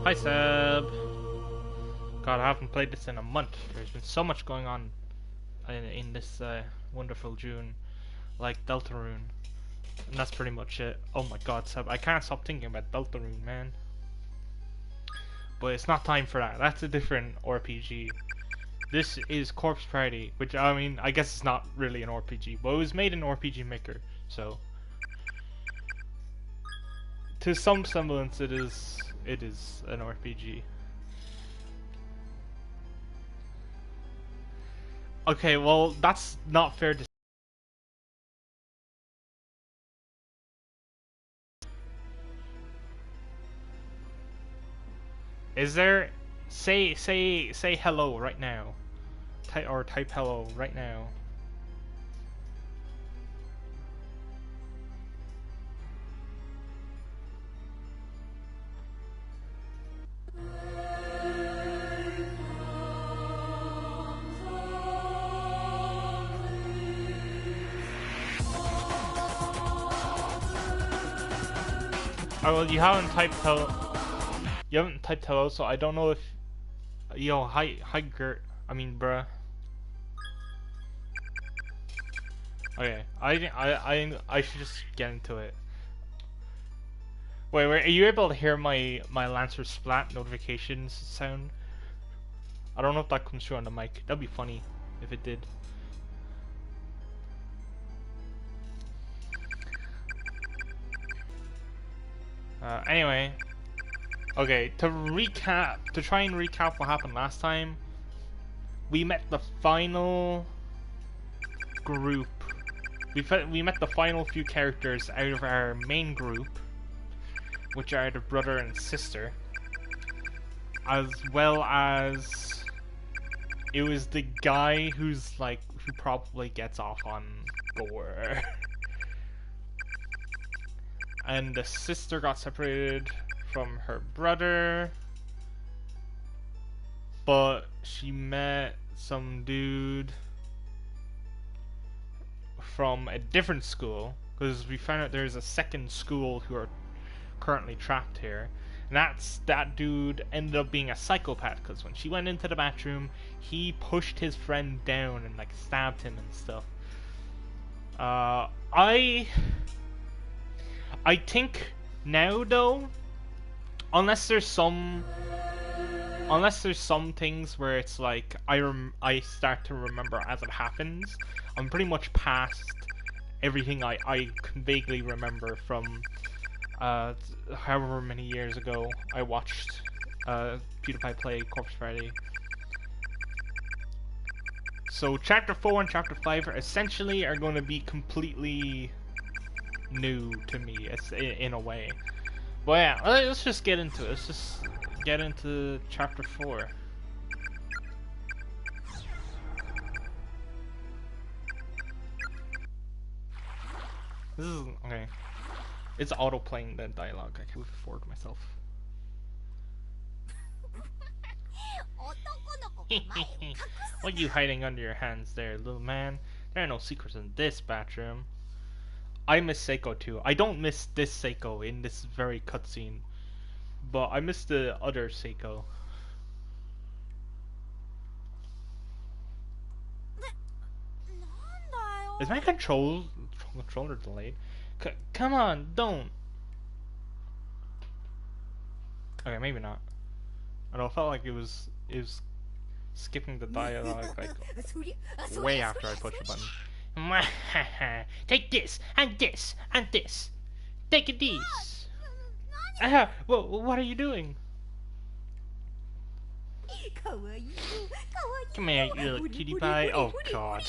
Hi Seb! God, I haven't played this in a month. There's been so much going on in this wonderful June, like Deltarune, and that's pretty much it. Oh my God, Seb, I can't stop thinking about Deltarune, man. But it's not time for that. That's a different RPG. This is Corpse Party, which I mean, I guess it's not really an RPG, but it was made in RPG Maker, so to some semblance, it is an RPG. Okay, well, that's not fair to Is there say hello right now. Type hello right now. Oh, well, you haven't typed hello. You haven't typed hello, so I don't know if. Yo, hi, Gert. I mean, bruh. Okay, I should just get into it. Wait, are you able to hear my Lancer Splat notifications sound? I don't know if that comes through on the mic. That'd be funny if it did. Anyway, okay, to try and recap what happened last time, we met the final group. We met the final few characters out of our main group, which are the brother and sister, as well as it was the guy who probably gets off on gore. And the sister got separated from her brother, but she met some dude from a different school, because we found out there's a second school who are currently trapped here, and that dude ended up being a psychopath, because when she went into the bathroom, he pushed his friend down and like stabbed him and stuff. I think now though, unless there's some things where it's like I start to remember as it happens, I'm pretty much past everything I can vaguely remember from however many years ago I watched PewDiePie play Corpse Party. So Chapter 4 and Chapter 5 essentially are going to be completely new to me, in a way. But yeah, let's just get into it. Let's just get into Chapter 4. This is okay. It's auto playing the dialogue. I can move forward myself. What are you hiding under your hands there, little man? There are no secrets in this bathroom. I miss Seiko too. I don't miss this Seiko in this very cutscene, but I miss the other Seiko. Is my controller delayed? Come on, don't. Okay, maybe not. I don't know, it felt like it was skipping the dialogue like way after I pushed the button. Take this and this and this. Take these. What are you doing? Come here, you little cutie pie. Oh god.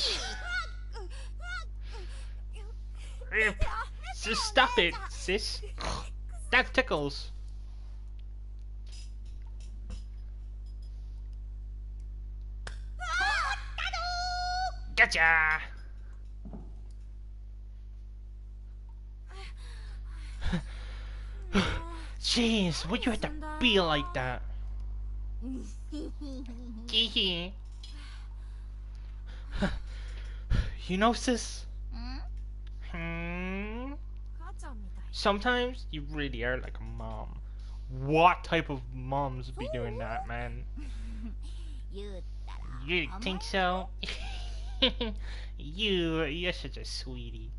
Just stop it, sis. That tickles. Gotcha! Jeez, would you have to be like that? You know, sis? Sometimes you really are like a mom. What type of moms be doing that, man? You think so? You're such a sweetie.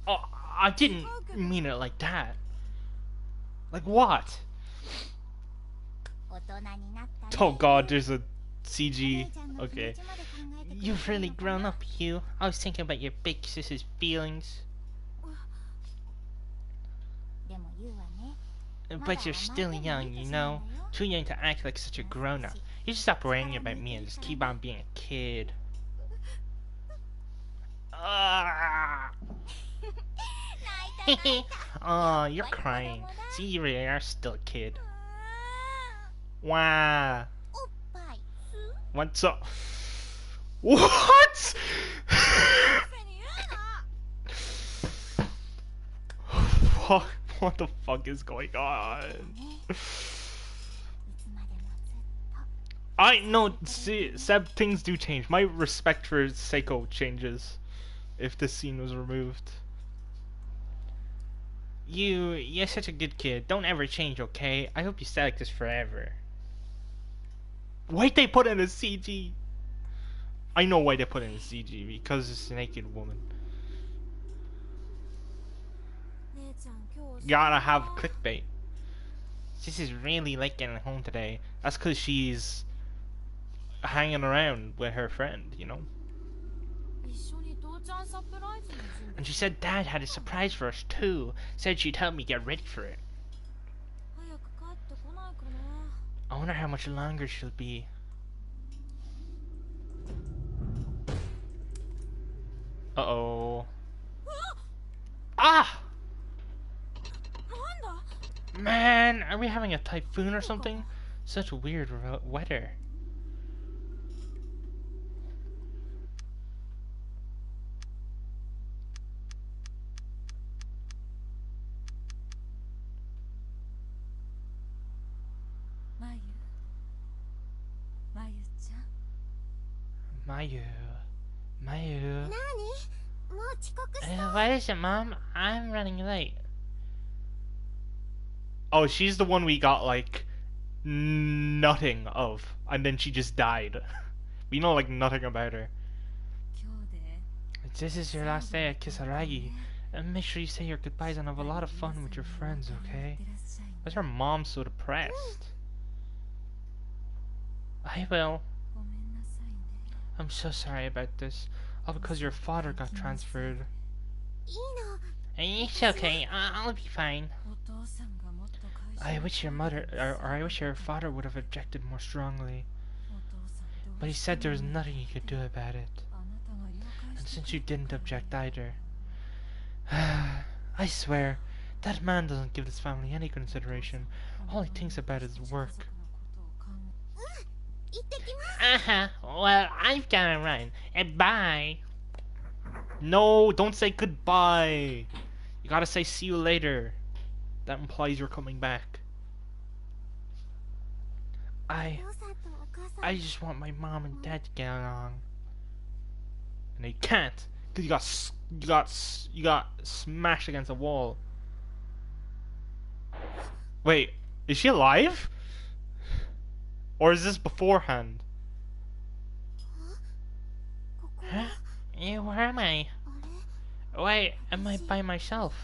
Oh, I didn't mean it like that. Like what? Oh god, there's a CG. Okay. You've really grown up, Hugh. I was thinking about your big sister's feelings. But you're still young, you know? Too young to act like such a grown-up. You should stop worrying about me and just keep on being a kid. Oh, you're crying. See, you really are still a kid. Wow. What's up? What? What the fuck is going on? I know, see, Seb, things do change. My respect for Seiko changes if this scene was removed. You're such a good kid. Don't ever change, okay? I hope you stay like this forever. Why'd they put in a CG? I know why they put in a CG, because it's a naked woman. Gotta have clickbait. This is really late getting home today. That's because she's hanging around with her friend, you know? And she said Dad had a surprise for us too. Said she'd help me get ready for it. I wonder how much longer she'll be. Uh-oh. Ah! Man, are we having a typhoon or something? Such weird weather. Mayu. What is it, Mom? I'm running late. Oh, she's the one we got, like, nothing of. And then she just died. We know, like, nothing about her. This is your last day at Kisaragi. And make sure you say your goodbyes and have a lot of fun with your friends, okay? Why's her mom so depressed? I will. I'm so sorry about this. All because your father got transferred. It's okay. I'll be fine. I wish your mother, or I wish your father would have objected more strongly. But he said there was nothing he could do about it. And since you didn't object either, I swear, that man doesn't give this family any consideration. All he thinks about is work. Well, I've gotta run. And bye. No, don't say goodbye. You gotta say see you later. That implies you're coming back. I just want my mom and dad to get along. And they can't, because you got smashed against a wall. Wait, is she alive? Or is this beforehand? Huh? Yeah, where am I? Wait, am I by myself?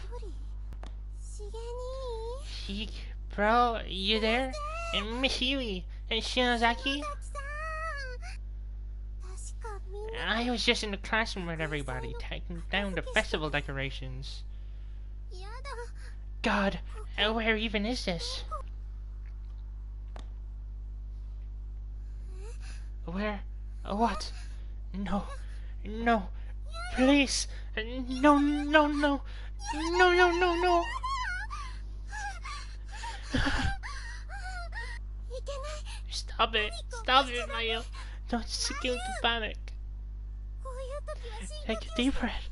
Bro, you there? And Miss Yui and Shinozaki? I was just in the classroom with everybody, taking down the festival decorations. God, where even is this? Where? What? No. No. Please. No, no, no. No, no, no, no. Stop it. Stop it, Mayu. Don't succumb to panic. Take a deep breath.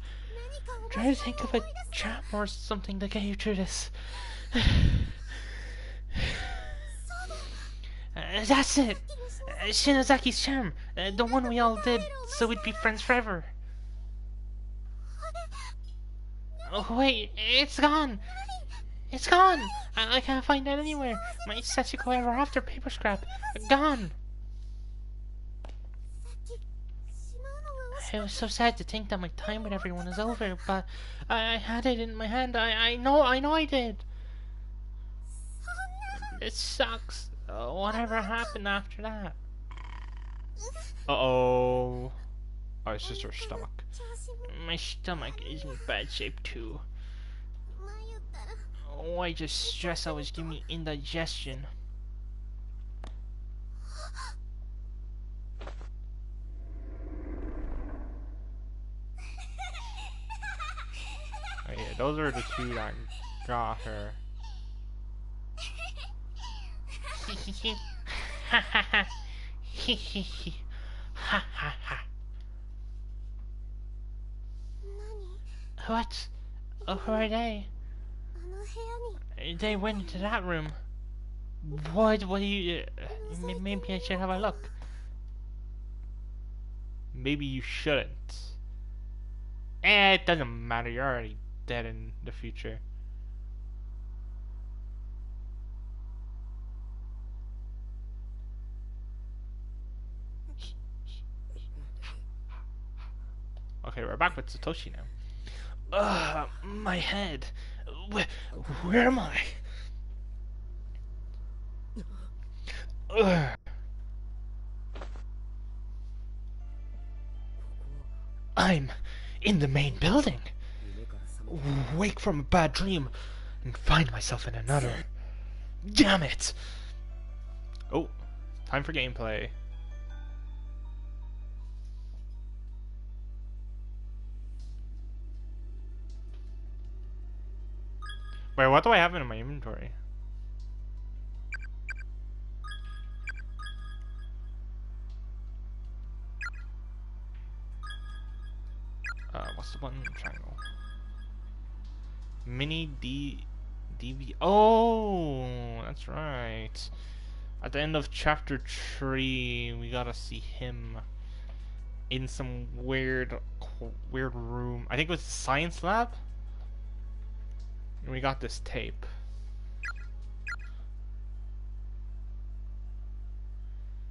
Try to think of a charm or something to get you through this. That's it! Shinozaki's charm! The one we all did so we'd be friends forever! Oh wait, it's gone! It's gone! I can't find it anywhere! My Sachiko Ever After paper scrap! Gone! It was so sad to think that my time with everyone is over, but I had it in my hand. I know I did! It sucks. Whatever happened after that? Uh-oh. Oh, it's just her stomach. My stomach is in bad shape too. Oh, I just stress always give me indigestion. Oh, yeah, those are the two that got her. Ha ha ha. He he he. Ha ha ha. What? Oh, who are they? They went into that room. What do you... maybe I should have a look. Maybe you shouldn't. It doesn't matter. You're already dead in the future. Okay, we're back with Satoshi now. My head. Where am I? I'm in the main building. Wake from a bad dream and find myself in another. Damn it! Oh, time for gameplay. Wait, what do I have in my inventory? What's the button? Triangle. Mini DV. Oh, that's right. At the end of chapter 3, we gotta see him in some weird room. I think it was the science lab. And we got this tape.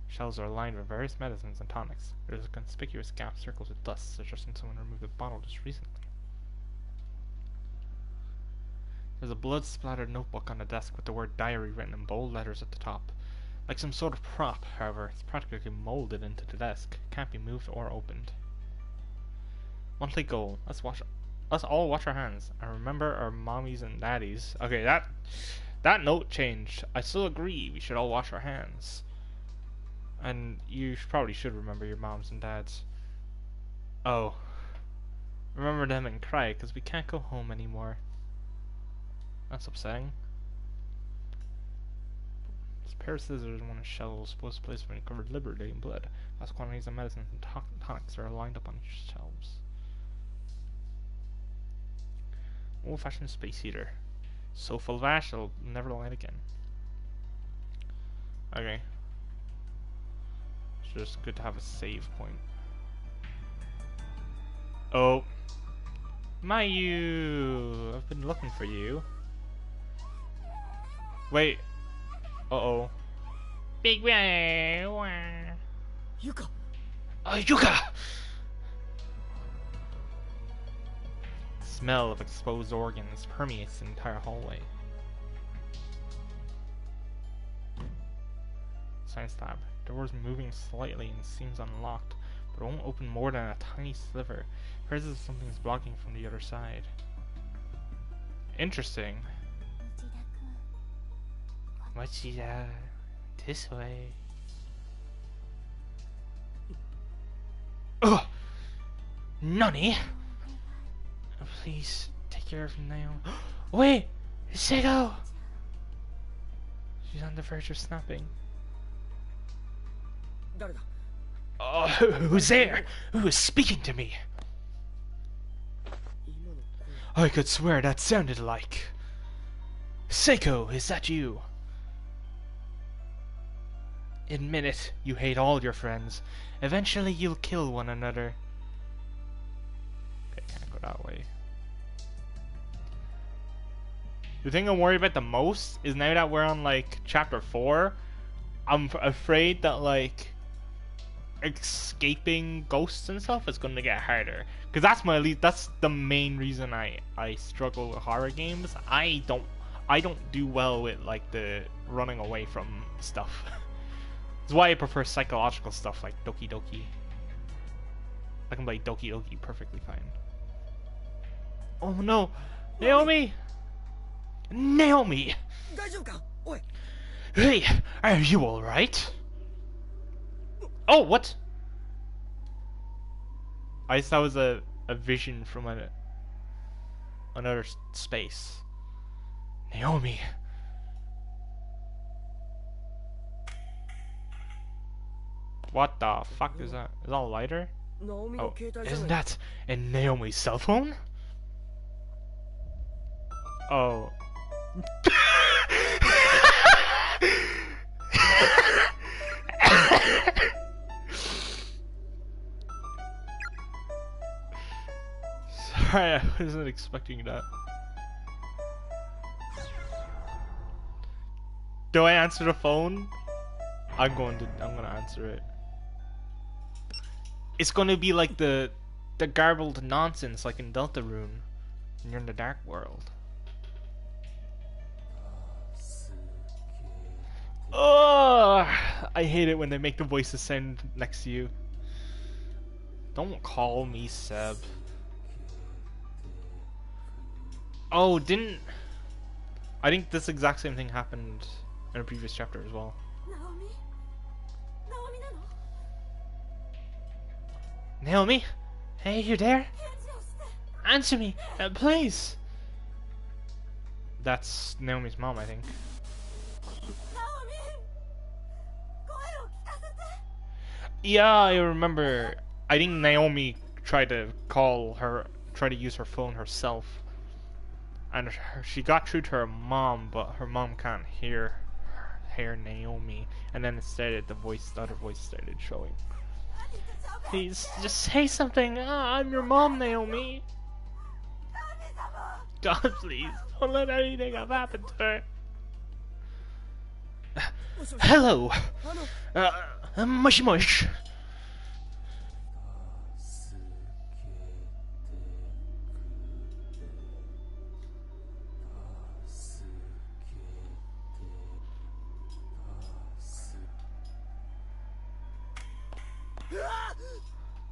Shelves are lined with various medicines and tonics. There's a conspicuous gap circled with dust, suggesting someone removed the bottle just recently. There's a blood-splattered notebook on the desk with the word diary written in bold letters at the top. Like some sort of prop, however, it's practically molded into the desk. It can't be moved or opened. Monthly goal. Let's all wash our hands and remember our mommies and daddies. Okay, that note changed. I still agree we should all wash our hands. And you probably should remember your moms and dads. Oh. Remember them and cry, because we can't go home anymore. That's upsetting. This pair of scissors and one of shelves supposed to place when covered liberally in blood. Vast quantities of medicines and tonics are lined up on each shelves. Old-fashioned space heater. So full of ash, it'll never light again. Okay. It's just good to have a save point. Oh. Mayu! I've been looking for you. Wait. Uh-oh. Big wow. Yuka! Yuka! The smell of exposed organs permeates the entire hallway. Science lab. Door's moving slightly and seems unlocked, but it won't open more than a tiny sliver. Appears as if something's blocking from the other side. Interesting. Machida, this way. Nani? Please take care of Naomi. Wait! Seiko! She's on the verge of snapping. Oh, who's there? Who is speaking to me? I could swear that sounded like... Seiko, is that you? Admit it, you hate all your friends. Eventually you'll kill one another. Okay, can't go that way. The thing I'm worried about the most is now that we're on like chapter 4, I'm afraid that like escaping ghosts and stuff is going to get harder. Because that's the main reason I struggle with horror games. I don't do well with like the running away from stuff. That's why I prefer psychological stuff like Doki Doki. I can play Doki Doki perfectly fine. Oh no! Naomi! Naomi! Hey, are you alright? Oh, what? I guess that was a vision from another space. Naomi. What the fuck is that? Is that a lighter? Oh, isn't that in Naomi's cell phone? Oh. Sorry, I wasn't expecting that. Do I answer the phone? I'm gonna answer it. It's gonna be like the garbled nonsense like in Deltarune when you're in the dark world. Oh, I hate it when they make the voices sound next to you. Don't call me Seb. Oh, I think this exact same thing happened in a previous chapter as well. Naomi? Hey, you there? Answer me, please! That's Naomi's mom, I think. Yeah, I remember. I think Naomi tried to use her phone herself. And she got through to her mom, but her mom can't hear Naomi. And then instead, the other voice started showing. Please, just say something. I'm your mom, Naomi. God, please, don't let anything have happened to her. Hello. Mush mush.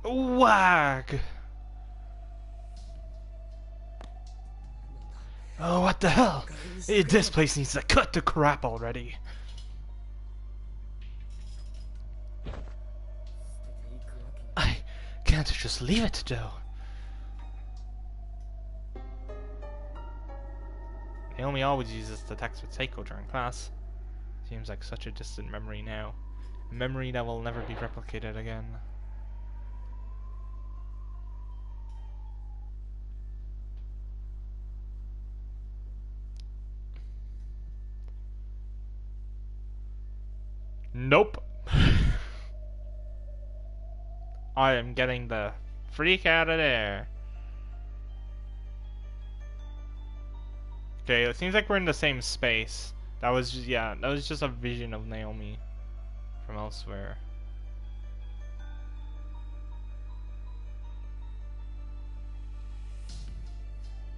Wag! Oh, what the hell? This place needs to cut to crap already. I can't just leave it, though. Naomi always uses the text with Seiko during class. Seems like such a distant memory now. A memory that will never be replicated again. Nope. I am getting the freak out of there. Okay, it seems like we're in the same space. That was just, yeah, that was just a vision of Naomi from elsewhere.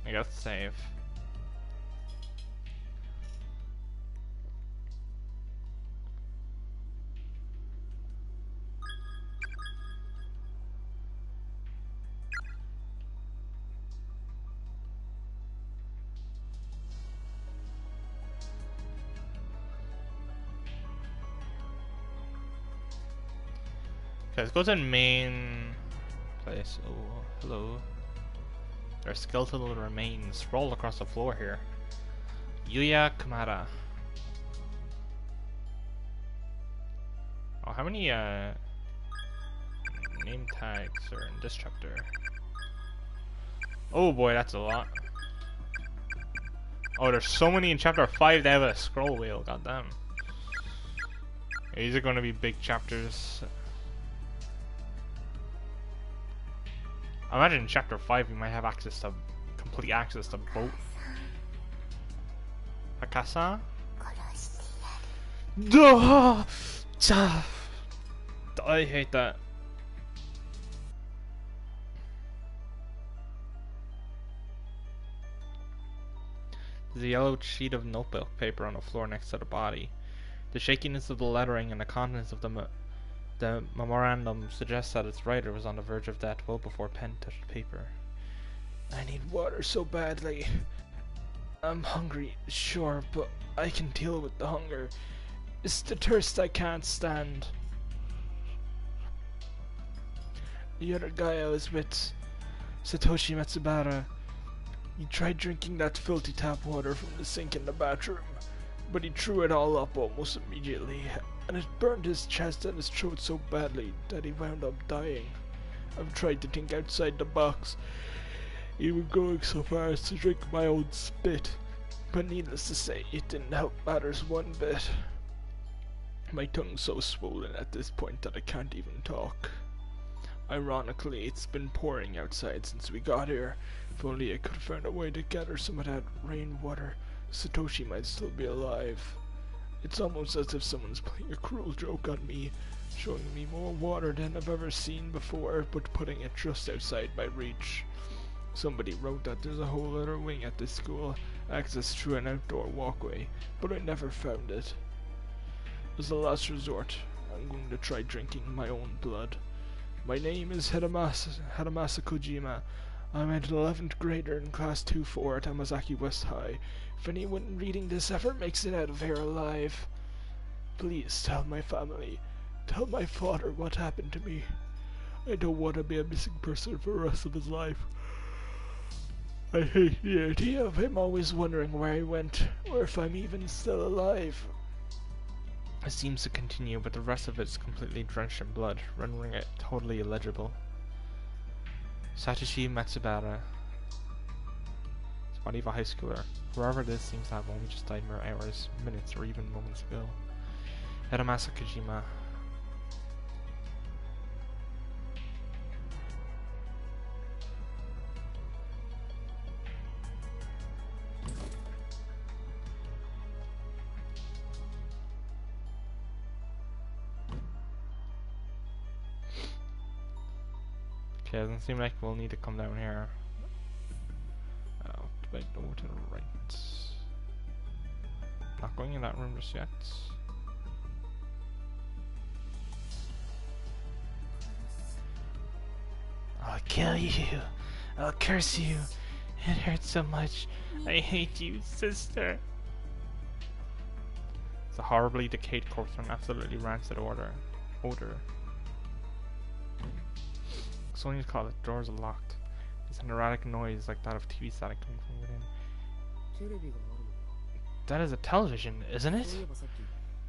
I guess save. Okay, let's go to main place. Oh, hello. There are skeletal remains sprawled across the floor here. Yuya Kamada. Oh, how many name tags are in this chapter? Oh boy, that's a lot. Oh, there's so many in chapter 5. They have a scroll wheel. Goddamn. These are going to be big chapters. I imagine in chapter 5 we might have access to complete access to both. Hakasa? I hate that. There's a yellow sheet of notebook paper on the floor next to the body. The shakiness of the lettering and the contents of the memorandum suggests that its writer was on the verge of death well before pen touched paper. I need water so badly. I'm hungry, sure, but I can deal with the hunger. It's the thirst I can't stand. The other guy I was with, Satoshi Matsubara, he tried drinking that filthy tap water from the sink in the bathroom, but he threw it all up almost immediately, and it burned his chest and his throat so badly that he wound up dying. I've tried to think outside the box, even going so far as to drink my own spit, but needless to say, it didn't help matters one bit. My tongue's so swollen at this point that I can't even talk. Ironically, it's been pouring outside since we got here. If only I could have found a way to gather some of that rainwater, Satoshi might still be alive. It's almost as if someone's playing a cruel joke on me, showing me more water than I've ever seen before, but putting it just outside my reach. Somebody wrote that there's a whole other wing at this school, access through an outdoor walkway, but I never found it. As a last resort, I'm going to try drinking my own blood. My name is Hidemasa Kojima. I'm an 11th grader in class 2-4 at Amazaki West High. If anyone reading this ever makes it out of here alive, please tell my family, tell my father what happened to me. I don't want to be a missing person for the rest of his life. I hate the idea of him always wondering where he went, or if I'm even still alive. It seems to continue, but the rest of it's completely drenched in blood, rendering it totally illegible. Satoshi Matsubara. It's the body of a high schooler. Whoever this seems to have only just died mere hours, minutes, or even moments ago. Hidemasa Kojima. Okay, doesn't seem like we'll need to come down here. Oh, wait, over to the right. Not going in that room just yet. I'll kill you. I'll curse you. It hurts so much. I hate you, sister. It's a horribly decayed corpse from absolutely rancid odor. Sonia's call it. Doors are locked. There's an erratic noise like that of TV static coming from within. That is a television, isn't it?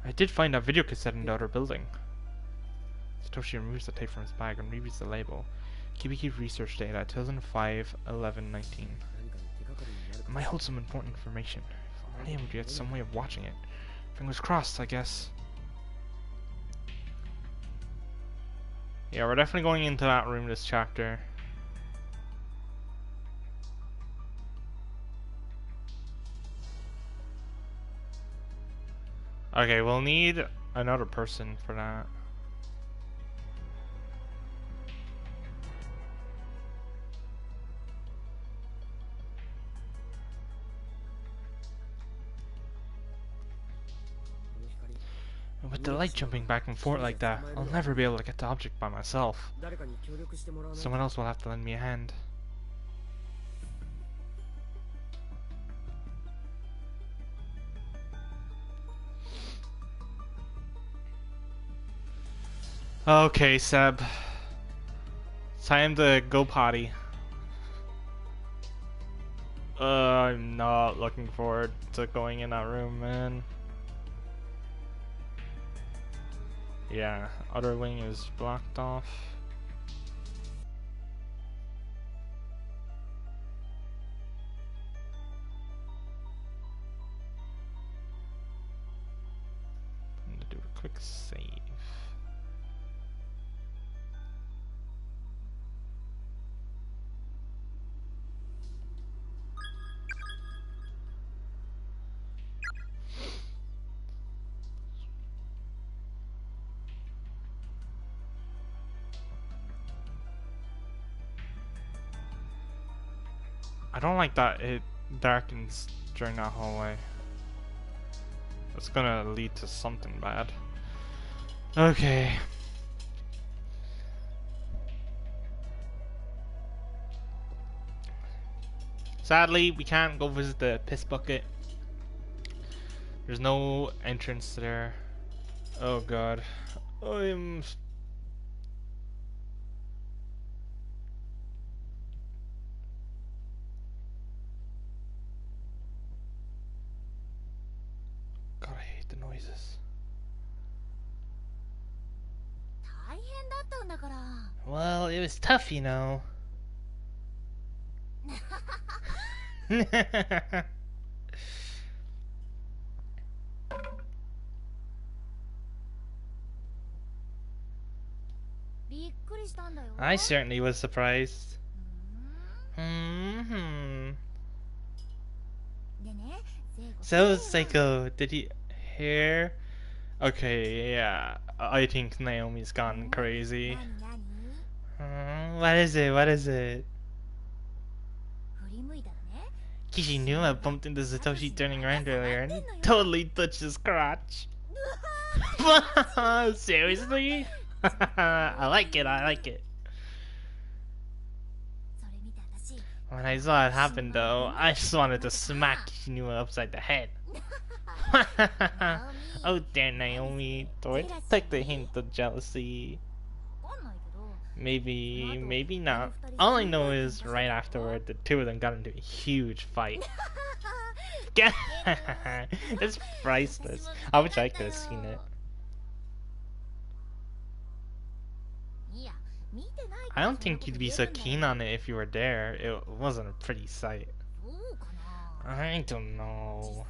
I did find a video cassette in the other building. Satoshi removes the tape from his bag and rereads the label. Kibiki research data 2005-11-19. It might hold some important information. If only I would get some way of watching it. Fingers crossed, I guess. Yeah, we're definitely going into that room this chapter. Okay, we'll need another person for that. And with the light jumping back and forth like that, I'll never be able to get the object by myself. Someone else will have to lend me a hand. Okay, Seb. Time to go potty. I'm not looking forward to going in that room, man. Yeah, other wing is blocked off. I'm gonna do a quick save. I don't like that it darkens during that hallway. It's gonna lead to something bad. Okay. Sadly, we can't go visit the piss bucket. There's no entrance there. Oh god. I'm... God, I hate the noises. Well, it was tough, you know. I certainly was surprised. So, Psycho, did you hear? Okay, yeah, I think Naomi's gone crazy. What is it? What is it? Kishi knew I bumped into Satoshi turning around earlier and totally touched his crotch. Seriously? I like it, I like it. When I saw it happen though, I just wanted to smack Kishinuma upside the head. Oh dear Naomi, don't take the hint of jealousy. Maybe, maybe not. All I know is right afterward the two of them got into a huge fight. It's priceless. I wish I could have seen it. I don't think you'd be so keen on it if you were there. It wasn't a pretty sight. I don't know.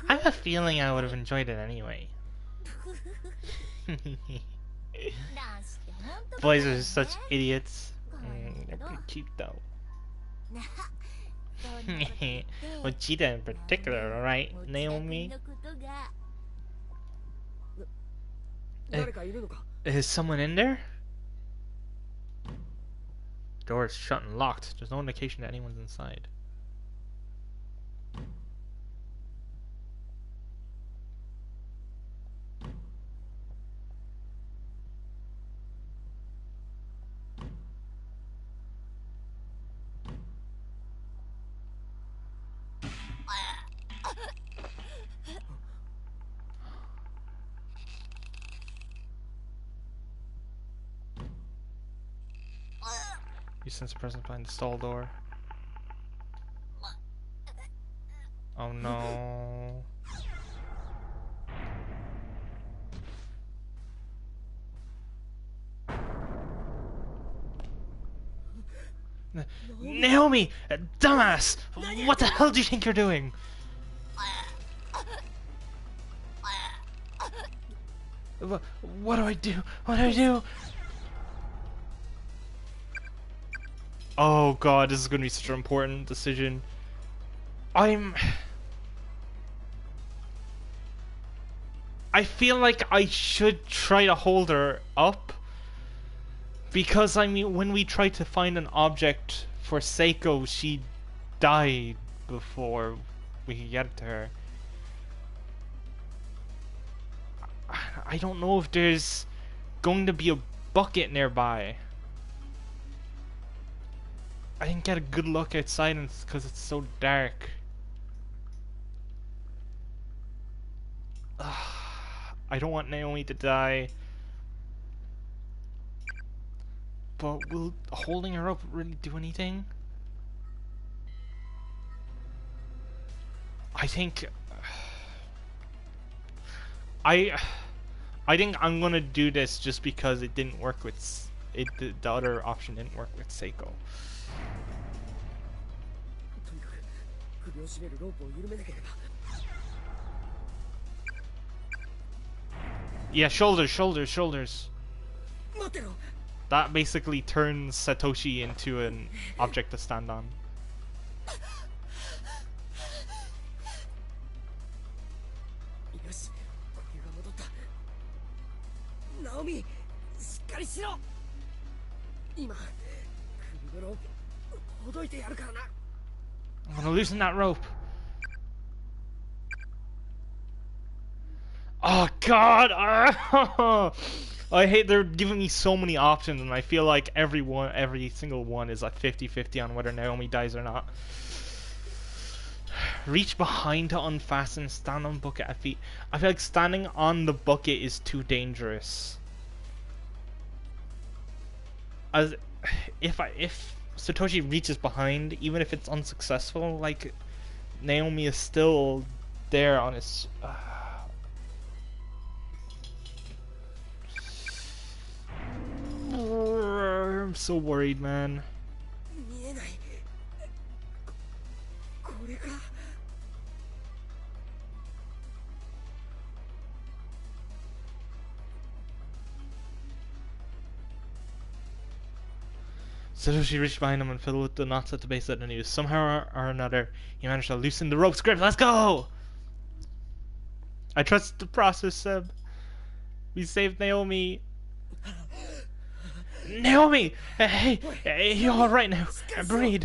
I have a feeling I would have enjoyed it anyway. Boys are such idiots. They're pretty cute though. Well, Cheetah in particular, right, Naomi? Is someone in there? Door is shut and locked. There's no indication that anyone's inside. You sense a presence behind the stall door. Oh no. Naomi! Dumbass! What the hell do you think you're doing? What do I do? What do I do? Oh god, this is gonna be such an important decision. I feel like I should try to hold her up. Because, I mean, when we tried to find an object for Seiko, she died before we could get to her. I don't know if there's going to be a bucket nearby. I didn't get a good look outside because it's so dark. I don't want Naomi to die. But will holding her up really do anything? I think... I think I'm gonna do this just because it didn't work with... the other option didn't work with Seiko. Yeah, shoulders, shoulders, shoulders. That basically turns Satoshi into an object to stand on. I'm gonna loosen that rope. Oh god! I hate they're giving me so many options, and I feel like every single one is like 50-50 on whether Naomi dies or not. Reach behind to unfasten, stand on bucket at feet. I feel like standing on the bucket is too dangerous. As if Satoshi reaches behind, even if it's unsuccessful, like Naomi is still there on his. I'm so worried, man. Satoshi reached behind him and fiddled with the knots at the base of the noose. Somehow or another, he managed to loosen the rope's grip. Let's go! I trust the process, Seb. We saved Naomi. Naomi! Hey, you alright now? Breathe.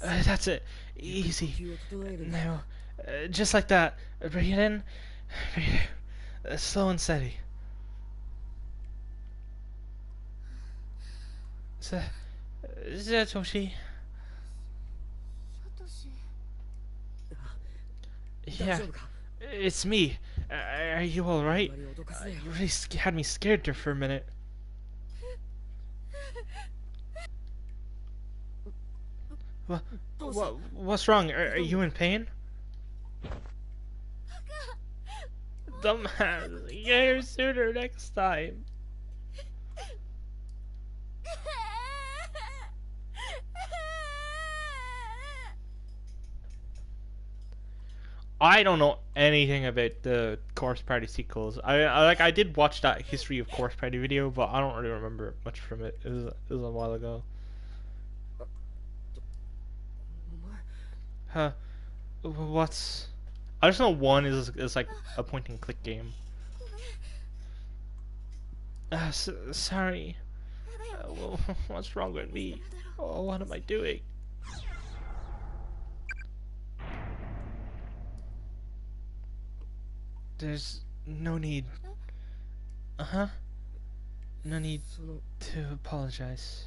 That's it. Easy. Now, just like that. Breathe in. Breathe out. Slow and steady. Satoshi. Yeah, it's me. Are you alright? You really had me scared there for a minute. What's wrong? Are you in pain? Dumbass. Get here sooner next time. I don't know anything about the Corpse Party sequels. I did watch that history of Corpse Party video, but I don't really remember much from it. It was a while ago. Huh? What's? I just know one is like a point and click game. Sorry. What's wrong with me? Oh, what am I doing? There's no need. No need to apologize.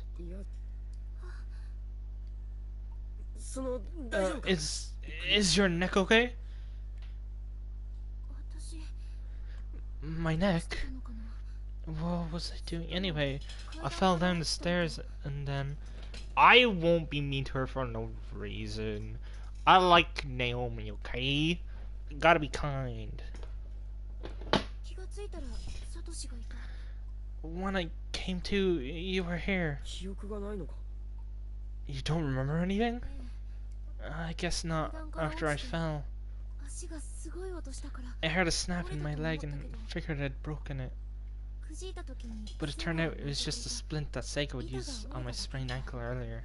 Is your neck okay? My neck? What was I doing anyway? I fell down the stairs and then... I won't be mean to her for no reason. I like Naomi, okay? Gotta be kind. When I came to, you were here. You don't remember anything? I guess not, after I fell. I heard a snap in my leg and figured I'd broken it. But it turned out it was just a splint that Seiko would use on my sprained ankle earlier.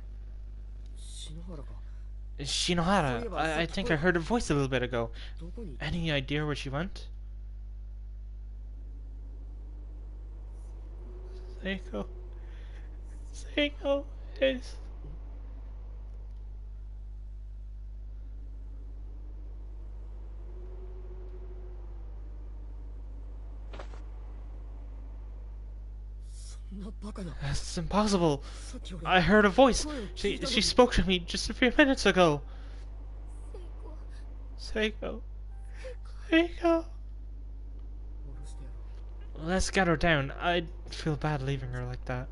Shinohara, I think I heard her voice a little bit ago. Any idea where she went? Seiko is... That's impossible. I heard a voice. She spoke to me just a few minutes ago. Seiko. Seiko. Let's get her down. I'd feel bad leaving her like that.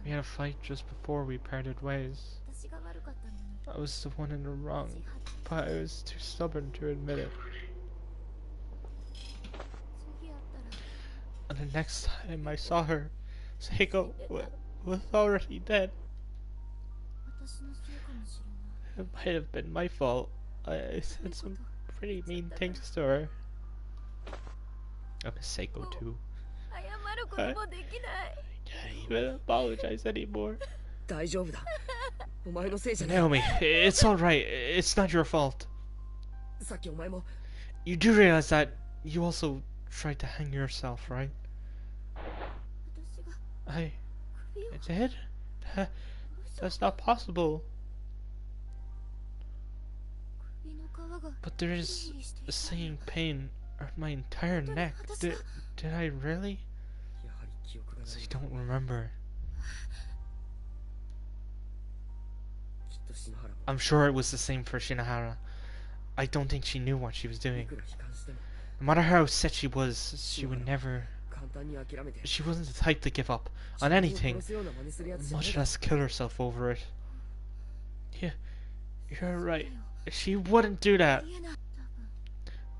We had a fight just before we parted ways. I was the one in the wrong, but I was too stubborn to admit it. And the next time I saw her, Seiko was already dead. It might have been my fault. I said some pretty mean things to her. I miss Seiko too. I can't even apologize anymore. Naomi, it's alright. It's not your fault. You do realize that you also tried to hang yourself, right? I did? That's not possible. But there is a stinging pain on my entire neck. Did I really? So you don't remember. I'm sure it was the same for Shinohara. I don't think she knew what she was doing. No matter how upset she was, she would never... She wasn't the type to give up on anything, much less kill herself over it. Yeah, you're right. She wouldn't do that.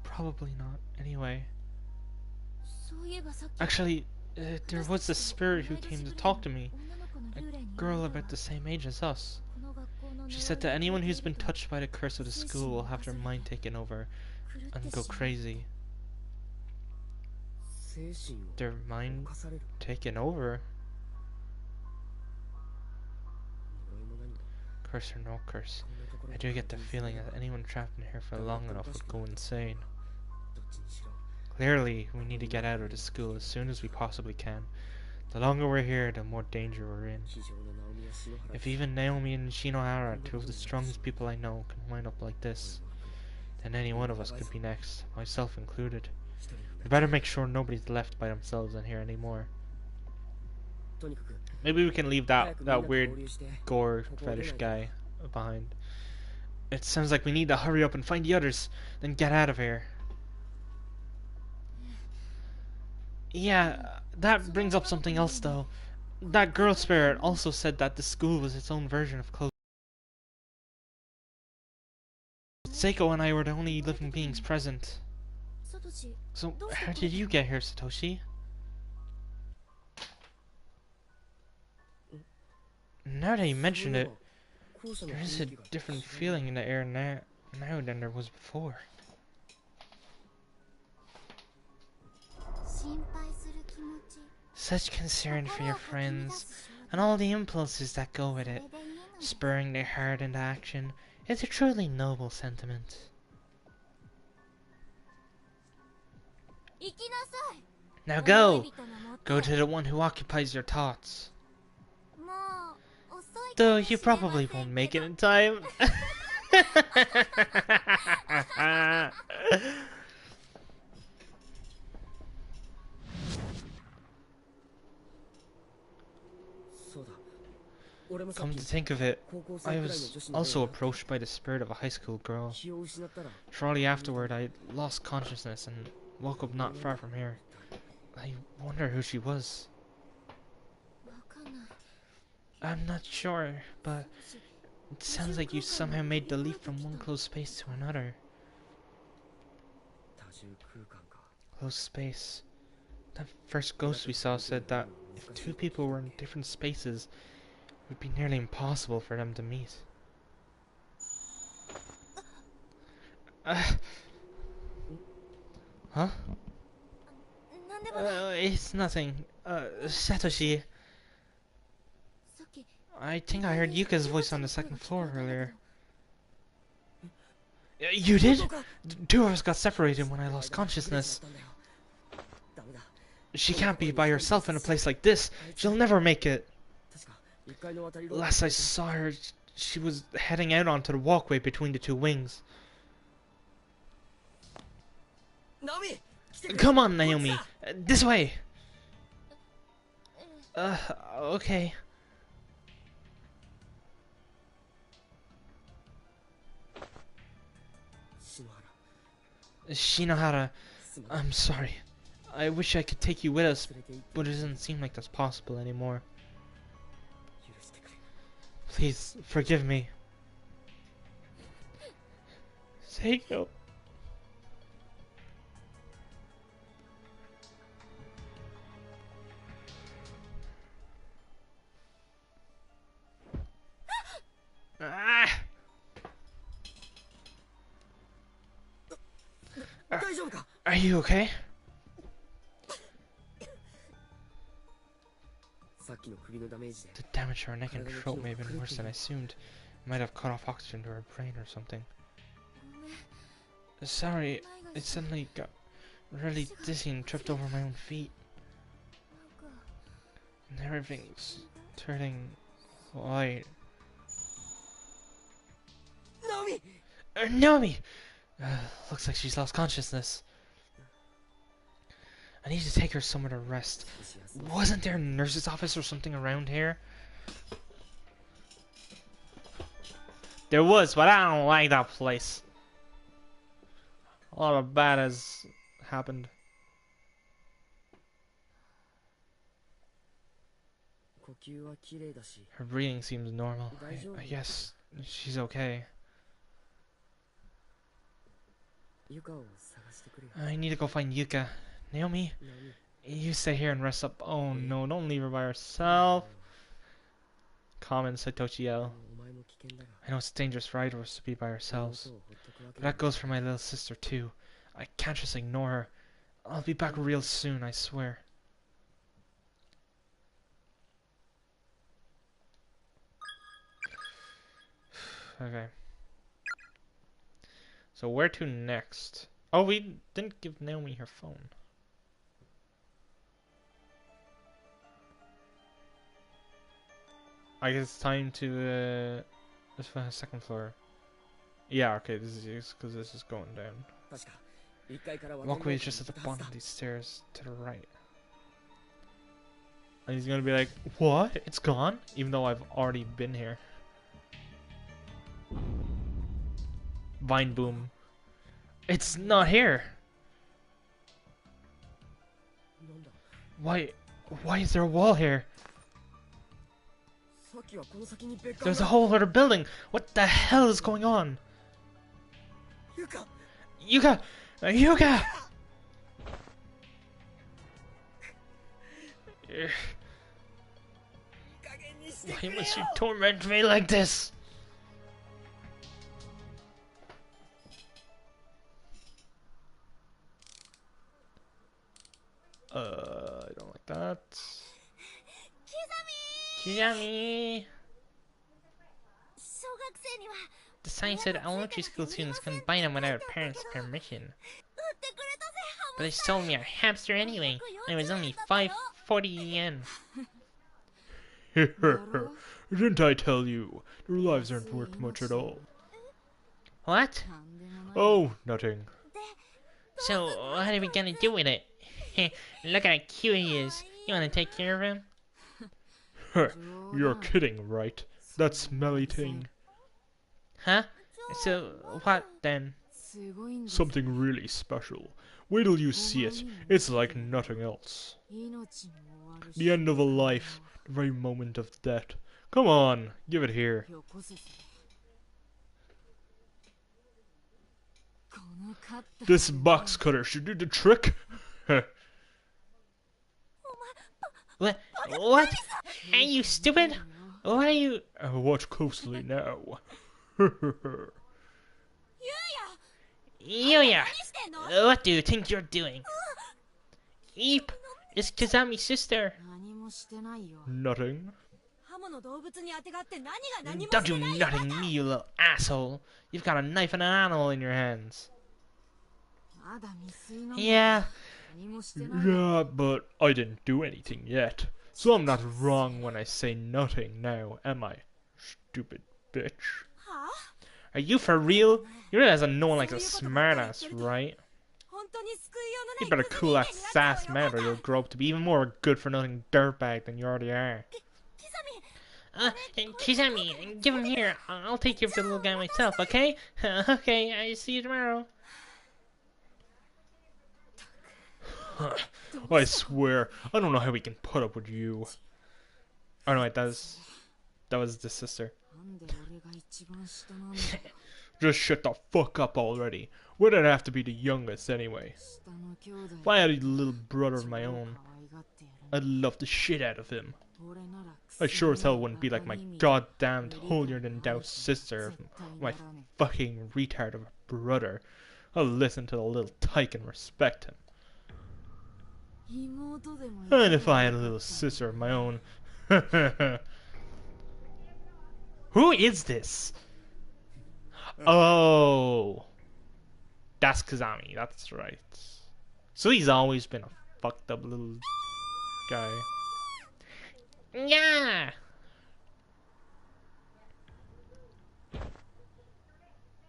Probably not, anyway. Actually, there was a spirit who came to talk to me. A girl about the same age as us. She said that anyone who's been touched by the curse of the school will have their mind taken over and go crazy. Their mind taken over? Curse or no curse, I do get the feeling that anyone trapped in here for long enough would go insane. Clearly, we need to get out of the school as soon as we possibly can. The longer we're here, the more danger we're in. If even Naomi and Shinohara, two of the strongest people I know, can wind up like this, then any one of us could be next, myself included. We better make sure nobody's left by themselves in here anymore. Maybe we can leave that weird gore fetish guy behind. It sounds like we need to hurry up and find the others, then get out of here. Yeah, that brings up something else though. That girl spirit also said that the school was its own version of close. Seiko and I were the only living beings present. So, how did you get here, Satoshi? Now that you mention it, there is a different feeling in the air now than there was before. Such concern for your friends, and all the impulses that go with it, spurring their heart into action, is a truly noble sentiment. Now go! Go to the one who occupies your thoughts. Though you probably won't make it in time. Come to think of it, I was also approached by the spirit of a high school girl. Shortly afterward, I lost consciousness and woke up not far from here. I wonder who she was. I'm not sure, but it sounds like you somehow made the leap from one closed space to another. Closed space. That first ghost we saw said that if two people were in different spaces, it would be nearly impossible for them to meet. Huh? It's nothing. Satoshi. I think I heard Yuka's voice on the second floor earlier. You did? Two of us got separated when I lost consciousness. She can't be by herself in a place like this. She'll never make it. Last I saw her, She was heading out onto the walkway between the two wings. Come on, Naomi. This way. Okay. Shinohara, I'm sorry. I wish I could take you with us, but it doesn't seem like that's possible anymore. Please, forgive me. Seiko. Ah! Are you okay? The damage to her neck and throat may have been worse than I assumed. It might have cut off oxygen to her brain or something. Sorry, I suddenly got really dizzy and tripped over my own feet. And everything's turning white. Naomi! Looks like she's lost consciousness. I need to take her somewhere to rest. Wasn't there a nurse's office or something around here? There was, but I don't like that place. A lot of bad has happened. Her breathing seems normal. I guess she's okay. I need to go find Yuka. Naomi, you stay here and rest up. Oh no, don't leave her by herself. Comment Satoshi L. I know it's a dangerous ride for us to be by ourselves. But that goes for my little sister too. I can't just ignore her. I'll be back real soon, I swear. Okay. So where to next? Oh, we didn't give Naomi her phone. I guess it's time to this for the second floor. Yeah, okay, this is because this is going down. Walkway is just at the bottom of these stairs to the right. And he's gonna be like, what? It's gone? Even though I've already been here. Vine boom. It's not here. Why is there a wall here? There's a whole other building. What the hell is going on? Yuka! Yuka! Why must you torment me like this? I don't like that. Kizami! The sign said elementary school students couldn't buy them without parents' permission. But they sold me a hamster anyway, and it was only 540 yen. Didn't I tell you? Their lives aren't worth much at all. What? Oh, nothing. So, what are we gonna do with it? Look how cute he is. You wanna take care of him? You're kidding, right? That smelly thing. Huh? So, what then? Something really special. Wait till you see it. It's like nothing else. The end of a life. The very moment of death. Come on, give it here. This box cutter should do the trick. What? What? Are you stupid? What are you? Watch closely now. Yuya! What do you think you're doing? Eep! It's Kazami's sister. Nothing. Don't do nothing, me, you little asshole. You've got a knife and an animal in your hands. Yeah. Yeah, but I didn't do anything yet. So I'm not wrong when I say nothing now, am I? Stupid bitch. Are you for real? You realize that no one likes a smartass, right? You better cool that sass man or you'll grow up to be even more good-for-nothing dirtbag than you already are. Kizami, give him here. I'll take care of the little guy myself, okay? Okay, I see you tomorrow. I swear, I don't know how we can put up with you. Oh no, wait, that was the sister. Just shut the fuck up already. Why did I have to be the youngest anyway? If I had a little brother of my own, I'd love the shit out of him. I sure as hell wouldn't be like my goddamned holier-than-thou sister, my fucking retard of a brother. I'll listen to the little tyke and respect him. And if I had a little sister of my own... Who is this? Oh... That's Kazami, that's right. So he's always been a fucked up little guy. Yeah.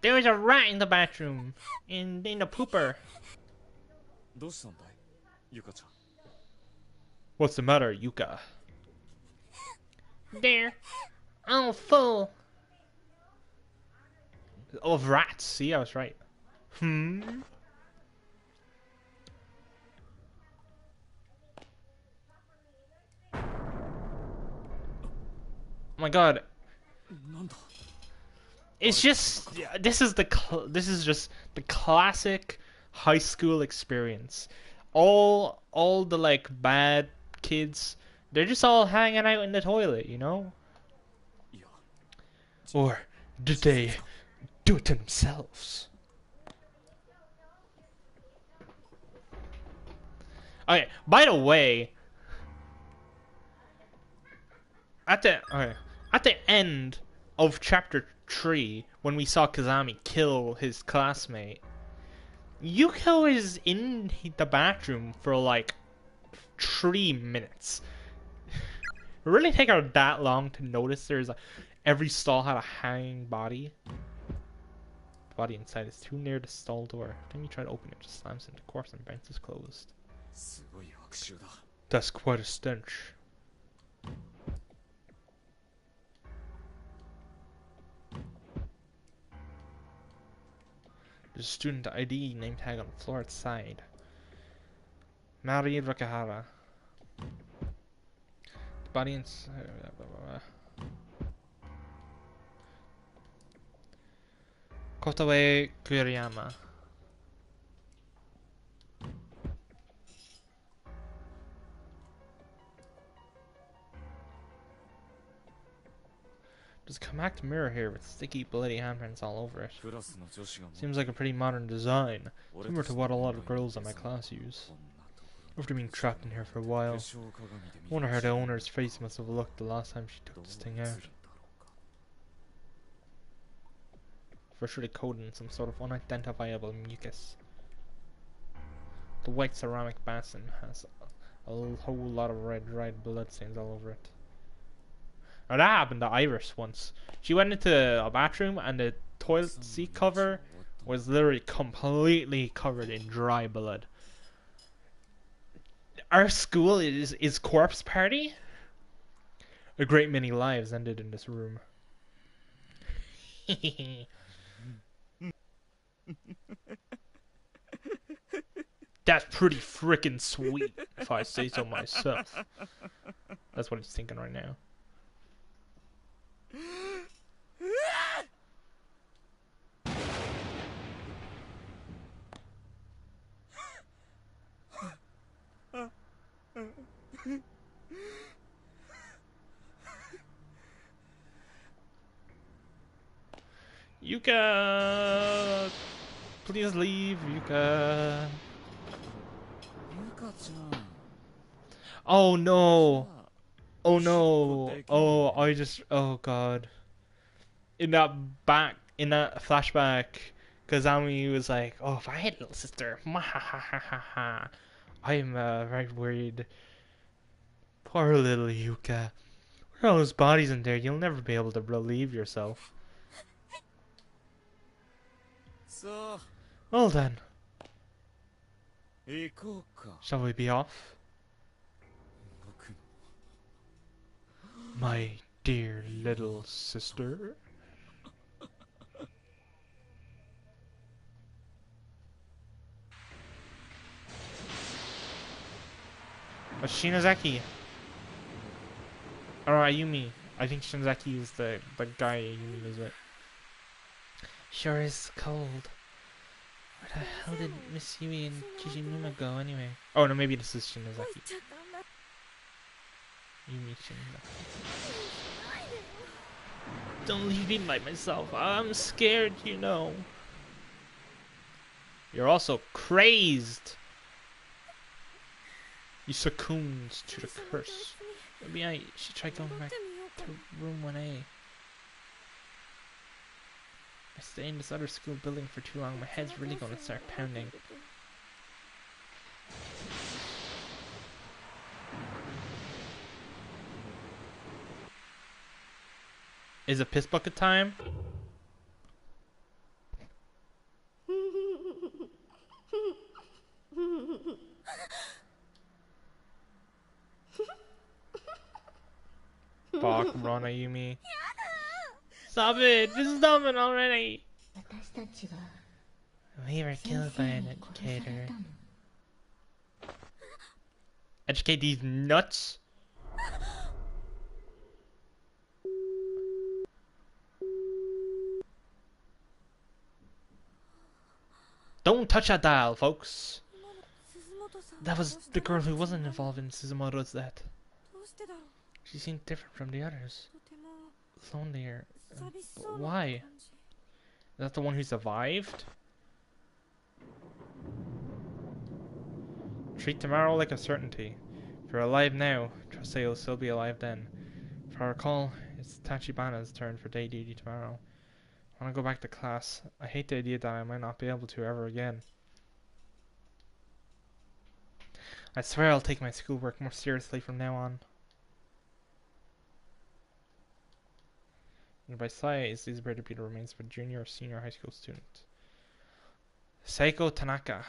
There was a rat in the bathroom. In the pooper. What's the matter, Yuka? There. All full. Of rats. See, I was right. Oh my god. It's just this is just the classic high school experience. All the like bad kids, they're just all hanging out in the toilet, you know? Or did they do it to themselves? Okay, by the way, at the end of chapter 3, when we saw Kazami kill his classmate, Yuko is in the bathroom for like 3 minutes. It really take her that long to notice there's every stall had a hanging body. The body inside is too near the stall door. Then you try to open it, just slams into the corpse and bounces closed. That's quite a stench. There's a student ID name tag on the floor outside. Mari Rakahara. The body inside. Kotawe Kuriyama. There's a compact mirror here with sticky, bloody handprints all over it. Seems like a pretty modern design, similar to what a lot of girls in my class use. After being trapped in here for a while, I wonder how the owner's face must have looked the last time she took this thing out. For sure, coated in some sort of unidentifiable mucus. The white ceramic basin has a whole lot of red, dried blood stains all over it. Now that happened to Iris once. She went into a bathroom and the toilet seat cover was literally completely covered in dry blood. Our school is corpse party. A great many lives ended in this room. That's pretty frickin' sweet, if I say so myself. That's what he's thinking right now. Yuka! Please leave, Yuka. Oh no! Oh no! Oh, oh god. In that flashback, Kazami was like, "Oh, if I had a little sister, I'm very worried. Poor little Yuka. There are all those bodies in there. You'll never be able to relieve yourself." Well then, shall we be off? My dear little sister. Shinozaki. Or Ayumi. I think Shinozaki is the guy Ayumi is with. Sure is cold. Where the hell did Miss Yui and Kishinuma go anyway? Oh no, maybe this is Shinozaki. Yumi Shinozaki. Don't leave me by myself. I'm scared, you know. You're also crazed. You succumbed to the curse. Maybe I should try going back to room 1A. I stay in this other school building for too long. My head's really gonna start pounding. Is it piss bucket time? Fuck, run, Ayumi. Stop it! Just stop it already! We were killed by an educator. Educate these nuts? Don't touch that dial, folks! That was the girl who wasn't involved in Suzumoto's death. She seemed different from the others. Lonelier. Why? Is that the one who survived? Treat tomorrow like a certainty. If you're alive now, trust that you'll still be alive then. If I recall, it's Tachibana's turn for day duty tomorrow. I want to go back to class. I hate the idea that I might not be able to ever again. I swear I'll take my schoolwork more seriously from now on. Nearby size, these appear to be the remains of a junior or senior high school student. Seiko Tanaka.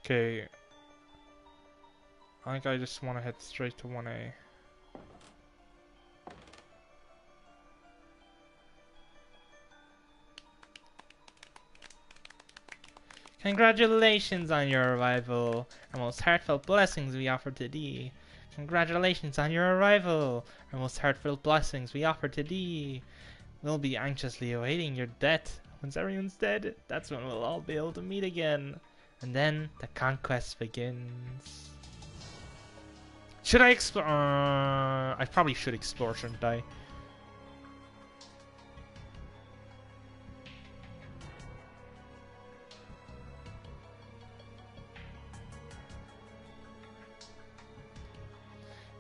Okay. I think I just want to head straight to 1A. Congratulations on your arrival. Our most heartfelt blessings we offer to thee. Congratulations on your arrival. Our most heartfelt blessings we offer to thee. We'll be anxiously awaiting your death. Once everyone's dead, that's when we'll all be able to meet again. And then the conquest begins. Should I explore? I probably should explore, shouldn't I?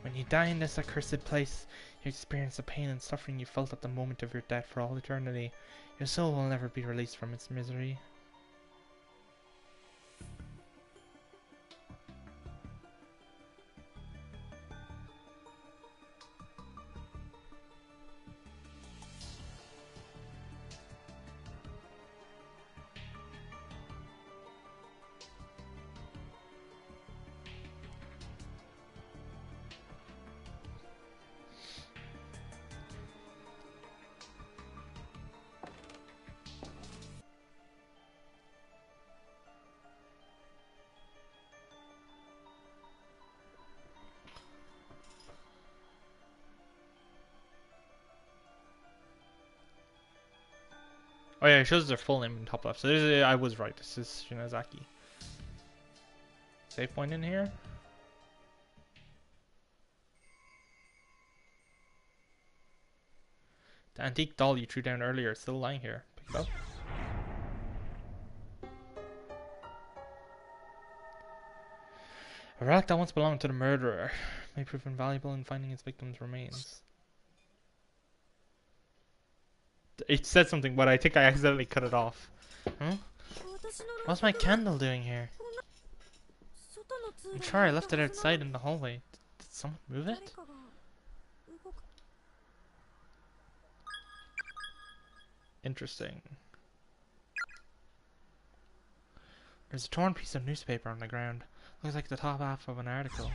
When you die in this accursed place, you experience the pain and suffering you felt at the moment of your death for all eternity. Your soul will never be released from its misery. Oh yeah, it shows their full name in the top left. So there's I was right. This is Shinozaki. Save point in here. The antique doll you threw down earlier is still lying here. Pick it up. A relic that once belonged to the murderer may prove invaluable in finding its victim's remains. It said something, but I think I accidentally cut it off. Huh? What's my candle doing here? I'm sure I left it outside in the hallway. Did someone move it? Interesting. There's a torn piece of newspaper on the ground. Looks like the top half of an article.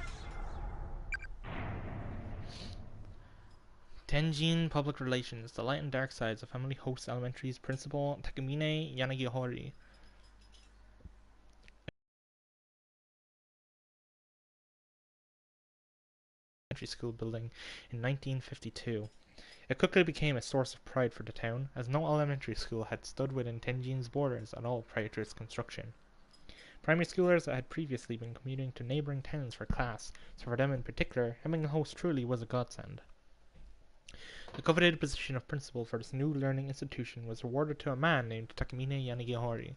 Tenjin Public Relations, The Light and Dark Sides of Family Host Elementary's Principal Takamine Yanagihori. Elementary school building in 1952. It quickly became a source of pride for the town, as no elementary school had stood within Tenjin's borders at all prior to its construction. Primary schoolers had previously been commuting to neighbouring towns for class, so for them in particular, having a host truly was a godsend. The coveted position of principal for this new learning institution was awarded to a man named Takamine Yanagihori.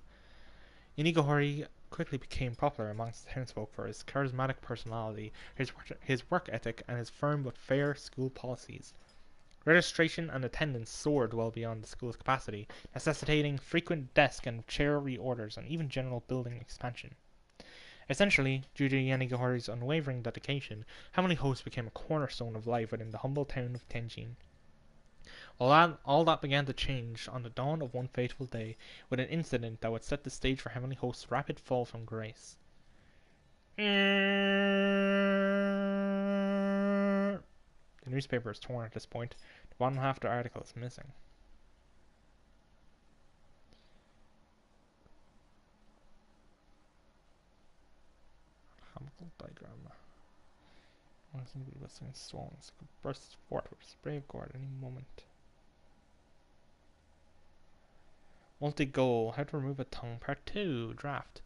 Yanagihori quickly became popular amongst the townsfolk for his charismatic personality, his work ethic, and his firm but fair school policies. Registration and attendance soared well beyond the school's capacity, necessitating frequent desk and chair reorders and even general building expansion. Essentially, due to Yanagihori's unwavering dedication, Heavenly Host became a cornerstone of life within the humble town of Tenjin. All that began to change on the dawn of one fateful day, with an incident that would set the stage for Heavenly Host's rapid fall from grace. The newspaper is torn at this point. The bottom half of the article is missing. Chemical diagram. One seems to be whistling swollen. It could burst forth with a spray of gore at any moment. Multi-goal. How to remove a tongue. Part 2. Draft.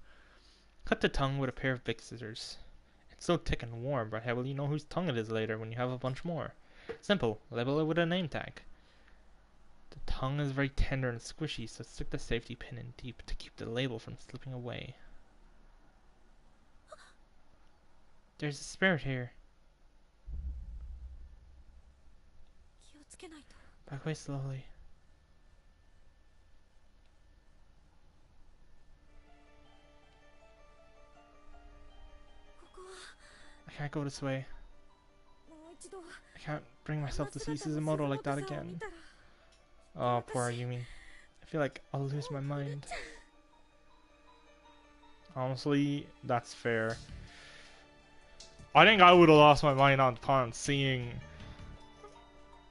Cut the tongue with a pair of big scissors. It's so thick and warm, but how will you know whose tongue it is later when you have a bunch more? Simple. Label it with a name tag. The tongue is very tender and squishy, so stick the safety pin in deep to keep the label from slipping away. There's a spirit here. Back away slowly. I can't go this way. I can't bring myself to see Suzumoto like that again. Oh, poor Ayumi. I feel like I'll lose my mind. Honestly, that's fair. I think I would have lost my mind upon seeing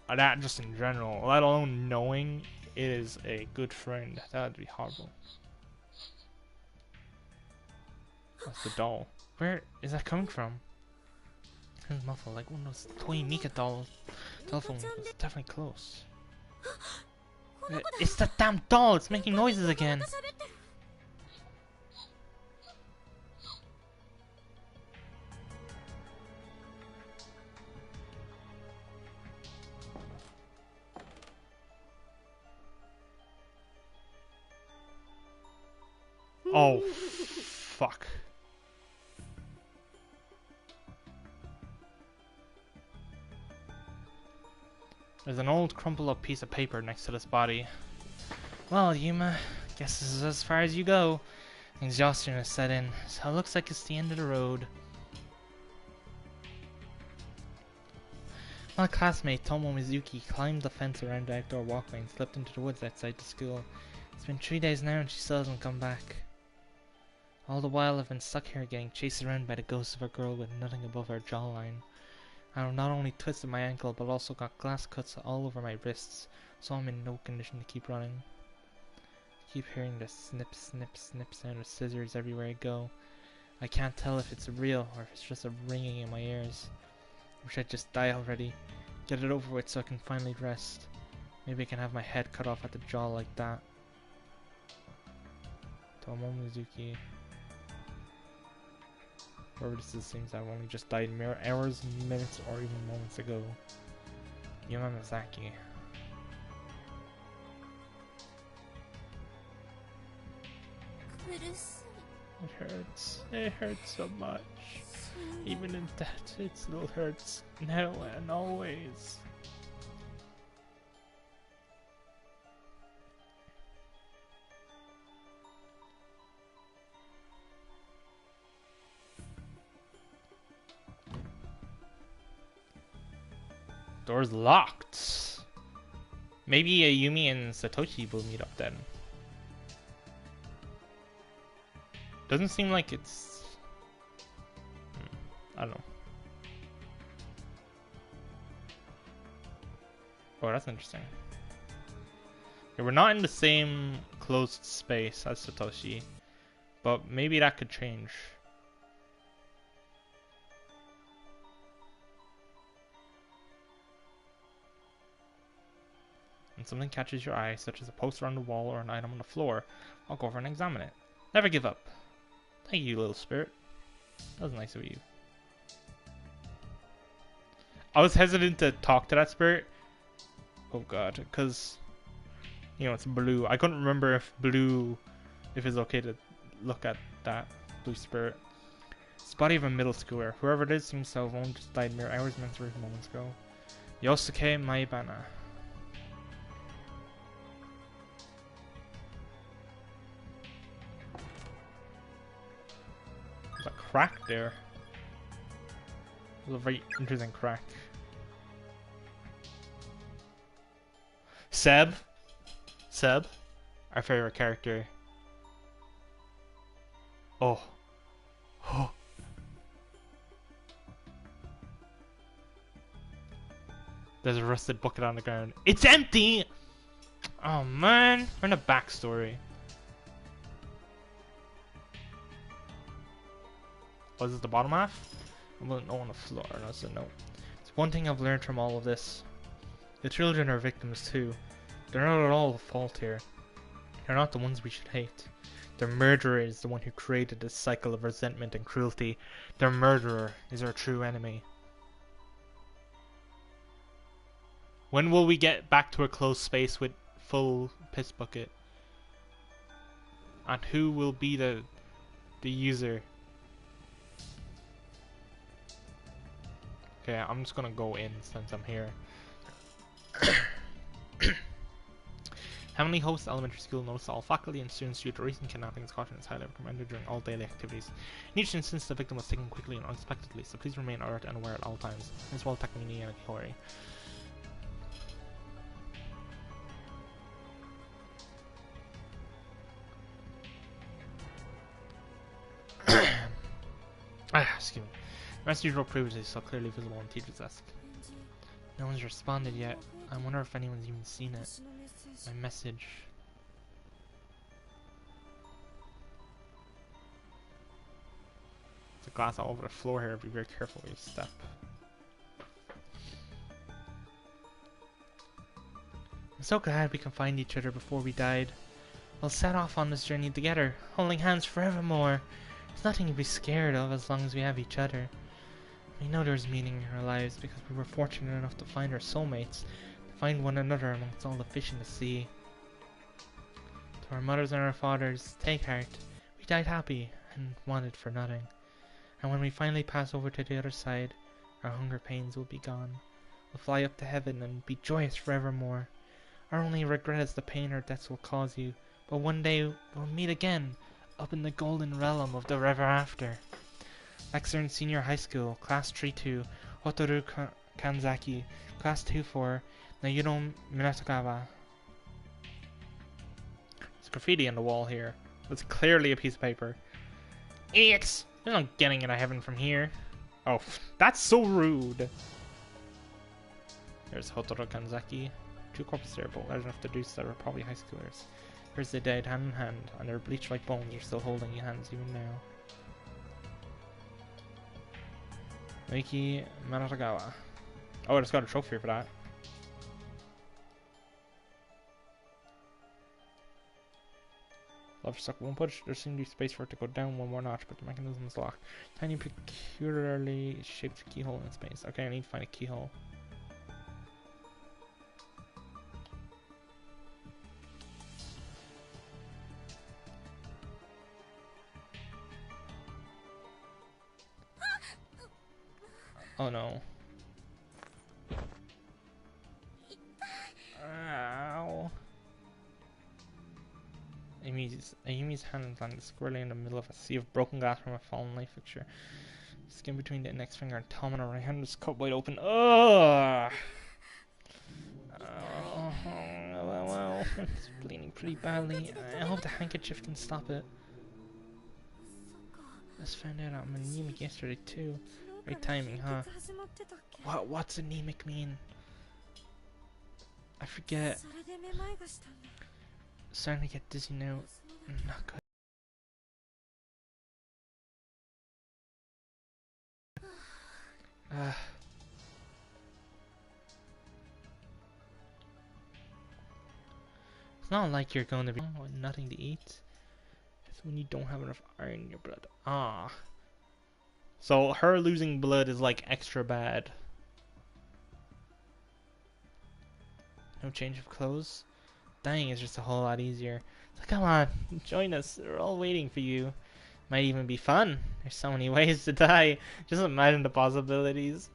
that just in general, let alone knowing it is a good friend. That would be horrible. That's the doll. Where is that coming from? It's muffled like one of those toy Mika dolls. Telephone was definitely close. It's that damn doll! It's making noises again! Oh, fuck. There's an old crumpled up piece of paper next to this body. Well, Yuma, guess this is as far as you go. Exhaustion has set in, so it looks like it's the end of the road. My classmate Tomo Mizuki climbed the fence around the outdoor walkway and slipped into the woods outside the school. It's been 3 days now and she still hasn't come back. All the while I've been stuck here getting chased around by the ghost of a girl with nothing above her jawline. I've not only twisted my ankle but also got glass cuts all over my wrists, so I'm in no condition to keep running. I keep hearing the snip snip snip sound of scissors everywhere I go. I can't tell if it's real or if it's just a ringing in my ears. I wish I'd just die already. Get it over with so I can finally rest. Maybe I can have my head cut off at the jaw like that. Tomo Mizuki. Whoever this is seems to have only just died mere hours, minutes, or even moments ago. Yamazaki. It hurts. It hurts so much. Even in death, it still hurts. Now and always. Door's locked. Maybe Yumi and Satoshi will meet up then. Doesn't seem like it's... I don't know. Oh, that's interesting. Okay, we're not in the same closed space as Satoshi, but maybe that could change. When something catches your eye, such as a poster on the wall or an item on the floor, I'll go over and examine it. Never give up. Thank you, little spirit. That was nice of you. I was hesitant to talk to that spirit. Oh god, because, you know, it's blue. I couldn't remember if it's okay to look at that blue spirit. It's the body of a middle schooler. Whoever it is seems to have only just died mere hours, minutes, or moments ago. Yosuke Maibana. There's a crack there. There's a very interesting crack. Seb, our favorite character. Oh. Oh. There's a rusted bucket on the ground. It's empty! Oh man, we're in a backstory. Oh, is this the bottom half? Well, no on the floor, that's a note. It's one thing I've learned from all of this. The children are victims too. They're not at all the fault here. They're not the ones we should hate. Their murderer is the one who created this cycle of resentment and cruelty. Their murderer is our true enemy. When will we get back to a closed space with full piss bucket? And who will be the user? Okay, I'm just gonna go in since I'm here. Heavenly Host Elementary School notes all faculty and students due to recent kidnappings. Caution is highly recommended during all daily activities. In each instance, the victim was taken quickly and unexpectedly, so please remain alert and aware at all times. As well, Takumi and Hori. Excuse me. The message you wrote previously is so clearly visible on the teacher's desk. No one's responded yet. I wonder if anyone's even seen it. My message. There's a glass all over the floor here. Be very careful where you step. I'm so glad we can find each other before we died. We'll set off on this journey together, holding hands forevermore. There's nothing to be scared of as long as we have each other. We know there's meaning in our lives because we were fortunate enough to find our soulmates, to find one another amongst all the fish in the sea. To our mothers and our fathers, take heart. We died happy and wanted for nothing. And when we finally pass over to the other side, our hunger pains will be gone. We'll fly up to heaven and be joyous forevermore. Our only regret is the pain our deaths will cause you, but one day we'll meet again, up in the golden realm of the ever after. Exern Senior High School, Class 3-2, Hotoru Kanzaki, Class 2-4, Nayuro Minatogawa. There's graffiti on the wall here. It's clearly a piece of paper. Idiots! There's no getting into heaven from here. Oh, that's so rude! There's Hotoru Kanzaki. Two corpses there, but large enough to do so, are probably high schoolers. Here's the dead hand in hand, and their bleached white bones are still holding your hands even now. Miki Manatagawa. Oh, I just got a trophy for that. Love stuck one push. There seems to be space for it to go down one more notch, but the mechanism is locked. Tiny, peculiarly shaped keyhole in space. Okay, I need to find a keyhole. Oh no. Ow. Ayumi's hand landed squarely in the middle of a sea of broken glass from a fallen light fixture. Skin between the index finger and thumb on her right hand was cut wide open. Ugh! Well, it's bleeding pretty badly. I hope the handkerchief can stop it. Just found out I'm anemic yesterday too. Great timing, huh? What's anemic mean? I forget. Starting to get dizzy now. Not good. It's not like you're going to be with nothing to eat. It's when you don't have enough iron in your blood. Ah. So her losing blood is like extra bad. No change of clothes? Dying is just a whole lot easier. So come on, join us. We're all waiting for you. Might even be fun. There's so many ways to die. Just imagine the possibilities.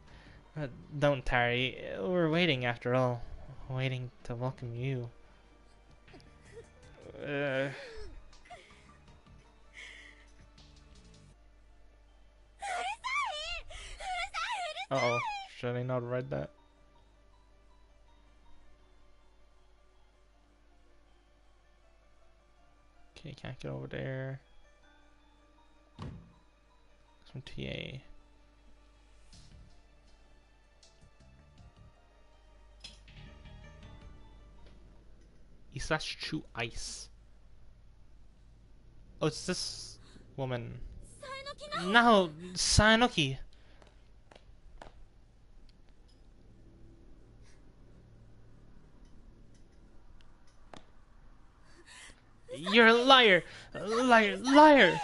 Don't tarry. We're waiting after all. Waiting to welcome you. Uh-oh. Should I not read that? Okay, can't get over there. Some TA. Isachu Ice. Oh, it's this woman. No, Sayanoki. You're a liar! Liar! Liar!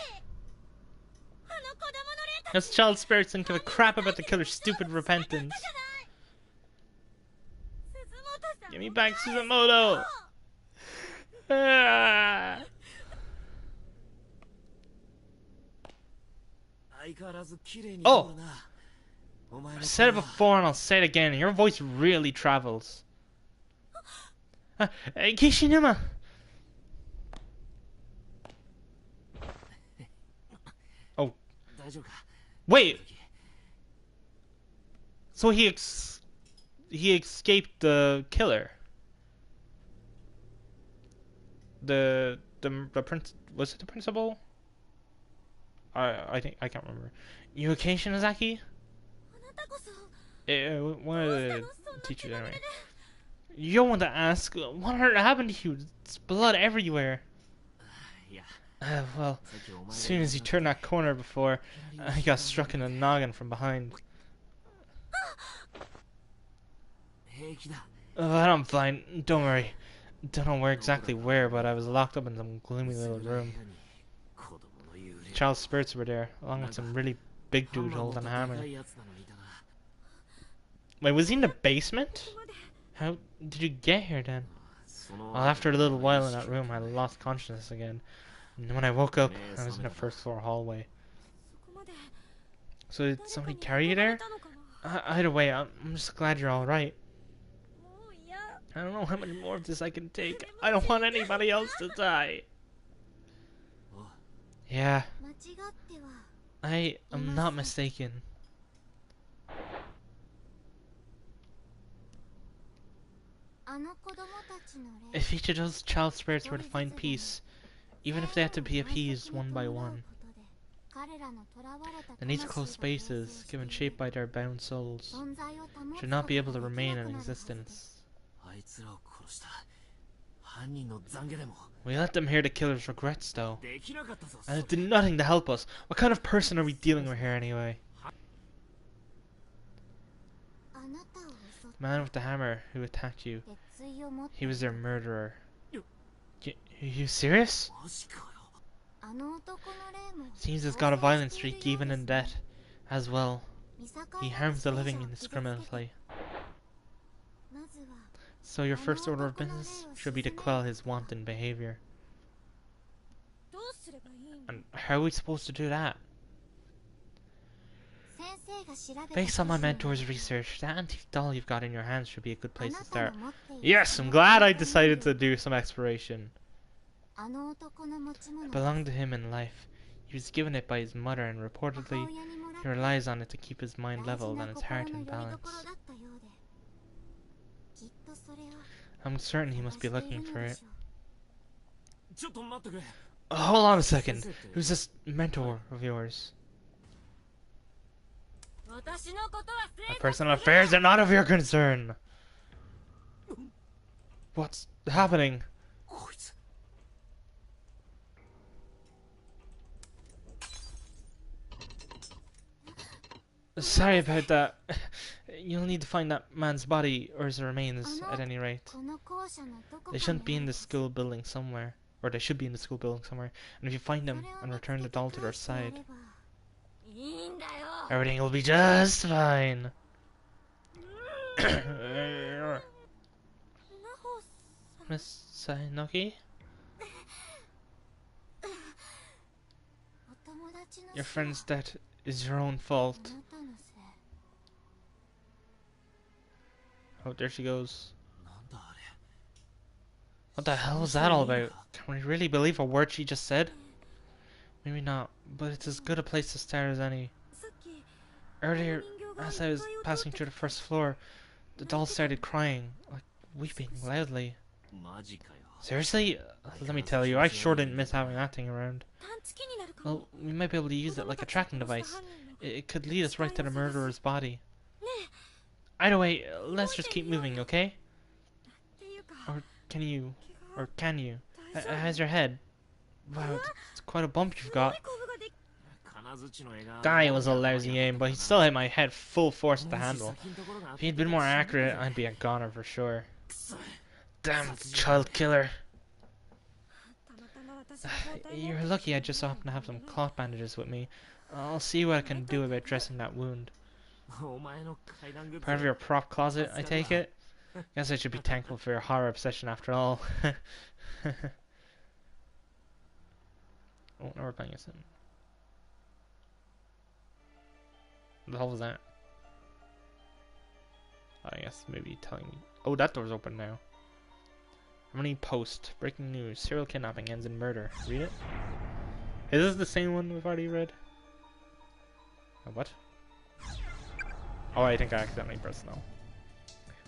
Those child spirits didn't give a crap about the killer's stupid repentance. Give me back Suzumoto! Ah. Oh! I've said it before and I'll say it again. Your voice really travels. Kishinuma! Oh. Wait! So he escaped the killer. The prince, was it the principal? I think I can't remember. You okay, Shinozaki? One of the teachers anyway. You don't want to ask. What happened to you? There's blood everywhere. Well, as soon as you turned that corner before, I got struck in the noggin from behind. I'm fine. Don't worry. Don't know exactly where, but I was locked up in some gloomy little room. Child spirits were there, along with some really big dude holding a hammer. Wait, was he in the basement? How did you get here then? Well, after a little while in that room, I lost consciousness again. And when I woke up, I was in the first floor hallway. So did somebody carry you there? Either way, I'm just glad you're alright. I don't know how much more of this I can take. I don't want anybody else to die. Yeah. I am not mistaken. If each of those child spirits were to find peace, even if they had to be appeased one by one, then these closed spaces, given shape by their bound souls, should not be able to remain in existence. We let them hear the killer's regrets, though, and it did nothing to help us. What kind of person are we dealing with here, anyway? The man with the hammer who attacked you, he was their murderer. Are you serious? Seems he's got a violent streak even in death, as well. He harms the living indiscriminately. So your first order of business should be to quell his wanton behavior. And how are we supposed to do that? Based on my mentor's research, that antique doll you've got in your hands should be a good place to start. Yes, I'm glad I decided to do some exploration. It belonged to him in life. He was given it by his mother, and reportedly he relies on it to keep his mind leveled and his heart in balance. I'm certain he must be looking for it. Hold on a second. Who's this mentor of yours? My personal affairs are not of your concern. What's happening? Sorry about that. You'll need to find that man's body, or his remains, at any rate. They shouldn't be in the school building somewhere. Or they should be in the school building somewhere. And if you find them and return the doll to their side, everything will be just fine. Miss Sainoki? Your friend's death is your own fault. Oh, there she goes. What the hell was that all about? Can we really believe a word she just said? Maybe not, but it's as good a place to start as any. Earlier, as I was passing through the first floor, the doll started crying, like weeping loudly. Seriously? Let me tell you, I sure didn't miss having that thing around. Well, we might be able to use it like a tracking device. It could lead us right to the murderer's body. Either way, let's just keep moving, okay? Or can you? How's your head? Wow, it's quite a bump you've got. Guy was a lousy aim, but he still hit my head full force with the handle. If he'd been more accurate, I'd be a goner for sure. Damn child killer. You're lucky I just happen to have some cloth bandages with me. I'll see what I can do about dressing that wound. Part of your prop closet, I take it? Guess I should be thankful for your horror obsession after all. Oh, now we're playing a sim. What the hell was that? I guess maybe telling me. Oh, that door's open now. Harmony Post. Breaking news. Serial kidnapping ends in murder. Read it. Is this the same one we've already read? Oh, what? Oh, I think I accidentally pressed no.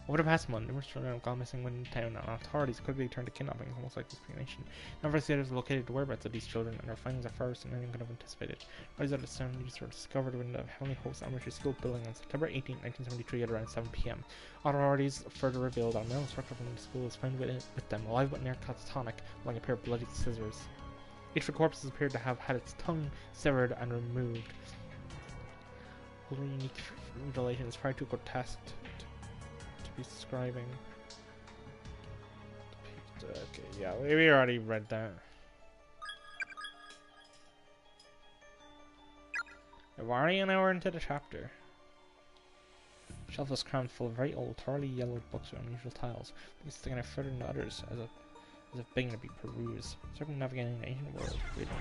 Over the past month, numerous children have gone missing within town, and authorities quickly turned to kidnapping as almost like discrimination. Investigators have located the whereabouts of these children, and their findings are far worse than anyone could have anticipated. Bodies of the families were discovered within the Heavenly Host Elementary School building on September 18, 1973 at around 7 p.m. Authorities further revealed that a male instructor from the school was found with them, alive but near catatonic, along a pair of bloody scissors. Each of the corpses appeared to have had its tongue severed and removed. Unique mutilation is prior to a grotesque to be describing. Okay, yeah, we already read that. We're already an hour into the chapter. The shelf was crammed full of very old, thoroughly yellowed books with unusual titles, but sticking out further than others as if begging to be perused. Circumnavigating the ancient world. Reading.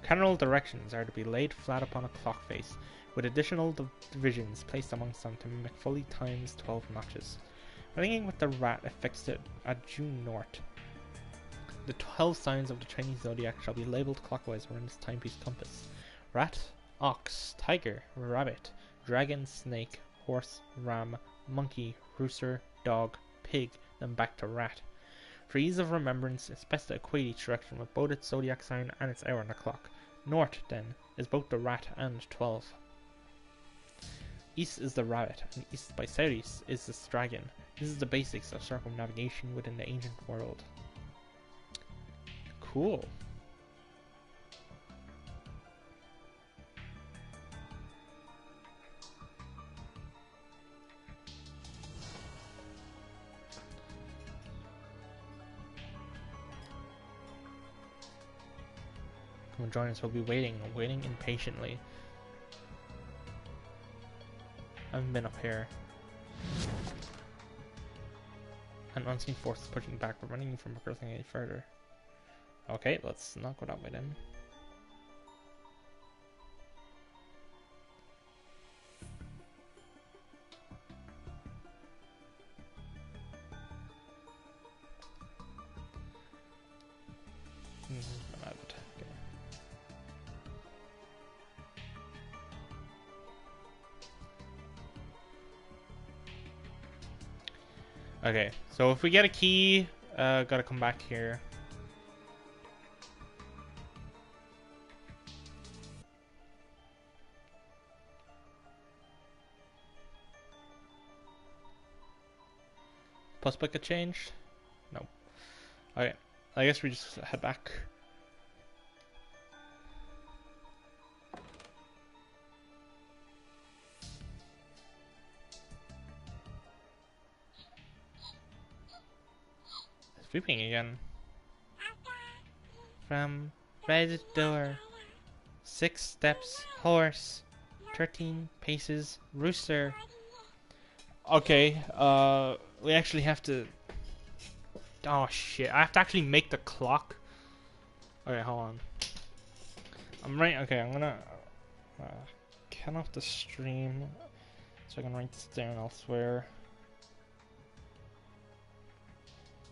General directions are to be laid flat upon a clock face, with additional divisions placed amongst them to mimic fully times 12 notches. Beginning with the rat affixed at due north. The 12 signs of the Chinese zodiac shall be labelled clockwise around this timepiece compass. Rat, ox, tiger, rabbit, dragon, snake, horse, ram, monkey, rooster, dog, pig, then back to rat. For ease of remembrance, it's best to equate each direction with both its zodiac sign and its hour on the clock. North, then, is both the rat and 12. East is the rabbit, and east by southeast is the dragon. This is the basics of circumnavigation within the ancient world. Cool. Come and join us, we'll be waiting impatiently. I haven't been up here. An unseen force is pushing back, preventing you from progressing any further. Okay, let's not go that way then. Okay. Okay, so if we get a key, gotta come back here. Post book get changed? No. Okay, I guess we just head back. Sweeping again. From red door. 6 steps, horse. 13 paces, rooster. Okay, we actually have to... Oh shit, I have to actually make the clock. Okay, hold on. Okay, I'm gonna cut off the stream so I can write this down elsewhere.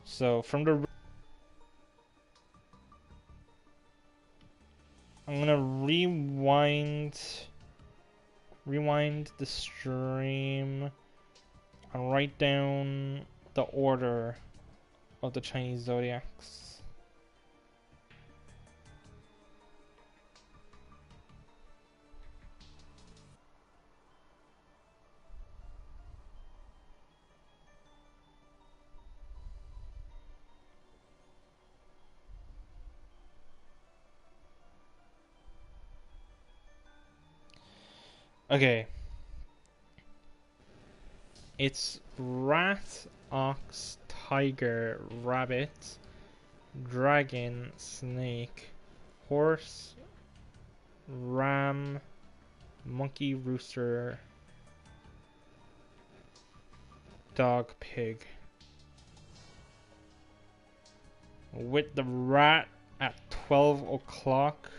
So from the... I'm gonna rewind the stream and write down the order of the Chinese zodiacs. Okay. It's rat, ox, tiger, rabbit, dragon, snake, horse, ram, monkey, rooster, dog, pig. With the rat at 12 o'clock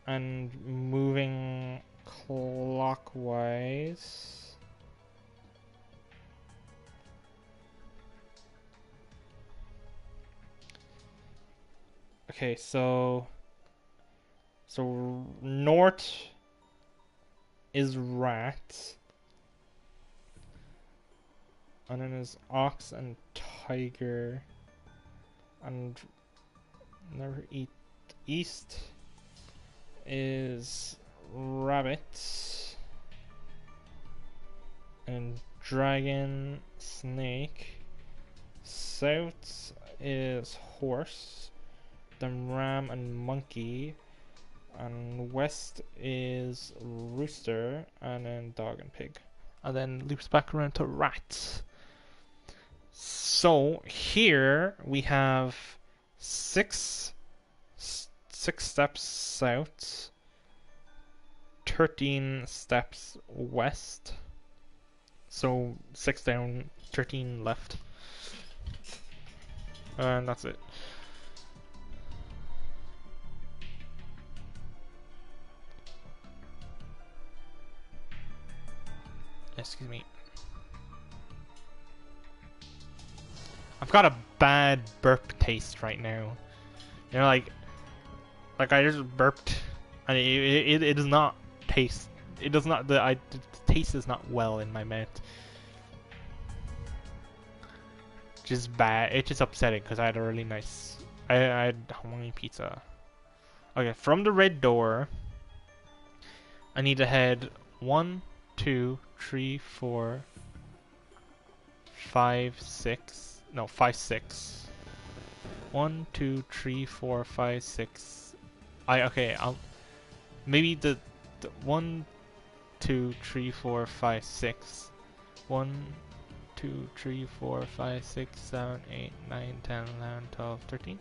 and moving clockwise. Okay, so north is rat, and then there's ox and tiger, and never eat. East is rabbit, and dragon, snake. South is horse, then ram and monkey, and west is rooster, and then dog and pig, and then loops back around to rats. So here we have six steps south, 13 steps west, so 6 down, 13 left, and that's it. Excuse me. I've got a bad burp taste right now. You know, like I just burped, and it does not taste. It does not. The taste is not well in my mouth. Just bad. It's just upsetting because I had a really nice. I had Hawaiian pizza. Okay, from the red door, I need to head 1, 2, 3, 4, 5, 6. No, 5, 6. 1, 2, 3, 4, 5, 6. Okay. I'll maybe the 1, 2, 3, 4, 5, 6. 1, 2, 3, 4, 5, 6, 7, 8, 9, 10, 11, 12, 13.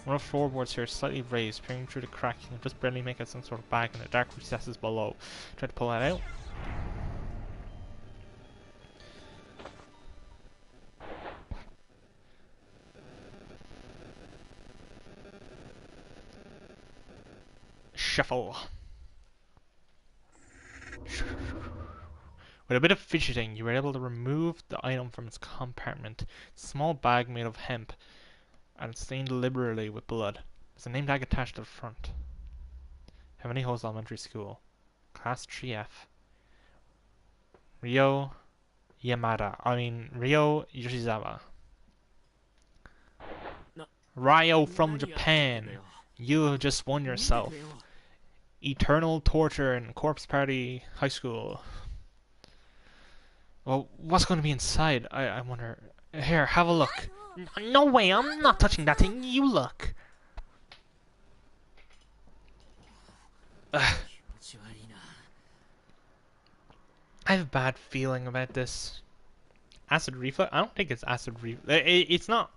One of the floorboards here is slightly raised, peering through the crack. You can just barely make out some sort of bag in the dark recesses below. Try to pull that out. Shuffle. With a bit of fidgeting, you were able to remove the item from its compartment. It's a small bag made of hemp, and stained liberally with blood. There's a name tag attached to the front. Heavenly Hills Elementary School. Class 3F. Rio Yamada. I mean, Ryo Yoshizawa. Ryo from Japan. You have just won yourself. Eternal Torture in Corpse Party High School. Well, what's going to be inside? I wonder. Here, have a look. No way, I'm not touching that thing. You look. Ugh. I have a bad feeling about this. Acid reflux? I don't think it's acid reflux. It's not.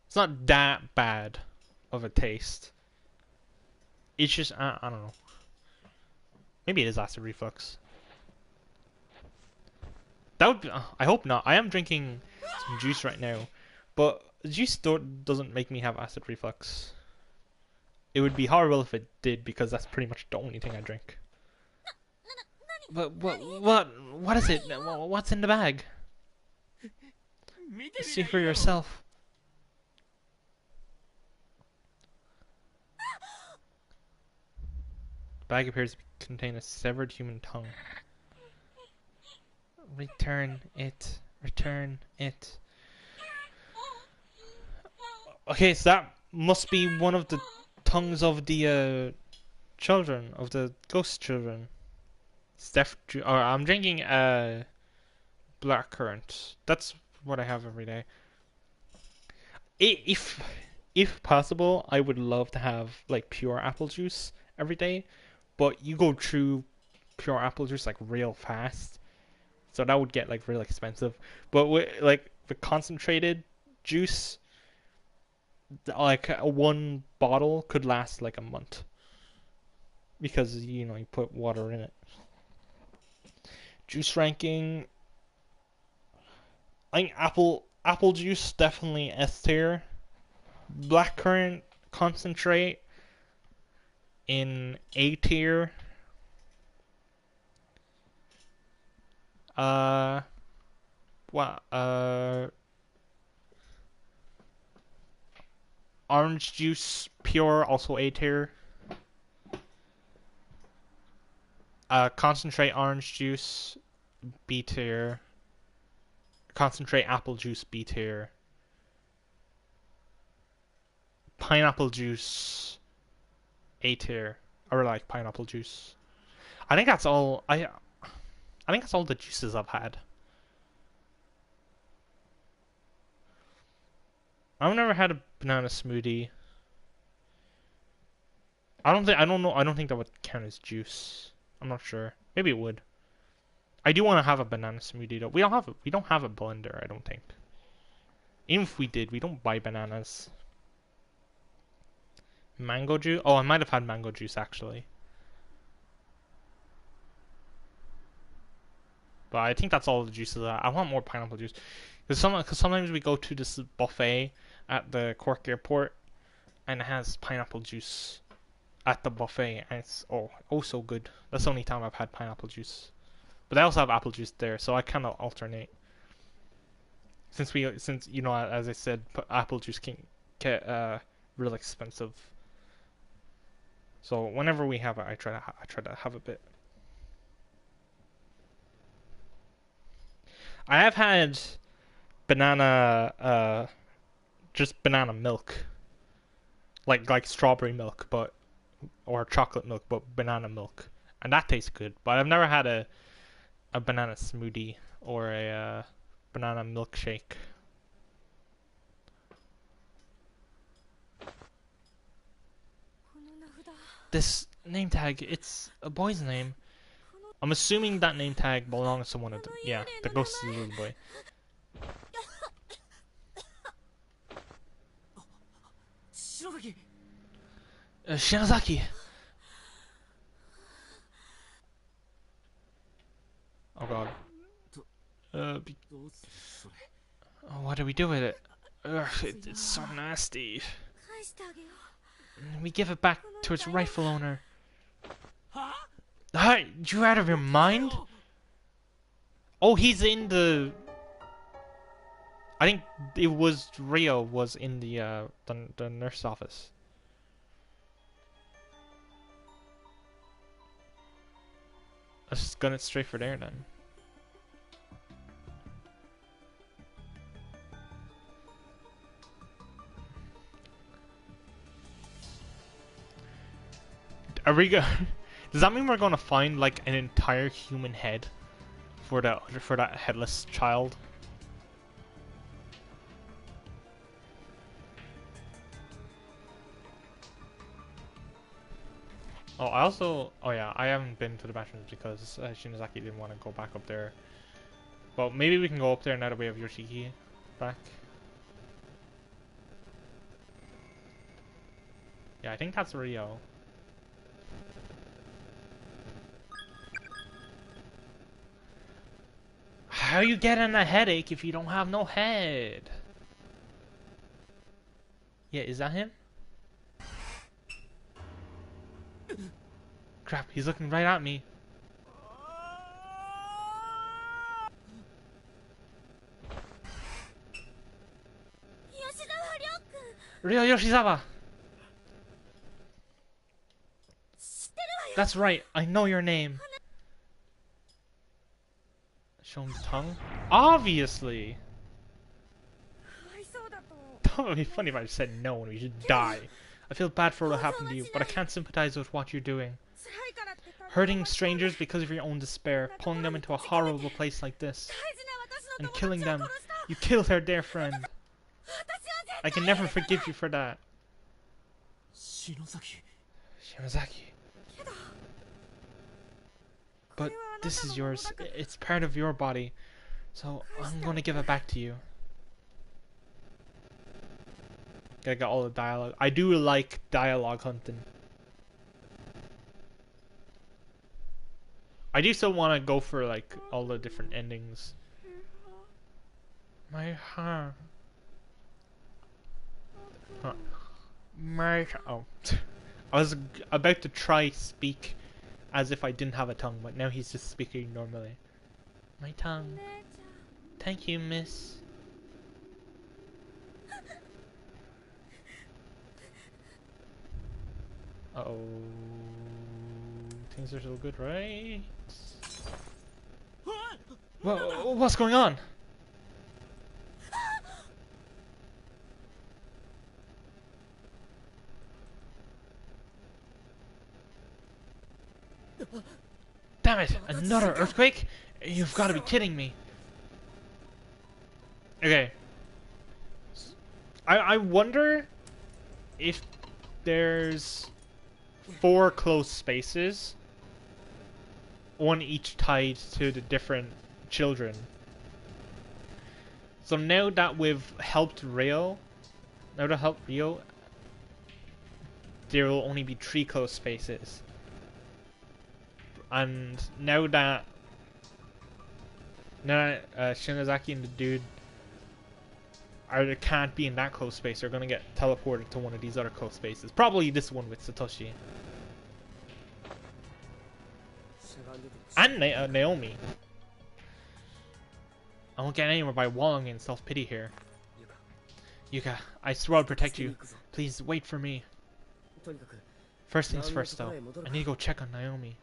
It's not that bad of a taste. It's just I don't know. Maybe it is acid reflux. That would be, I hope not. I am drinking some juice right now, but juice doesn't make me have acid reflux. It would be horrible if it did, because that's pretty much the only thing I drink. But what is it? What's in the bag? See for yourself. The bag appears to contain a severed human tongue. Return it. Return it. Okay, so that must be one of the tongues of the children, of the ghost children. I'm drinking black currant. That's what I have every day. If possible, I would love to have like pure apple juice every day, but you go through pure apple juice like real fast, so that would get like real expensive. But with like the concentrated juice, like one bottle could last like a month, because you know you put water in it. Juice ranking. I think apple juice definitely S tier. Blackcurrant concentrate in A tier. Orange juice pure also A tier. Concentrate orange juice B tier. Concentrate apple juice B tier. Pineapple juice A tier. Or like pineapple juice. I think that's all I think that's all the juices I've had. I've never had a banana smoothie. I don't think that would count as juice. I'm not sure. Maybe it would. I do want to have a banana smoothie though. We don't have a blender, I don't think. Even if we did, we don't buy bananas. Mango juice? Oh, I might have had mango juice actually. But I think that's all the juices. I want more pineapple juice. Because sometimes we go to this buffet at the Cork Airport, and it has pineapple juice at the buffet, and it's oh so good. That's the only time I've had pineapple juice. But I also have apple juice there, so I kind of alternate. Since you know, as I said, apple juice can get real expensive. So whenever we have it, I try to have a bit. I have had banana just banana milk. Like strawberry milk, but or chocolate milk, but banana milk. And that tastes good, but I've never had a banana smoothie or a banana milkshake. This name tag, it's a boy's name. I'm assuming that name tag belongs to one of them. Yeah, the ghost is the little boy. Shinozaki! Oh god. Oh, what do we do with it? Ugh, it's so nasty. We give it back to its rightful owner. Hi, you out of your mind? Oh, he's in the... I think it was Rio was in the nurse office. Let's just gun it straight for there then. Are we go? Does that mean we're gonna find like an entire human head for that headless child? Oh, oh yeah, I haven't been to the bathrooms because Shinozaki didn't want to go back up there. But maybe we can go up there now that we have Yoshiki back. Yeah, I think that's Rio. How you getting a headache if you don't have no head? Yeah, is that him? Crap, he's looking right at me. Ryo Yoshizawa! That's right, I know your name. Show him the tongue? Obviously! That would be funny if I said no and we should die. I feel bad for what happened to you, but I can't sympathize with what you're doing. Hurting strangers because of your own despair, pulling them into a horrible place like this, and killing them. You killed her dear friend. I can never forgive you for that. Shinozaki. But this is yours. It's part of your body. So I'm gonna give it back to you. Gotta get all the dialogue. I do like dialogue hunting. I do still want to go for like all the different endings. My heart. Huh. Oh. I was about to try speak as if I didn't have a tongue, but now he's just speaking normally. My tongue. Thank you, miss. Uh-oh. Things are so good, right? What's going on? Damn it! Another earthquake? You've got to be kidding me. Okay. I wonder if there's 4 closed spaces, one each tied to the different children. So now that we've helped Rio, there will only be 3 closed spaces. And now that Shinozaki and the dude can't be in that close space, they're gonna get teleported to one of these other close spaces. Probably this one with Satoshi. And Naomi. I won't get anywhere by wallowing in self-pity here. Yuka, I swear I'll protect you. Please wait for me. First things first though, I need to go check on Naomi.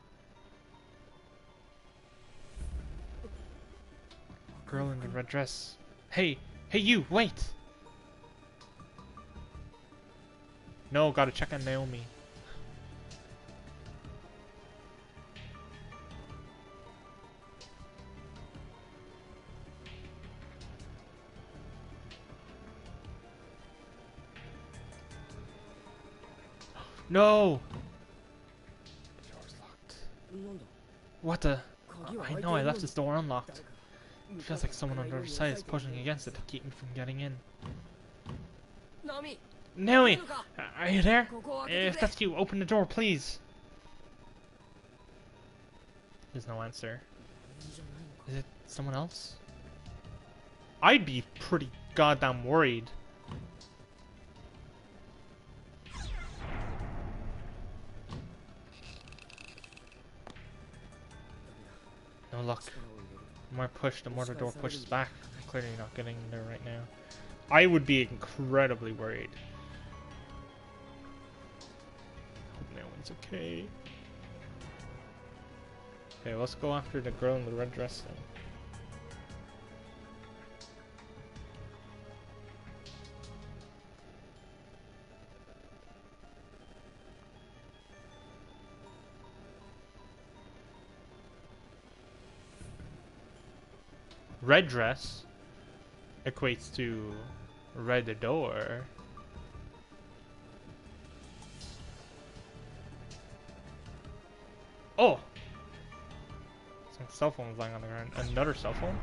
Girl in the red dress. Hey you, wait! No, gotta check on Naomi. No! The door's locked. What the? I know I left this door unlocked. It feels like someone on the other side is pushing against it to keep me from getting in. Naomi! Are you there? If that's you, open the door, please! There's no answer. Is it someone else? I'd be pretty goddamn worried. No luck. The more push, the more the door pushes back. I'm clearly not getting in there right now. I would be incredibly worried. Hope no one's okay. Okay, let's go after the girl in the red dress then. red dress equates to red door. Oh! Some cell phones lying on the ground. Another cell phone?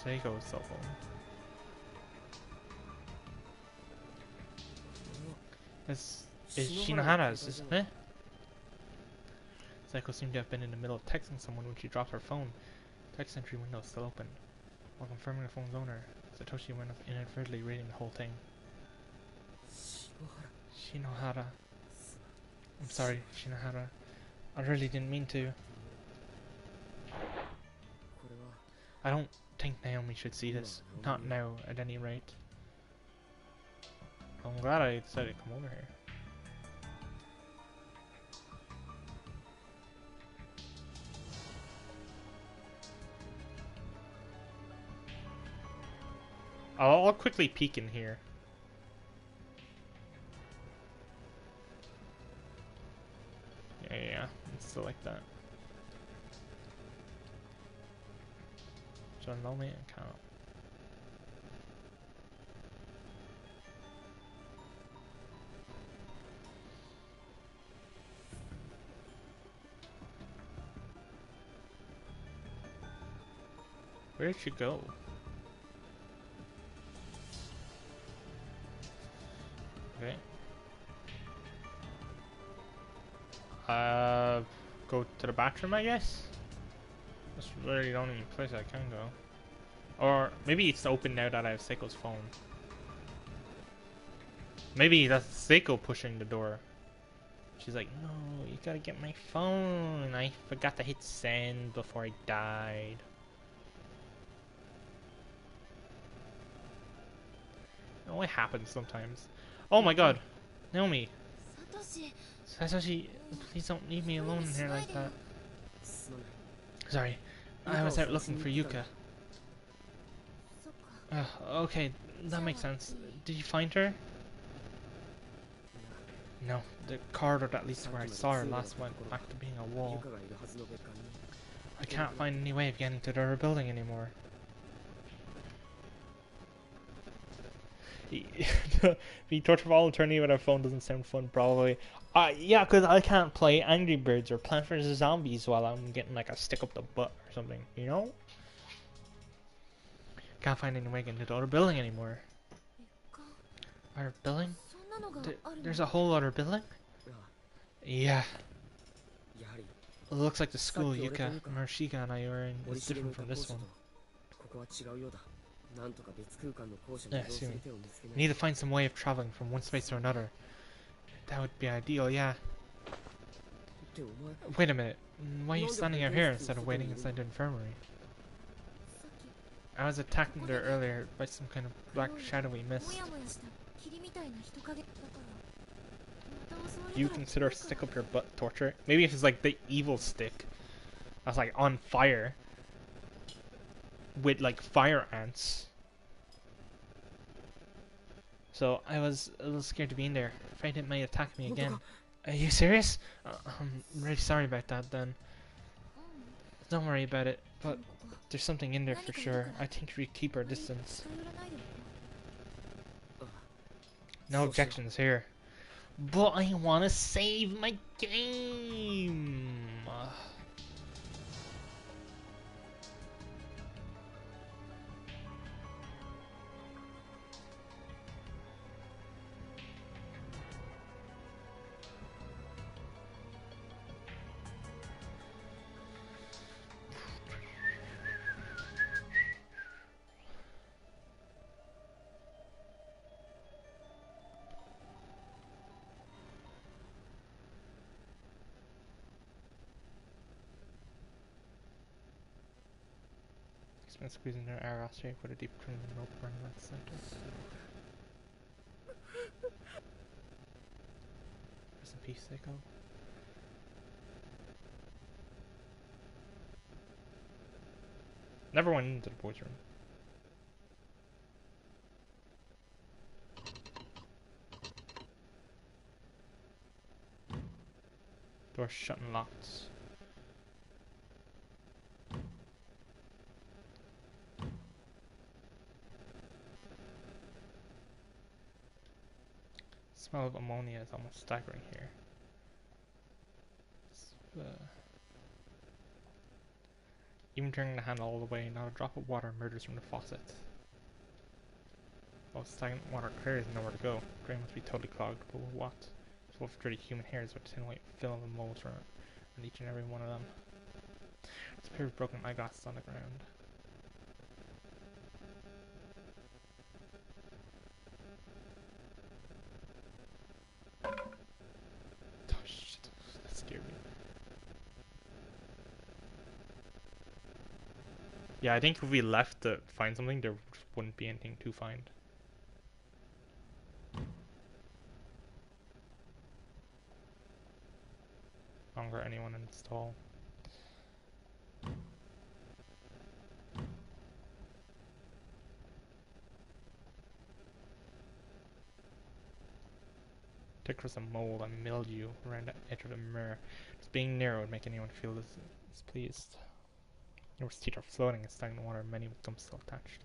Seiko's cell phone. This is Shinohara's, isn't it? Seiko seemed to have been in the middle of texting someone when she dropped her phone. Text entry window still open. While confirming the phone's owner, Satoshi went up inadvertently reading the whole thing. Shinohara. I'm sorry, Shinohara. I really didn't mean to. I don't think Naomi should see this. Not now, at any rate. I'm glad I decided to come over here. I'll quickly peek in here. Yeah, it's still like that. John Lomi account. Where did she go? Okay. Go to the bathroom, I guess? That's really the only place I can go. Or maybe it's open now that I have Seiko's phone. Maybe that's Seiko pushing the door. She's like, no, you gotta get my phone. I forgot to hit send before I died. Oh, it happens sometimes. Oh my god. Naomi. Satoshi, please don't leave me alone in here like that. Sorry. I was out looking for Yuka. Okay, that makes sense. Did you find her? No, the corridor that leads to where I saw her last went back to being a wall. I can't find any way of getting to their building anymore. Being tortured for all eternity with a phone doesn't sound fun, probably. Yeah, because I can't play Angry Birds or Plants vs. Zombies while I'm getting like a stick up the butt or something, you know? Can't find any way to get into the other building anymore. Other building? There's a whole other building? Yeah. It looks like the school Yuka, Marshika and I were in is different from this one. Yeah, see me. We need to find some way of traveling from one space to another. That would be ideal, yeah. Wait a minute. Why are you standing out here instead of waiting inside the infirmary? I was attacked there earlier by some kind of black shadowy mist. Do you consider stick up your butt torture? Maybe if it's like the evil stick that's like on fire with like fire ants. So I was a little scared to be in there. Afraid it might attack me again. Are you serious? I'm really sorry about that then. Don't worry about it, but there's something in there for sure. I think we keep our distance. No objections here. But I want to save my game. And squeezing their air shape with a deep crimson rope burning at the center. Rest in peace, Seiko. Never went into the boys' room. Door shut and locked. smell of ammonia is almost staggering here. Even turning the handle all the way, not a drop of water emerges from the faucet. Oh, stagnant water clearly has nowhere to go. Drain must be totally clogged, but with what? Full of dirty human hairs with tin white film and moles around each and every one of them. There's a pair of broken eyeglasses on the ground. Oh shit, that scared me. Yeah, I think if we left to find something, there just wouldn't be anything to find. Longer anyone install. Thick was a mold and mildew around the edge of the mirror. Just being near would make anyone feel displeased. Your teeth are floating in stagnant water, many with gums still attached.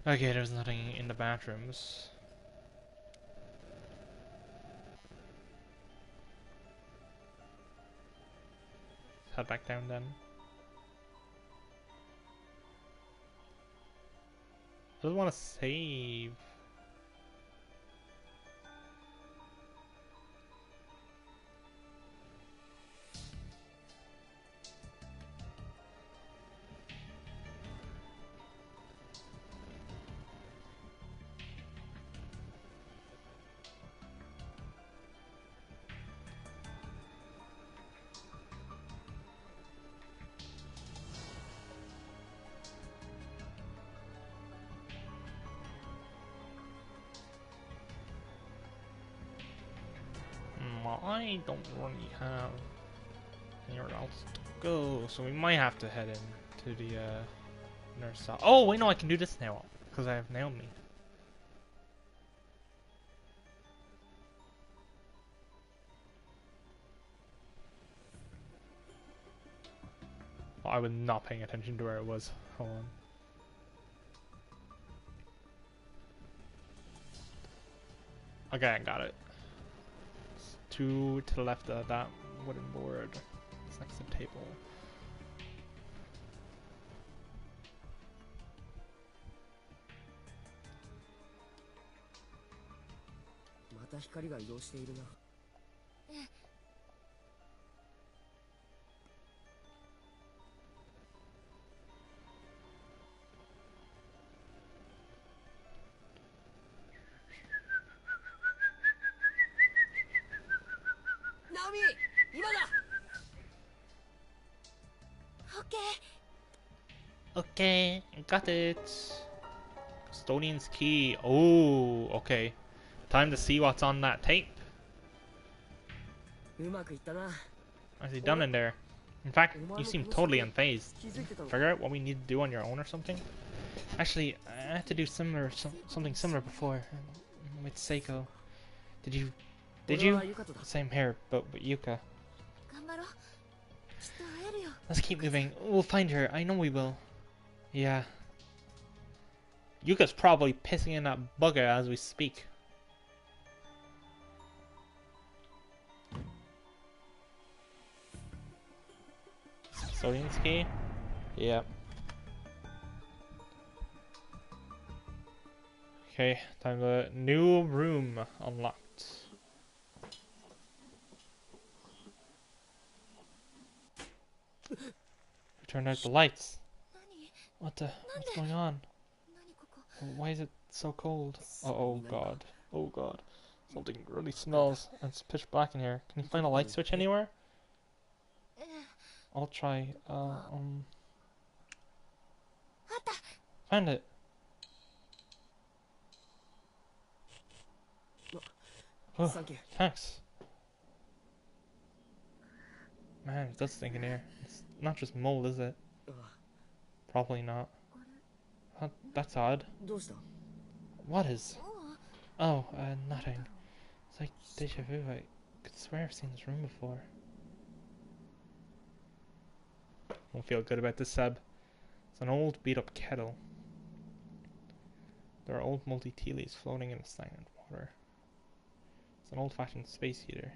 Okay, there's nothing in the bathrooms. Let's head back down then. I just want to save. I don't really have anywhere else to go, so we might have to head in to the nurse cell. Oh wait, no, I can do this now because I have Naomi. Oh, I was not paying attention to where it was. Hold on. Okay, I got it. It's two to the left of that wooden board. It's next to the table. Okay, got it. Custodian's key. Oh, okay. Time to see what's on that tape. Nicely done in there. In fact, you seem totally unfazed. Figure out what we need to do on your own or something? Actually, I had to do something similar before with Seiko. Did you? Same here, but with Yuka. Let's keep moving. We'll find her. I know we will. Yeah. Yuka's probably pissing in that bugger as we speak. Custodian's key? Yep. Okay, time to new room unlocked. Turn out the lights. What's going on? Why is it so cold? Oh god. Oh god. Something really smells. It's pitch black in here. Can you find a light switch anywhere? I'll try. Found it. Oh, thanks. Man, it does stink in here. It's not just mold, is it? Probably not. That's odd. What is? Oh, nothing. It's like deja vu. I could swear I've seen this room before. Don't feel good about this, Seb. It's an old beat-up kettle. There are old multi-tea leaves floating in the stagnant water. It's an old-fashioned space heater.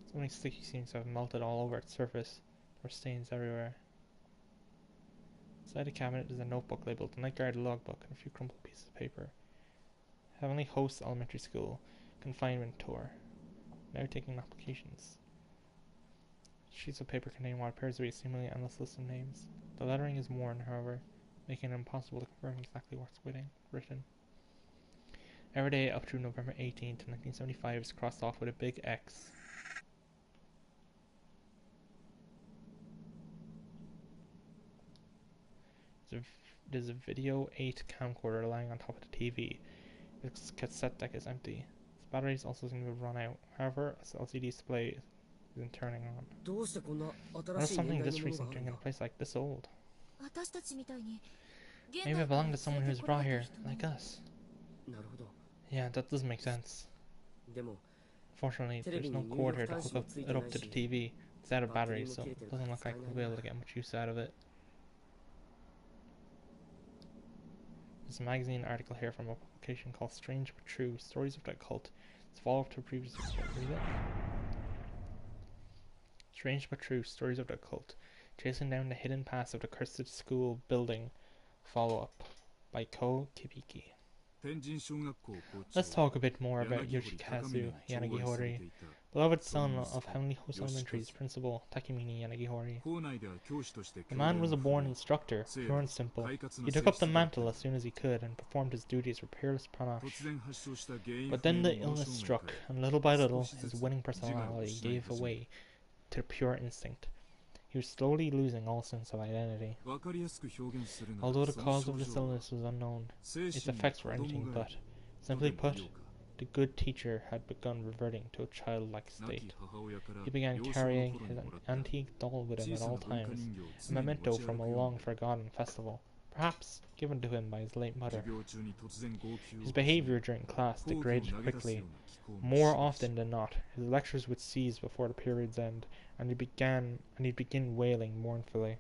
Something sticky seems to have melted all over its surface. There are stains everywhere. Inside the cabinet is a notebook labeled Night Guard Logbook and a few crumpled pieces of paper. Heavenly Hosts Elementary School. Confinement Tour. Now taking applications. Sheets of paper contain what appears to be a seemingly endless list of names. The lettering is worn, however, making it impossible to confirm exactly what's written. Every day up to November 18th, 1975 is crossed off with a big X. There's a Video 8 camcorder lying on top of the TV. Its cassette deck is empty. Its batteries also seem to have run out. However, its LCD display isn't turning on. There's something this recent doing in a place like this old. Maybe it belonged to someone who was brought here, like us. Yeah, that does make sense. Fortunately, there's no cord here to hook it up to the TV. It's out of batteries, so it doesn't look like we'll be able to get much use out of it. There's a magazine article here from a publication called Strange But True, Stories of the Occult. It's follow-up to a previous read it. Strange But True, Stories of the Occult. Chasing Down the Hidden Past of the Cursed School Building. Follow-up by Ko Kibiki. Let's talk a bit more about Yoshikazu Yanagihori, beloved son of Heavenly Host Elementary's principal Takemine Yanagihori. The man was a born instructor, pure and simple. He took up the mantle as soon as he could and performed his duties with peerless panache. But then the illness struck, and little by little his winning personality gave way to pure instinct. He was slowly losing all sense of identity. Although the cause of this illness was unknown, its effects were anything but. Simply put, the good teacher had begun reverting to a childlike state. He began carrying his antique doll with him at all times, a memento from a long-forgotten festival, perhaps given to him by his late mother. His behavior during class degraded quickly. More often than not, his lectures would cease before the period's end, and he'd begin wailing mournfully.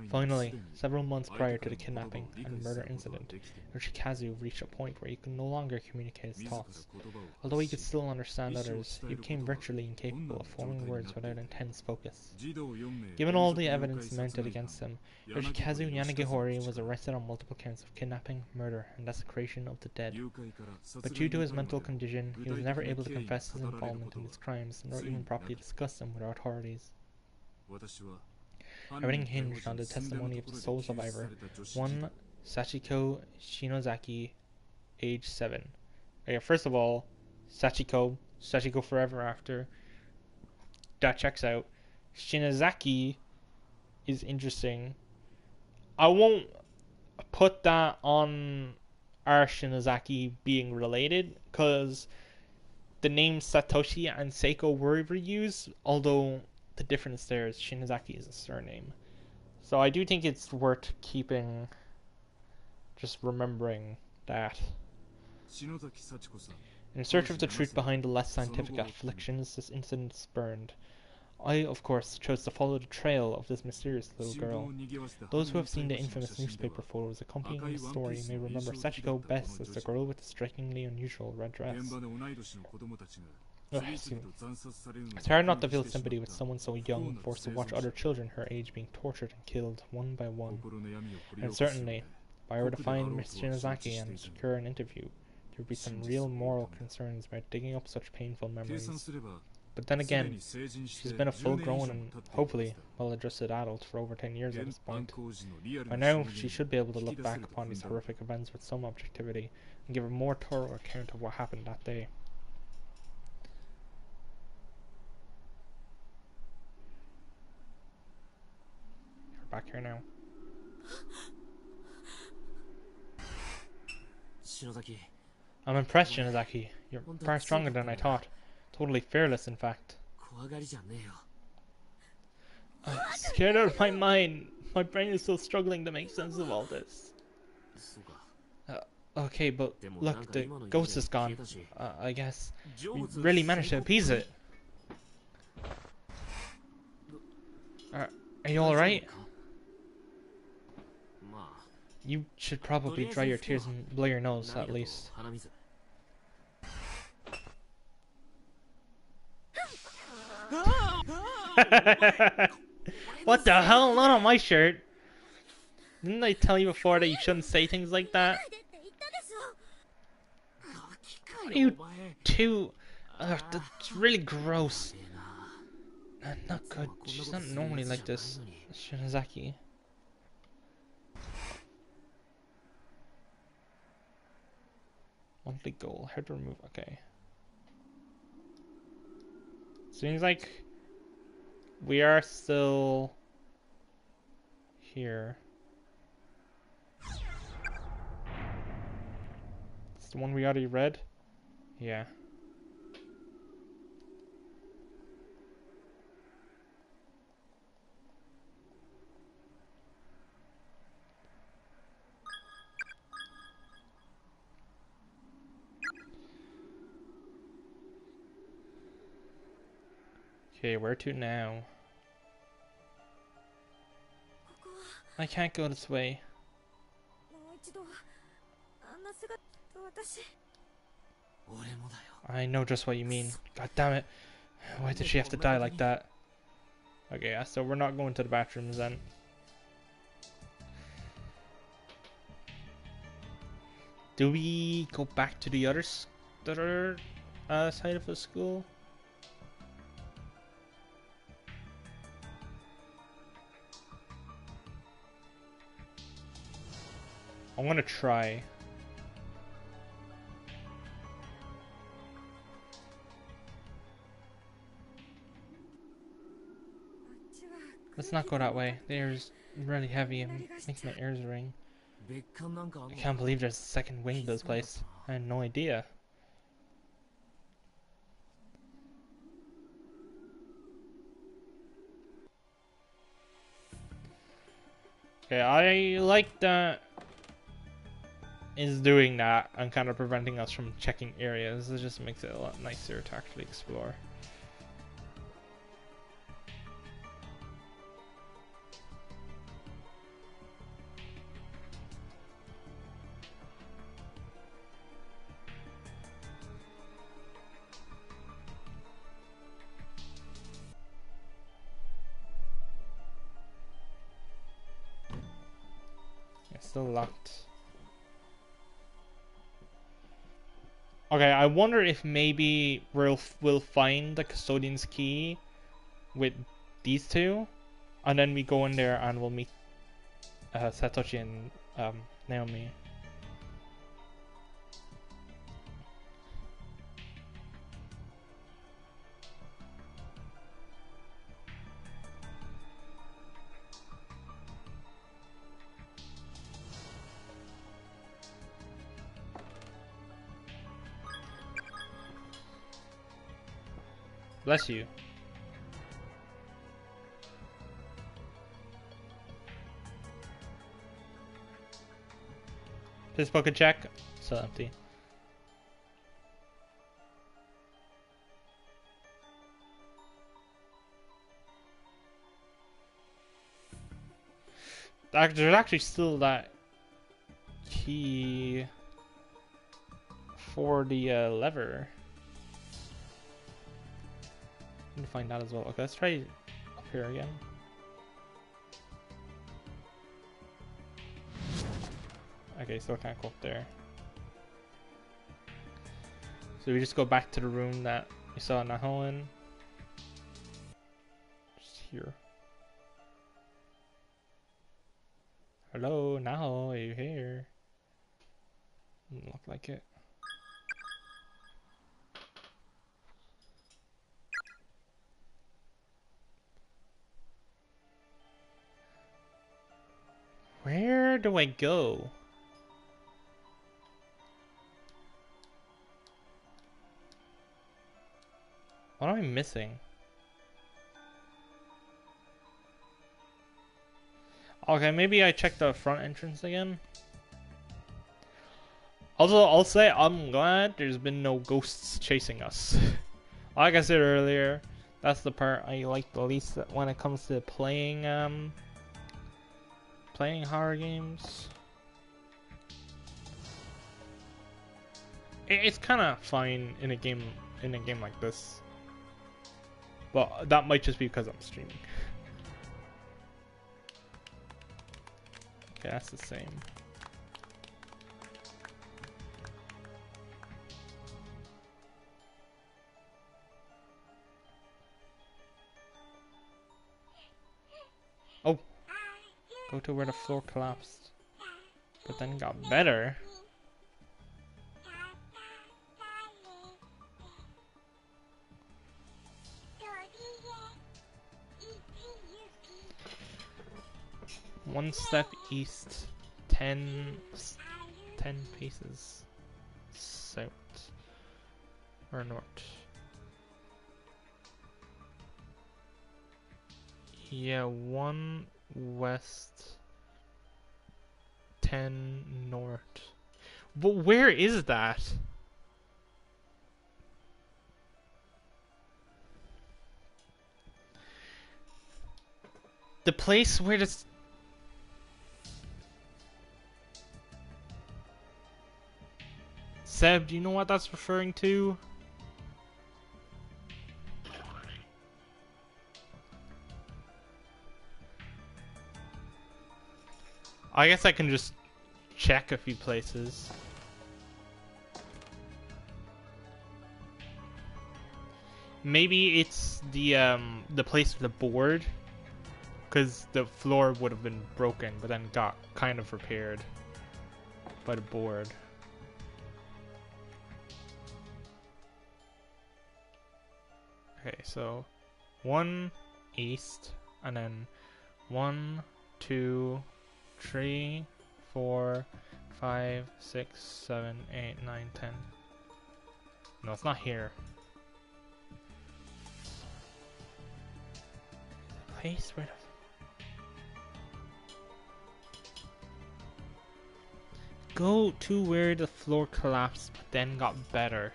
Finally, several months prior to the kidnapping and murder incident, Yoshikazu reached a point where he could no longer communicate his thoughts. Although he could still understand others, he became virtually incapable of forming words without intense focus. Given all the evidence mounted against him, Yoshikazu Yanagihori was arrested on multiple counts of kidnapping, murder, and desecration of the dead. But due to his mental condition, he was never able to confess his involvement in his crimes, nor even properly discuss them with our authorities. Everything hinged on the testimony of the sole survivor, one Sachiko Shinozaki, age 7. Okay, first of all, Sachiko Forever After. That checks out. Shinozaki is interesting. I won't put that on our Shinozaki being related, because the names Satoshi and Seiko were reused, although the difference there is Shinozaki is a surname. So I do think it's worth just remembering that. In search of the truth behind the less scientific afflictions this incident spurned, I, of course, chose to follow the trail of this mysterious little girl. Those who have seen the infamous newspaper photos accompanying the story may remember Sachiko best as the girl with the strikingly unusual red dress. It's hard not to feel sympathy with someone so young, forced to watch other children her age being tortured and killed one by one. And certainly, if I were to find Miss Shinozaki and secure an interview, there would be some real moral concerns about digging up such painful memories. But then again, she's been a full-grown and, hopefully, well-adjusted adult for over 10 years at this point. By now, she should be able to look back upon these horrific events with some objectivity and give a more thorough account of what happened that day. You're back here now. I'm impressed, Shinozaki. You're far stronger than I thought. Totally fearless, in fact. I'm scared out of my mind. My brain is still struggling to make sense of all this. Okay, but look, the ghost is gone. I guess we really managed to appease it. Are you alright? You should probably dry your tears and blow your nose at least. What the hell? Not on my shirt. Didn't I tell you before that you shouldn't say things like that? What are you two? That's really gross. Not good. She's not normally like this. Shinozaki. Monthly goal. How to remove. Okay. Seems like we are still here. It's the one we already read? Yeah. Okay, where to now? I can't go this way. I know just what you mean. God damn it. Why did she have to die like that? Okay, yeah, so we're not going to the bathrooms then. Do we go back to the other side of the school? I'm gonna try. Let's not go that way. The air is really heavy and makes my ears ring. I can't believe there's a second wing to this place. I had no idea. Okay, I like that is doing that and kind of preventing us from checking areas. It just makes it a lot nicer to actually explore. It's still locked. Okay, I wonder if maybe we'll find the custodian's key with these two, and then we go in there and we'll meet Satoshi and Naomi. Bless you. This bucket check. Still empty. There's actually still that key for the lever. I need to find that as well. Okay, let's try up here again. Okay, still can't go up there. So we just go back to the room that we saw Naho in. Just here. Hello, Naho, are you here? Doesn't look like it. Where do I go? What am I missing? Okay, maybe I check the front entrance again. Also, I'll say I'm glad there's been no ghosts chasing us. Like I said earlier, That's the part I like the least when it comes to playing playing horror games. It's kind of fine in a game like this. Well, that might just be because I'm streaming. Okay, that's the same. Oh! Go to where the floor collapsed. But then got better. One step east, 10 paces south or north. Yeah, 1 west, 10 north. But where is that? The place where this... Seb, do you know what that's referring to? I guess I can just check a few places. Maybe it's the place with the board, because the floor would have been broken, but then got kind of repaired by the board. Okay, so 1 east, and then 1, 2, 3, 4, 5, 6, 7, 8, 9, 10. No, it's not here. The place where the... Go to where the floor collapsed, but then got better.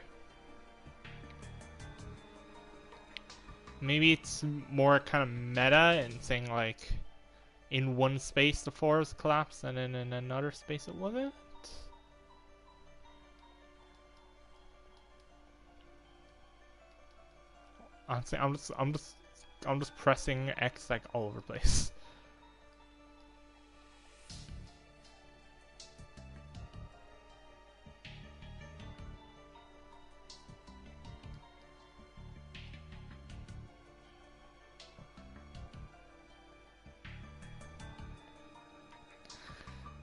Maybe it's more kind of meta and saying like, in one space the floor was collapsed, and then in another space it wasn't. Honestly, I'm just pressing X like all over the place.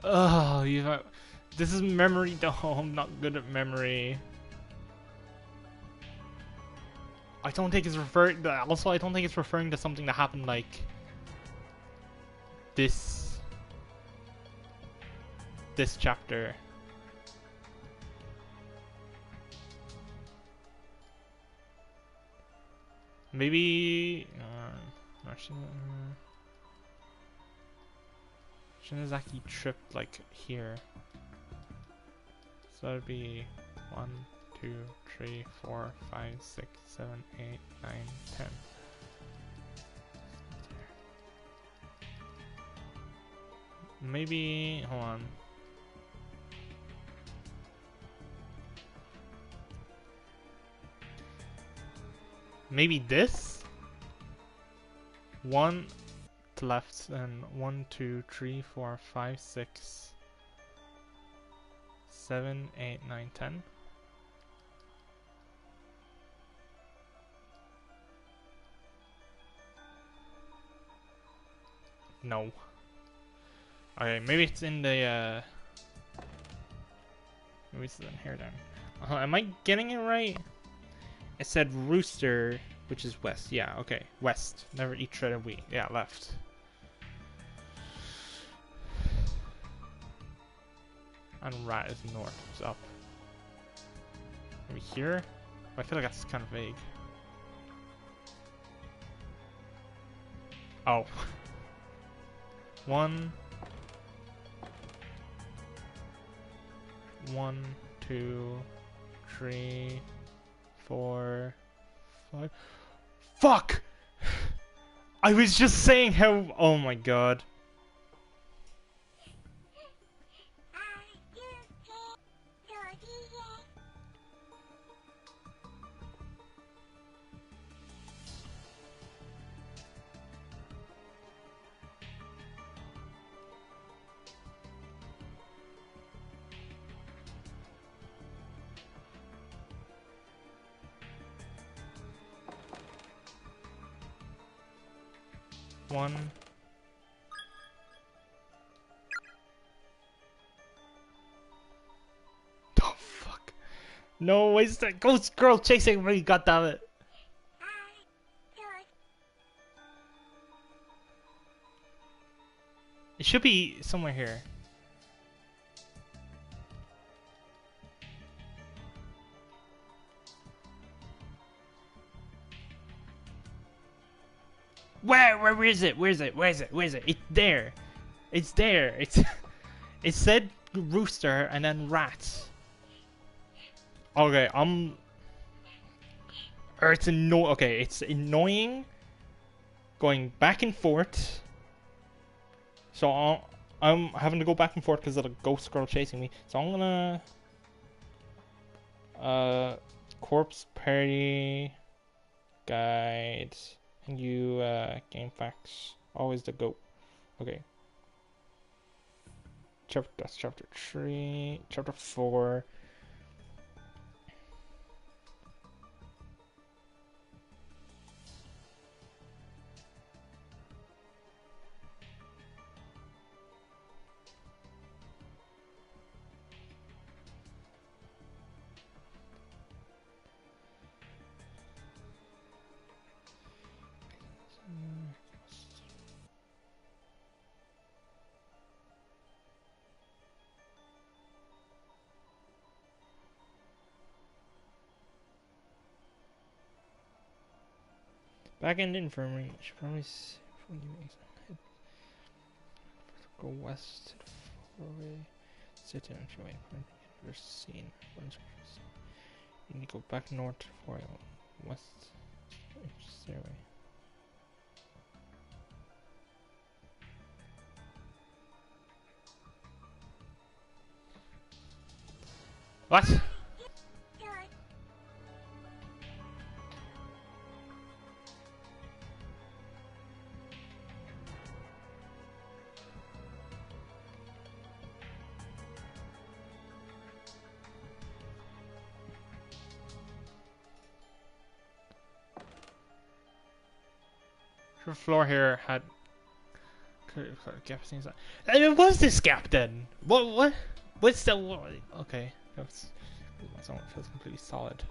Oh, this is memory though. I'm not good at memory. I don't think it's referring. Also, I don't think it's referring to something that happened like this chapter. Maybe. Shinozaki tripped like here. So that'd be 1, 2, 3, 4, 5, 6, 7, 8, 9, 10. Maybe, hold on. Maybe this? 1 to left, and 1, 2, 3, 4, 5, 6, 7, 8, 9, 10. No. Okay, maybe it's in the maybe it's in here then. Am I getting it right? It said rooster, which is west. Yeah, okay. West. Never eat shredded wheat. Yeah, left. And rat is north. It's up. Maybe here? I feel like that's kind of vague. Oh. 1, 2, 3, 4, 5. Fuck! I was just saying how... Oh my god. One. Oh fuck. No, why is that ghost girl chasing me? God damn it. It should be somewhere here. Where is it? Where is it? Where is it? Where is it? It's there. It's there. It's it said rooster and then rats. Okay, or it's okay, it's annoying going back and forth. So I'm having to go back and forth because of the ghost girl chasing me. So I'm gonna corpse party guide. And you game facts. Always the goat. Okay. That's chapter 3. Chapter 4. Back in the infirmary. Should probably go west to the four-way. Sit down, show you're seen. You need to go back north to 4 west stairway. What? The floor here had gaps inside. What was this gap then? What's the okay? That's feels completely solid.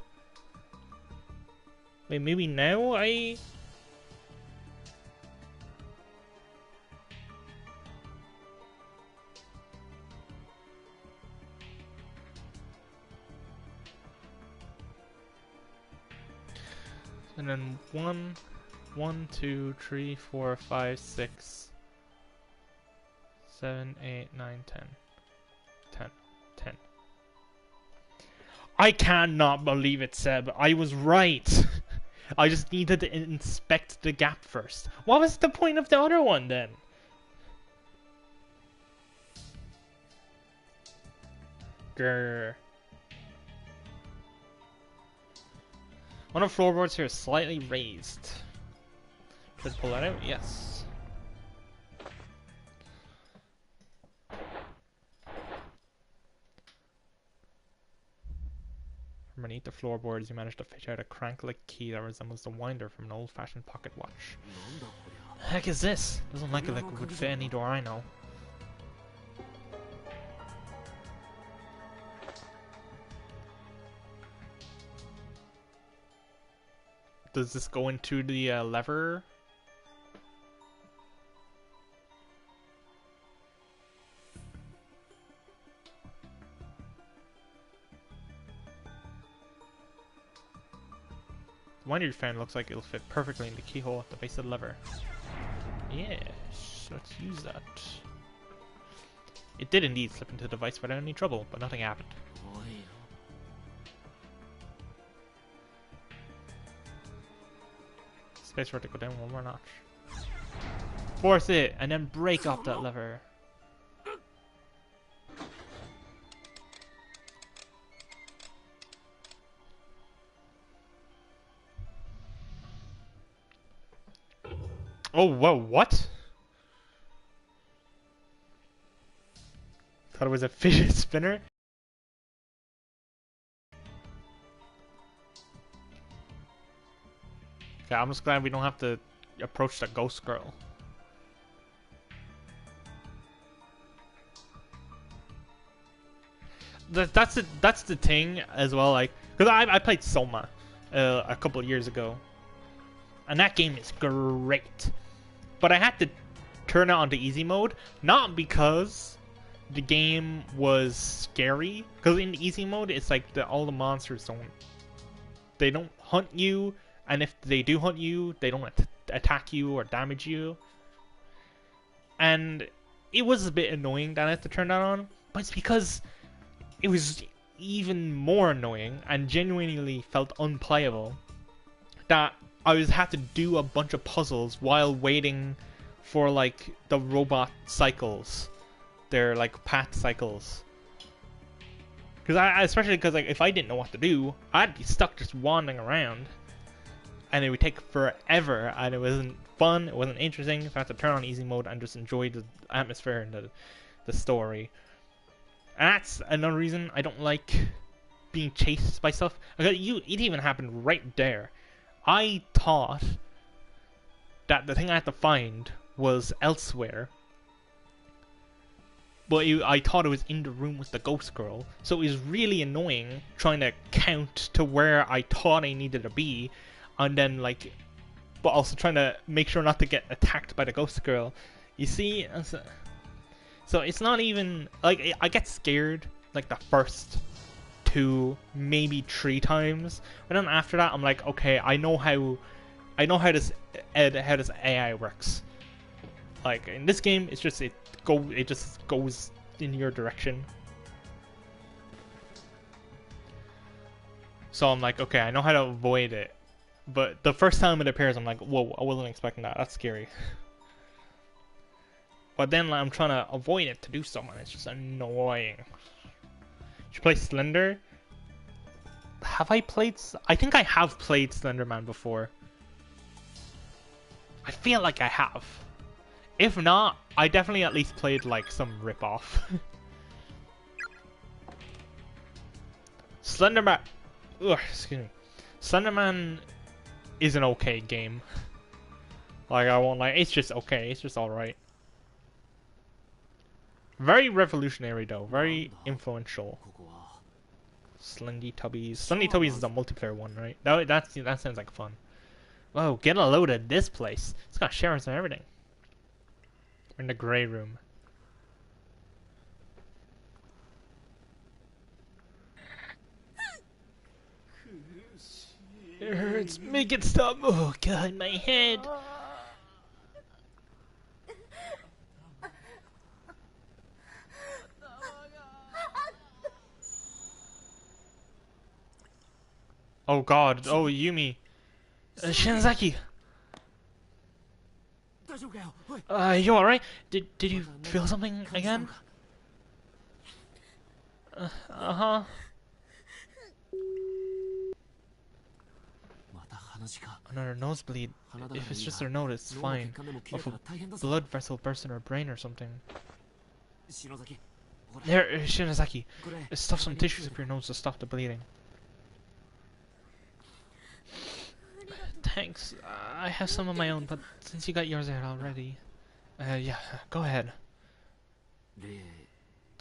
Wait, maybe now I. And then 1, 2, 3, 4, 5, 6, 7, 8, 9, 10. 10. I cannot believe it, Seb. I was right. I just needed to inspect the gap first. What was the point of the other one then? Grr. One of the floorboards here is slightly raised. Let's pull that out. Yes. From beneath the floorboards, you managed to fish out a crank-like key that resembles the winder from an old-fashioned pocket watch. The heck is this? Doesn't look like it would fit any door I know. Does this go into the lever? The winder you found looks like it'll fit perfectly in the keyhole at the base of the lever. Yes, let's use that. It did indeed slip into the device without any trouble, but nothing happened. Space for it to go down one more notch. Force it, and then break off that lever. Oh, whoa, what? Thought it was a fidget spinner? Okay, I'm just glad we don't have to approach the ghost girl. That's the thing as well, like, because I played Soma a couple of years ago, and that game is great, but I had to turn it onto easy mode, not because the game was scary, because in easy mode it's like all the monsters don't hunt you, and if they do hunt you, they don't attack you or damage you, and it was a bit annoying that I had to turn that on, but it's because it was even more annoying and genuinely felt unplayable that I had to do a bunch of puzzles while waiting for like the robot cycles, their like path cycles. Especially because like if I didn't know what to do, I'd be stuck just wandering around, and it would take forever, and it wasn't fun, it wasn't interesting. So I had to turn on easy mode and just enjoy the atmosphere and the story. And that's another reason I don't like being chased by stuff. It even happened right there. I thought that the thing I had to find was elsewhere, but I thought it was in the room with the ghost girl. So it was really annoying trying to count to where I thought I needed to be, and then like, but also trying to make sure not to get attacked by the ghost girl. You see? So it's not even like I get scared like the first 2, maybe 3 times, but then after that I'm like, okay, I know how this AI works. Like in this game, it just goes in your direction. So I'm like, okay, I know how to avoid it, but the first time it appears, I'm like, whoa, I wasn't expecting that. That's scary. But then like, I'm trying to avoid it to do something. It's just annoying. Should play Slender? Have I played? I think I have played Slenderman before. I feel like I have. If not, I definitely at least played like some rip-off. Slenderman. Ugh, excuse me. Slenderman is an okay game. Like I won't like. It's just okay. It's just all right. Very revolutionary though, very influential. Slendy Tubbies. Slendy Tubbies is a multiplayer one, right? That sounds like fun. Whoa, get a load of this place. It's got sheriffs and everything. We're in the grey room. It hurts. Make it stop. Oh god, my head. Oh god, oh Yumi. Shinzaki. You alright? Did you feel something again? Uh-huh. Another nosebleed. If it's just her nose, it's fine. If a blood vessel burst in her brain or something. There, Shinzaki. Stuff some tissues up your nose to stop the bleeding. Thanks. I have some of my own, but since you got yours out already... yeah, go ahead. Did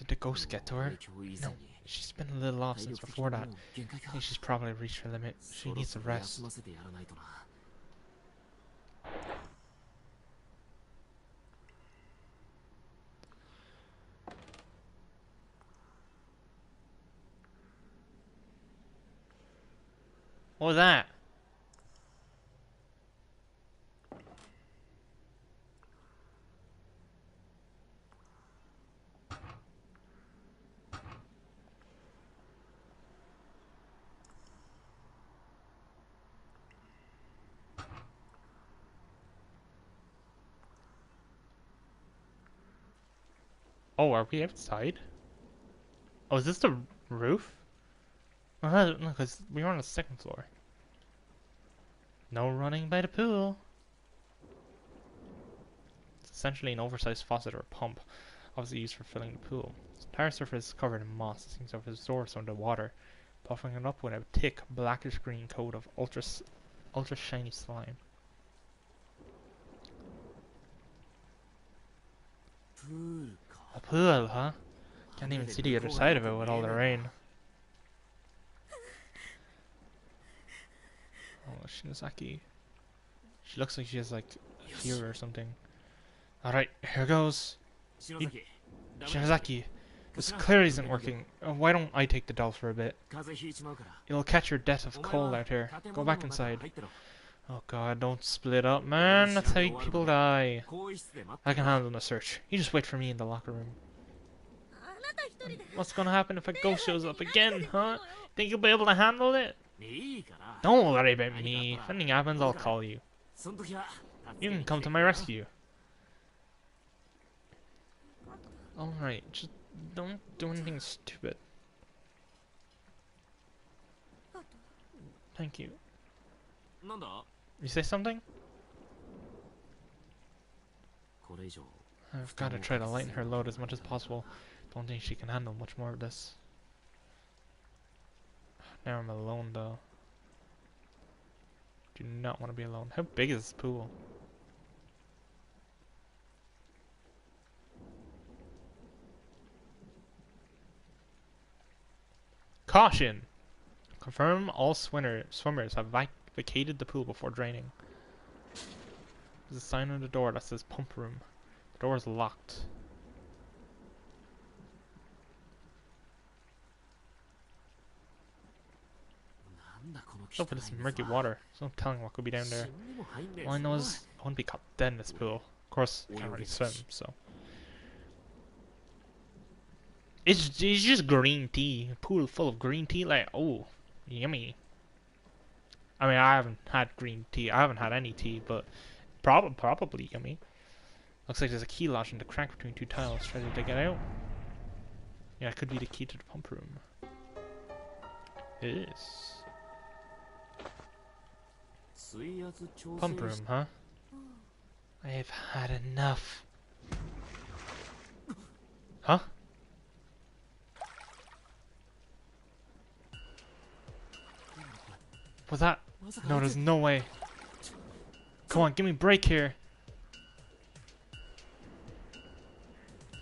the ghost get to her? No. She's been a little off since before that. I think she's probably reached her limit. She needs a rest. What was that? Oh, are we outside? Oh, is this the roof? No, because we were on the second floor. No running by the pool. It's essentially an oversized faucet or pump, obviously used for filling the pool. Its entire surface is covered in moss. It seems to have absorbed some of the water, buffing it up with a thick, blackish green coat of ultra shiny slime. A pool, huh? Can't even see the other side of it with all the rain. Oh, Shinozaki. She looks like she has like a fever or something. Alright, here goes. Shinozaki, this clearly isn't working. Why don't I take the doll for a bit? It'll catch your death of cold out here. Go back inside. Oh god, don't split up, man. That's how people die. I can handle the search. You just wait for me in the locker room. What's gonna happen if a ghost shows up again, huh? Think you'll be able to handle it? Don't worry about me. If anything happens, I'll call you. You can come to my rescue. Alright, just don't do anything stupid. Thank you. You say something? I've got to try to lighten her load as much as possible. Don't think she can handle much more of this. Now I'm alone though. Do not want to be alone. How big is this pool? Caution! Confirm all swimmers have vacated the pool before draining. There's a sign on the door that says pump room. The door is locked. Look at this murky water. There's no telling what could be down there. All I know is I wouldn't be caught dead in this pool. Of course, I can't really swim, so. It's just green tea. A pool full of green tea, like, oh, yummy. I mean, I haven't had green tea. I haven't had any tea, but probably yummy. Looks like there's a key lodged in the crack between two tiles. Try to dig it out. Yeah, it could be the key to the pump room. It is. Pump room, huh? I've had enough. Huh? Was that? No, there's no way. Come on, give me a break here.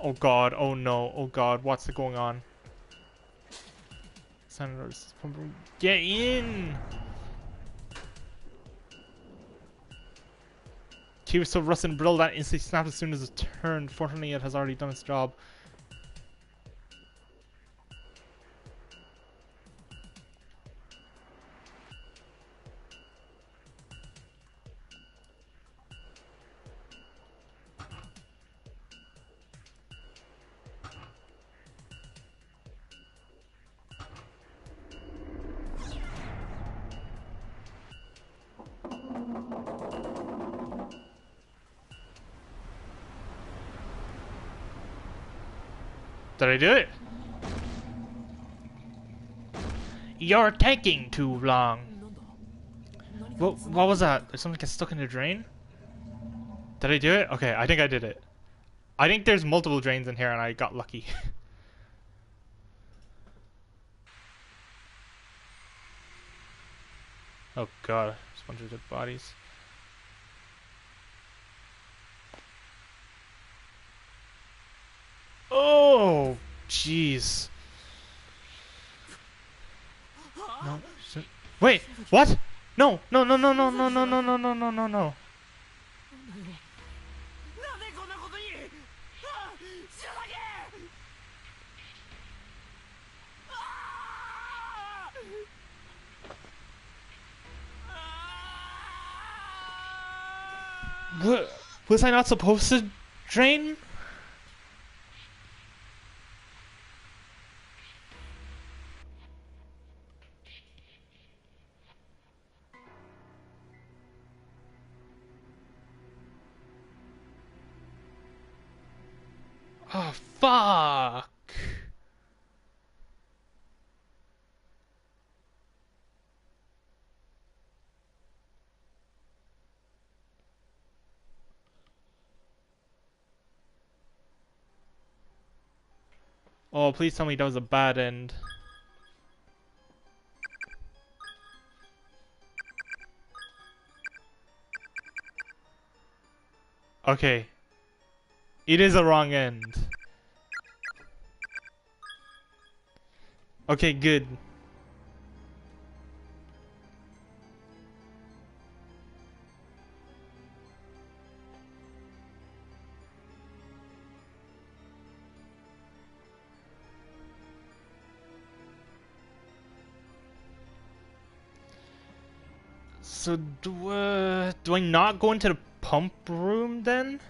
Oh god, oh no, oh god, what's going on? Senators, get in! Key was so rusted and brittle that instantly snapped as soon as it turned. Fortunately, it has already done its job. Did I do it? You're taking too long. What was that? Did something get stuck in the drain? Did I do it? Okay, I think I did it. I think there's multiple drains in here and I got lucky. Oh god, there's a bunch of dead bodies. Oh, jeez. No. Wait, what? No, no, no, no, no, no, no, no, no, no, no, no, no. What? Was I not supposed to drain? Oh, fuck! Oh, please tell me that was a bad end. Okay. It is a wrong end. Okay, good. So do I not go into the pump room then?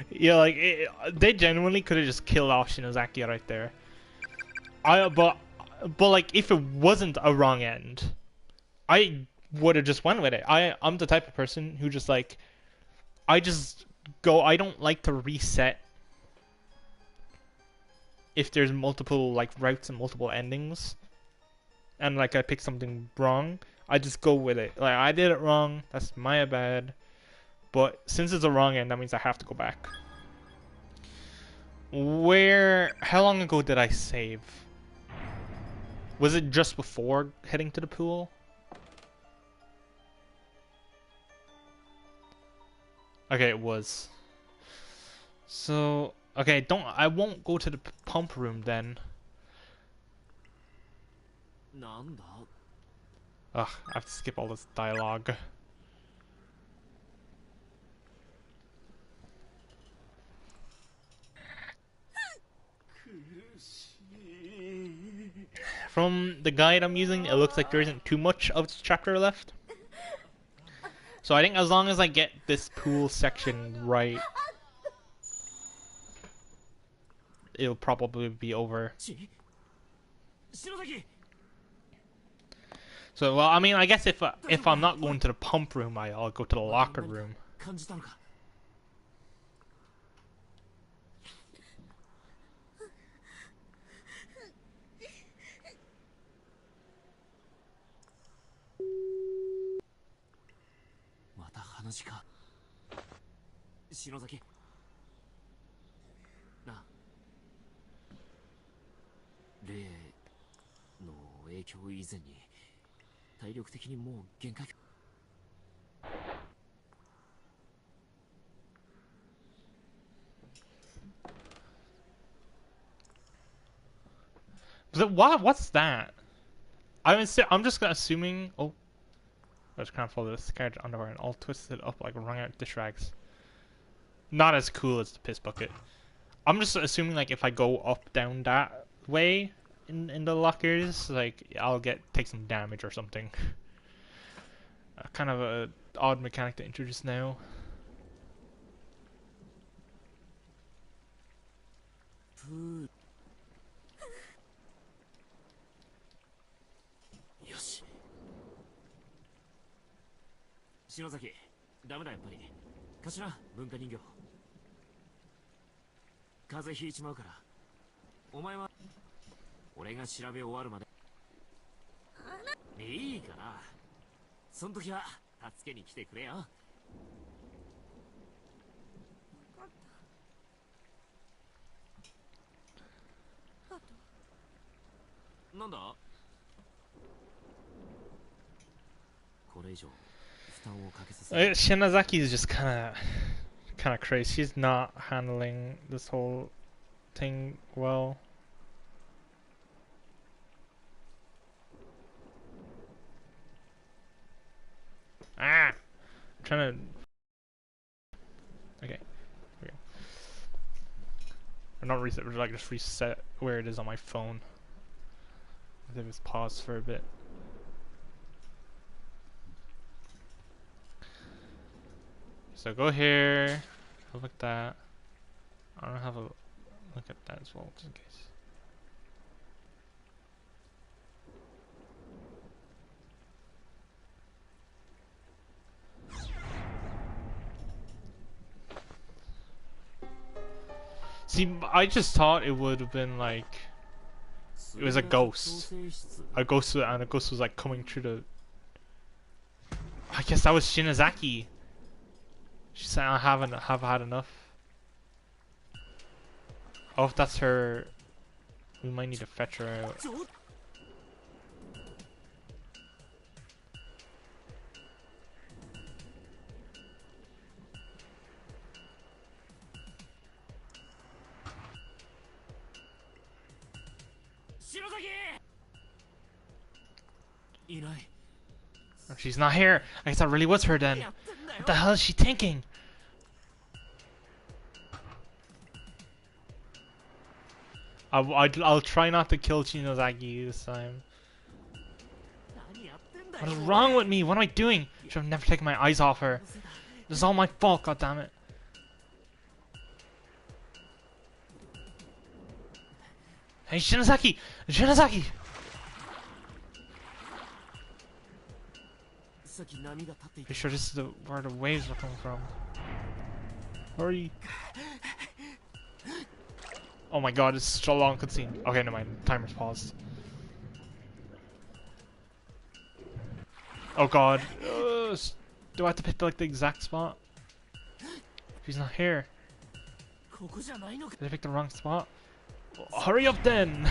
Yeah, like they genuinely could have just killed off Shinozaki right there. But like if it wasn't a wrong end, I would have just went with it. I'm the type of person who just like I just go. I don't like to reset if there's multiple like routes and multiple endings, and like I pick something wrong. I just go with it. Like I did it wrong. That's my bad. But since it's a wrong end, that means I have to go back. How long ago did I save? Was it just before heading to the pool? Okay, it was. So, okay, I won't go to the pump room then. Ugh, I have to skip all this dialogue. From the guide I'm using, it looks like there isn't too much of this chapter left. So I think as long as I get this pool section right, it'll probably be over. So, well, I mean, I guess if I'm not going to the pump room, I'll go to the locker room. What's that? I'm just assuming. Oh, I just can't follow this character underwear and all twisted up like wrung out dish rags. Not as cool as the piss bucket. I'm just assuming like if I go up down that way in the lockers, like I'll take some damage or something. Kind of a odd mechanic to introduce now. Shinozaki, ダメだやっぱり。頭、文化人形。風邪ひいちまうから。お前は俺が調べ終わるまで。いいから。そん時は助けに来てくれよ。なんだ？これ以上。Shinozaki is just kind of crazy. She's not handling this whole thing well. Ah, I'm trying to. Okay, or not reset. Like just reset where it is on my phone. Let me just pause for a bit. So go here, look at that. I don't have a look at that as well, just in case. See, I just thought it would have been like it was a ghost. A ghost, and a ghost was like coming through the. I guess that was Shinazaki. She said, "I have had enough." Oh, if that's her, we might need to fetch her out. Oh, she's not here. I guess that really was her then. What the hell is she thinking? I'll try not to kill Shinozaki this time. What is wrong with me? What am I doing? Should have never taken my eyes off her. This is all my fault, goddammit. Hey, Shinozaki! Shinozaki! Pretty sure this is where the waves are coming from. Hurry! Oh my god, it's such a long cutscene. Okay, never mind. Timer's paused. Oh god. Do I have to pick like the exact spot? She's not here. Did I pick the wrong spot? Oh, hurry up then!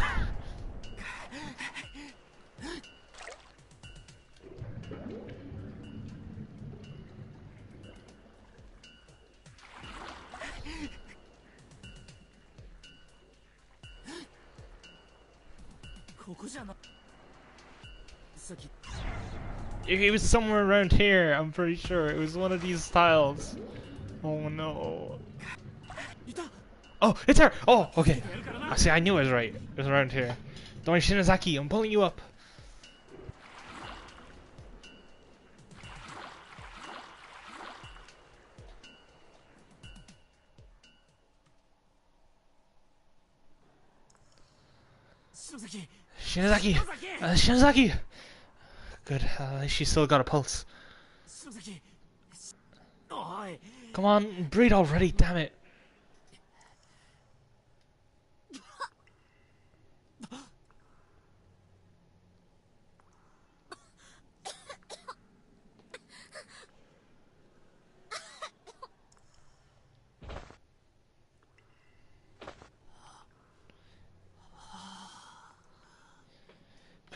It was somewhere around here, I'm pretty sure. It was one of these tiles. Oh no. Oh, it's her! Oh, okay. I see, I knew I was right. It was around here. Don't worry, Shinozaki, I'm pulling you up. Shinozaki! Shinozaki! Good, she's still got a pulse. Come on, breathe already, damn it.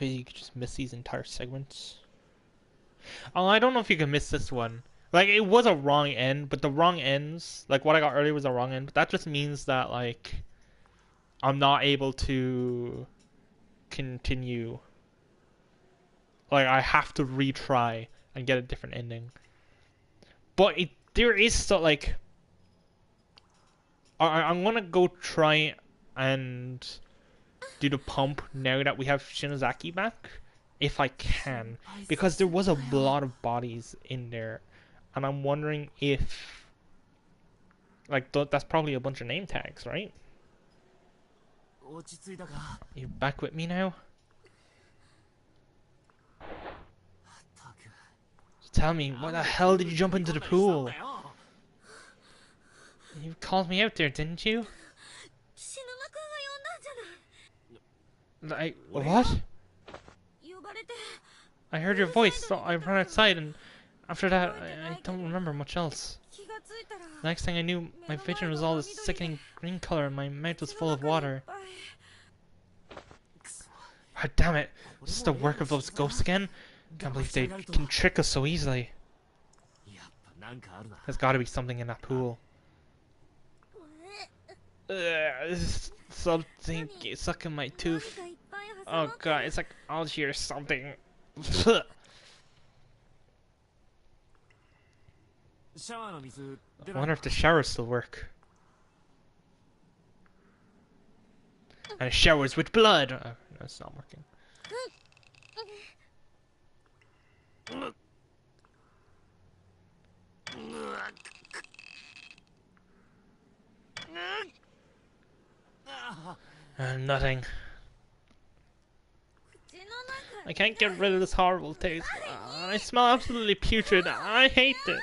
You could just miss these entire segments. Oh, I don't know if you can miss this one. Like, it was a wrong end, but the wrong ends, like what I got earlier was a wrong end, but that just means that, like, I'm not able to continue. Like, I have to retry and get a different ending. But there is still, like, I'm gonna go try and do the pump now that we have Shinozaki back, if I can, because there was a lot of bodies in there, and I'm wondering if, like, that's probably a bunch of name tags, right? You back with me now? Tell me, why the hell did you jump into the pool? You called me out there, didn't you? Like, what? I heard your voice, so I ran outside, and after that, I don't remember much else. The next thing I knew, my vision was all this sickening green color, and my mouth was full of water. Ah, damn it! Is this the work of those ghosts again? Can't believe they can trick us so easily. There's gotta be something in that pool. Something stuck in my tooth. Oh god, it's like algae or something. I wonder if the showers still work. And it showers with blood. Oh, no, it's not working. Nothing. I can't get rid of this horrible taste. I smell absolutely putrid. I hate this.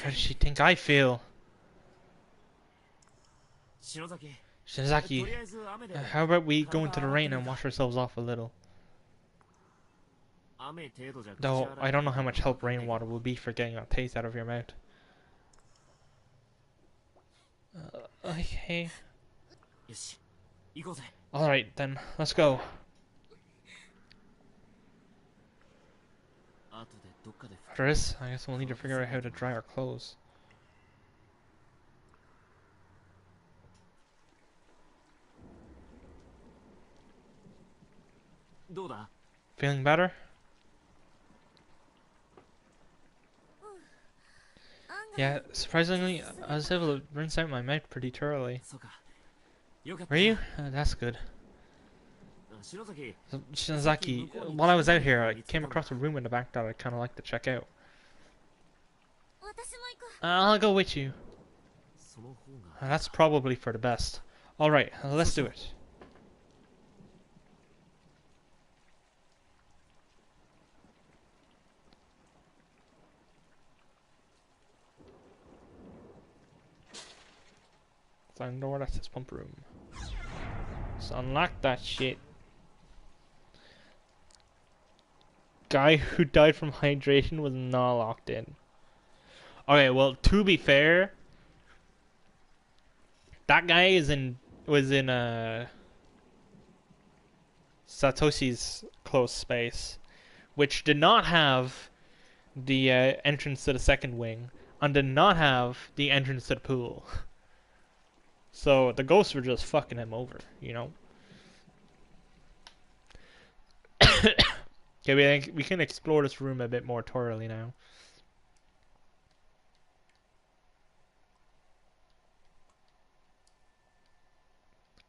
How does she think I feel? 篠崎、と Shinzaki, りあえず雨で how about we go into the rain and wash ourselves off a little? 雨程度じゃ口 Though 洗 I い don't know how much help rainwater will be for getting a taste out of your mouth. Okay. よし行こうぜ Alright then, let's go. 後でどっかで After this, I guess we'll need to figure out how to dry our clothes. どうだ Feeling better? Yeah, surprisingly, I was able to rinse out my mouth pretty thoroughly. そうかよかった Were you? That's good. 篠崎 So, Shinzaki, while I was out here, I came across a room in the back that I'd kind of like to check out. 私も行く I'll go with you. その方が That's probably for the best. Alright, let's do it. Find the door, that's his pump room. Let's unlock that shit. Guy who died from hydration was not locked in. Okay, well, to be fair, that guy was in Satoshi's close space, which did not have the entrance to the second wing, and did not have the entrance to the pool. So the ghosts were just fucking him over, you know. Okay, we can explore this room a bit more thoroughly now.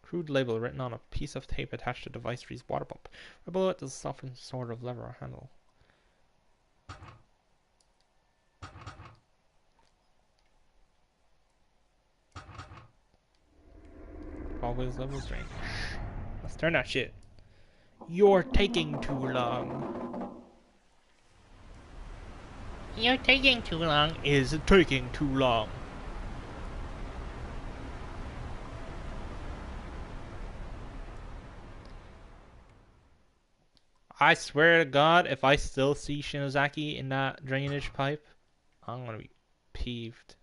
Crude label written on a piece of tape attached to the device reads water pump. Right below it there's a softened sort of lever or handle. Always level drain. Let's turn that shit. You're taking too long. You're taking too long is taking too long. I swear to God, if I still see Shinozaki in that drainage pipe, I'm gonna be peeved.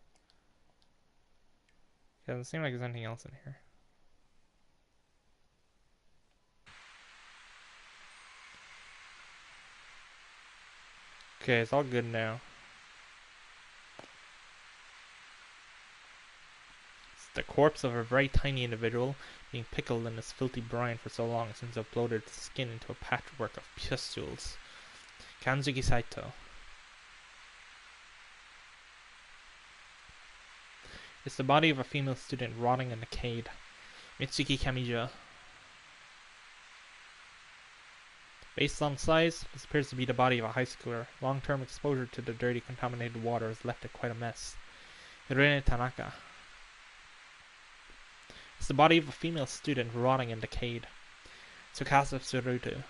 Doesn't seem like there's anything else in here. Okay, it's all good now. It's the corpse of a very tiny individual being pickled in this filthy brine for so long it seems to have bloated its skin into a patchwork of pustules. Kanzuki Saito. It's the body of a female student rotting in a cave. Mitsuki Kamiya. Based on size, this appears to be the body of a high schooler. Long-term exposure to the dirty, contaminated water has left it quite a mess. Hirene Tanaka. It's the body of a female student rotting in decayed. Tsukasa Tsuruta.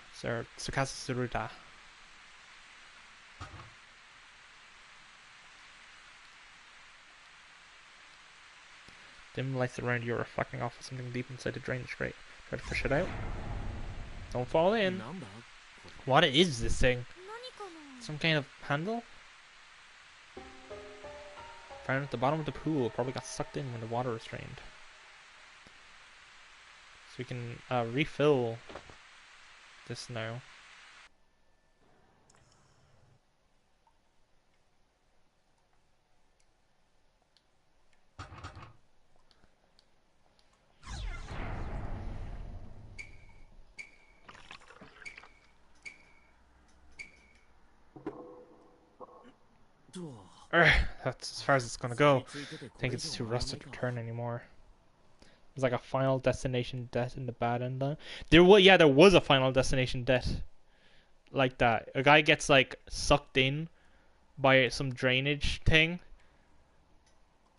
Dim lights around you are reflecting off of something deep inside the drainage grate. Try to push it out. Don't fall in. なんだ What is this thing? 何かな Some kind of handle? Found at the bottom of the pool. Probably got sucked in when the water was drained. So we can refill this now. That's as far as it's gonna go. I think it's too rusted to turn anymore. There's like a final destination death in the bad end. There was a final destination death like that. A guy gets like sucked in by some drainage thing,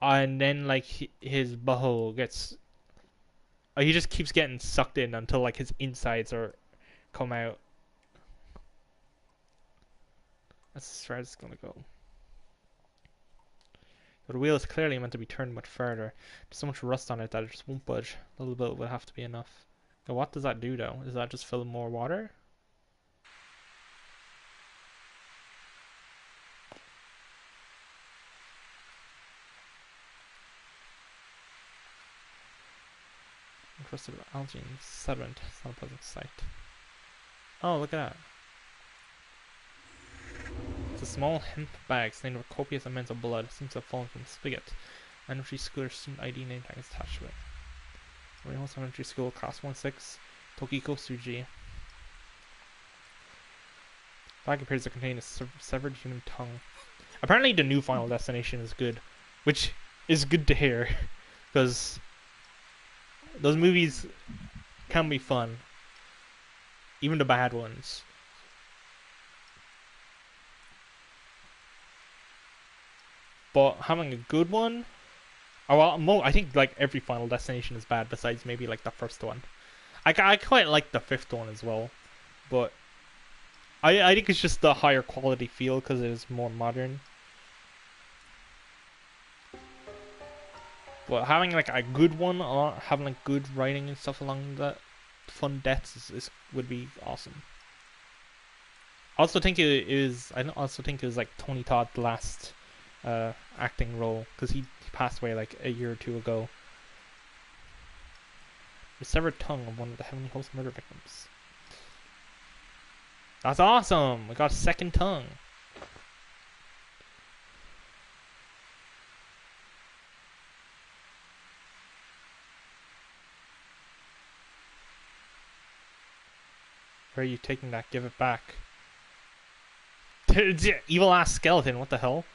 and then like his butthole gets. He just keeps getting sucked in until like his insides are come out. That's as far as it's gonna go. But the wheel is clearly meant to be turned much further. There's so much rust on it that it just won't budge. A little bit would have to be enough. Now what does that do though? Does that just fill more water? Encrusted with algae and sediment. It's not a pleasant sight. Oh, look at that. It's a small hemp bag stained with copious amounts of blood. It seems to have fallen from a spigot. Elementary scooter student ID name tag is attached to it. Oriental Elementary School, Class 1-6, Tokiko Tsuji. Bag appears to contain a severed human tongue. Apparently the new Final Destination is good. Which is good to hear. Because those movies can be fun. Even the bad ones. But having a good one... Oh, well, I think like every Final Destination is bad besides maybe like the first one. I quite like the fifth one as well. But I think it's just the higher quality feel because it is more modern. But having like a good one, or having like good writing and stuff along that, fun deaths would be awesome. I also think it is. I also think it was like Tony Todd's last acting role because he passed away like a year or two ago. The severed tongue of one of the Heavenly Host murder victims. That's awesome! We got a second tongue. Where are you taking that? Give it back. Evil ass skeleton, what the hell?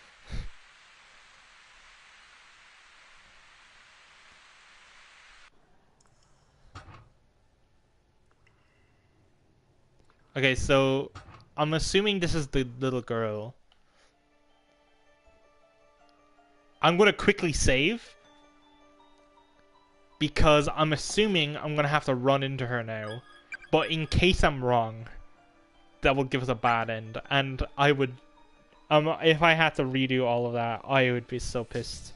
Okay, so I'm assuming this is the little girl. I'm gonna quickly save because I'm assuming I'm gonna have to run into her now. But in case I'm wrong, that will give us a bad end, and I would, if I had to redo all of that, I would be so pissed.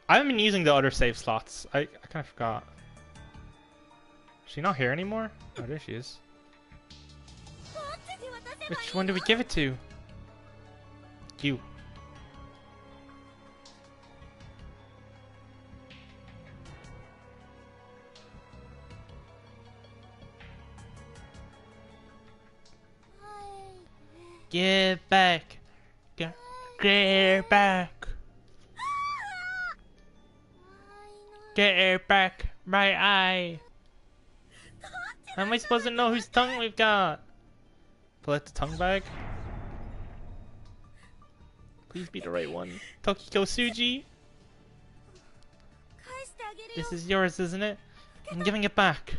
I haven't been using the other save slots. I kind of forgot. Is she not here anymore? Oh, there she is. Which one do we give it to? You. Give back. Get back. Get it back. My eye. How am I supposed to know whose tongue we've got? Pull out the tongue bag. Please be the right one. Tokiko Tsuji. This is yours, isn't it? I'm giving it back.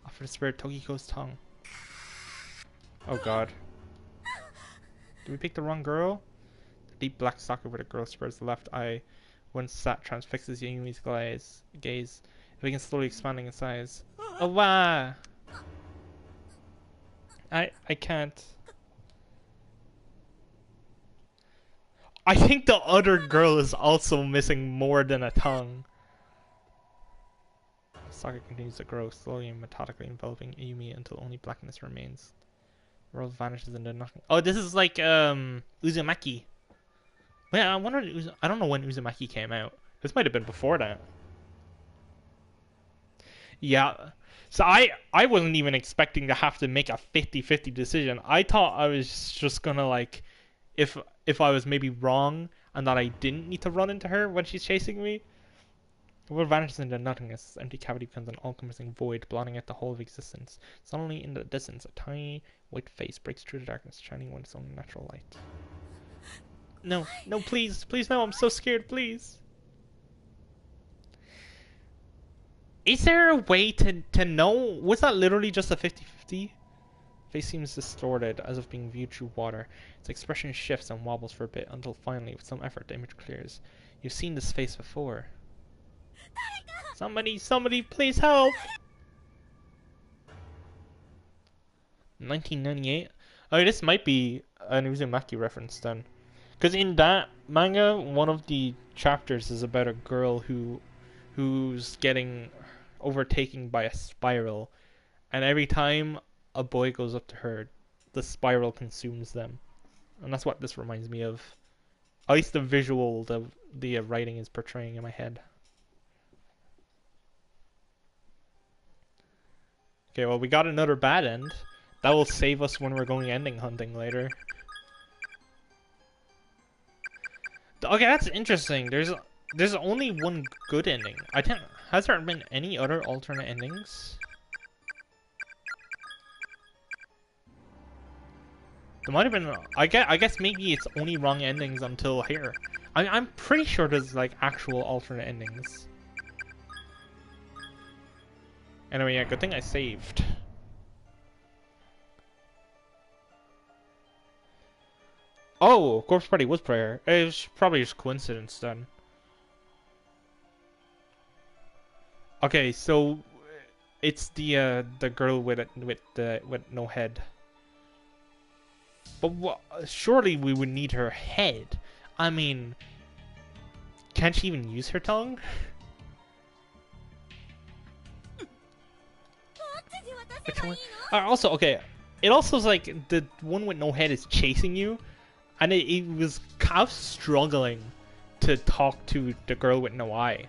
Offer the spirit Tokiko's tongue. Oh god. Did we pick the wrong girl? The deep black socket where the girl spurs the left eye. One sat transfixes Yumi's gaze. It begins slowly expanding in size. Oh wow! I can't. I think the other girl is also missing more than a tongue. The socket continues to grow, slowly and methodically enveloping Yumi until only blackness remains. The world vanishes into nothing. Oh, this is like Uzumaki. Wait, I wonder. I don't know when Uzumaki came out. This might have been before that. Yeah. So I wasn't even expecting to have to make a 50-50 decision. I thought I was just gonna like, if I was maybe wrong and that I didn't need to run into her when she's chasing me. The world vanishes into nothingness. This empty cavity becomes an all-encompassing void, blotting out the whole of existence. Suddenly, in the distance, a tiny white face breaks through the darkness, shining with its own natural light. No, no, please, please, no! I'm so scared, please. Is there a way to know? Was that literally just a 50-50? Face seems distorted, as if being viewed through water. Its expression shifts and wobbles for a bit, until finally, with some effort, the image clears. You've seen this face before. Somebody, please help! 1998. Oh, this might be an Uzumaki reference then. Because in that manga, one of the chapters is about a girl who's getting overtaken by a spiral, and every time a boy goes up to her, the spiral consumes them, and that's what this reminds me of. At least the visual, the writing is portraying in my head. Okay, well we got another bad end. That will save us when we're going ending hunting later. Okay, that's interesting. There's only one good ending. I think has there been any other alternate endings? There might have been. I guess maybe it's only wrong endings until here. I'm pretty sure there's like actual alternate endings. Anyway, yeah, good thing I saved. Oh, Corpse Party was prayer. It was probably just coincidence then. Okay, so it's the girl with no head. But surely we would need her head. I mean, can't she even use her tongue? Which one? Also, okay, it also is like the one with no head is chasing you, and it was kind of struggling to talk to the girl with no eye.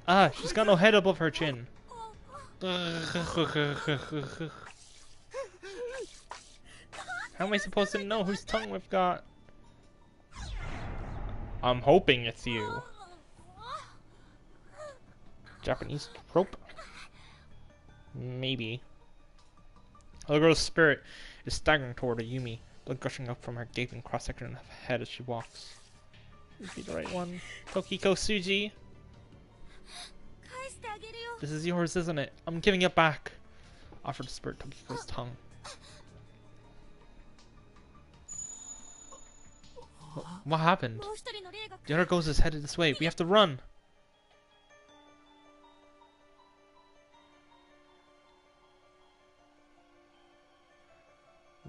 Ah, she's got no head above her chin. How am I supposed to know whose tongue we've got? I'm hoping it's you. Japanese rope? Maybe. The girl's spirit is staggering toward Ayumi, blood gushing up from her gaping cross-section of head as she walks. Is he the right one? Tokiko Tsuji? This is yours, isn't it? I'm giving it back. Offer the spirit Tokiko's tongue. What happened? The other ghost is headed this way. We have to run.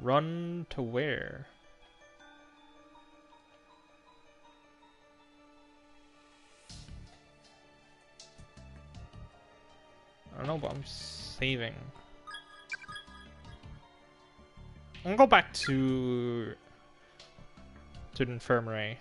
Run to where? I don't know, but I'm saving. I'm gonna go back to the infirmary.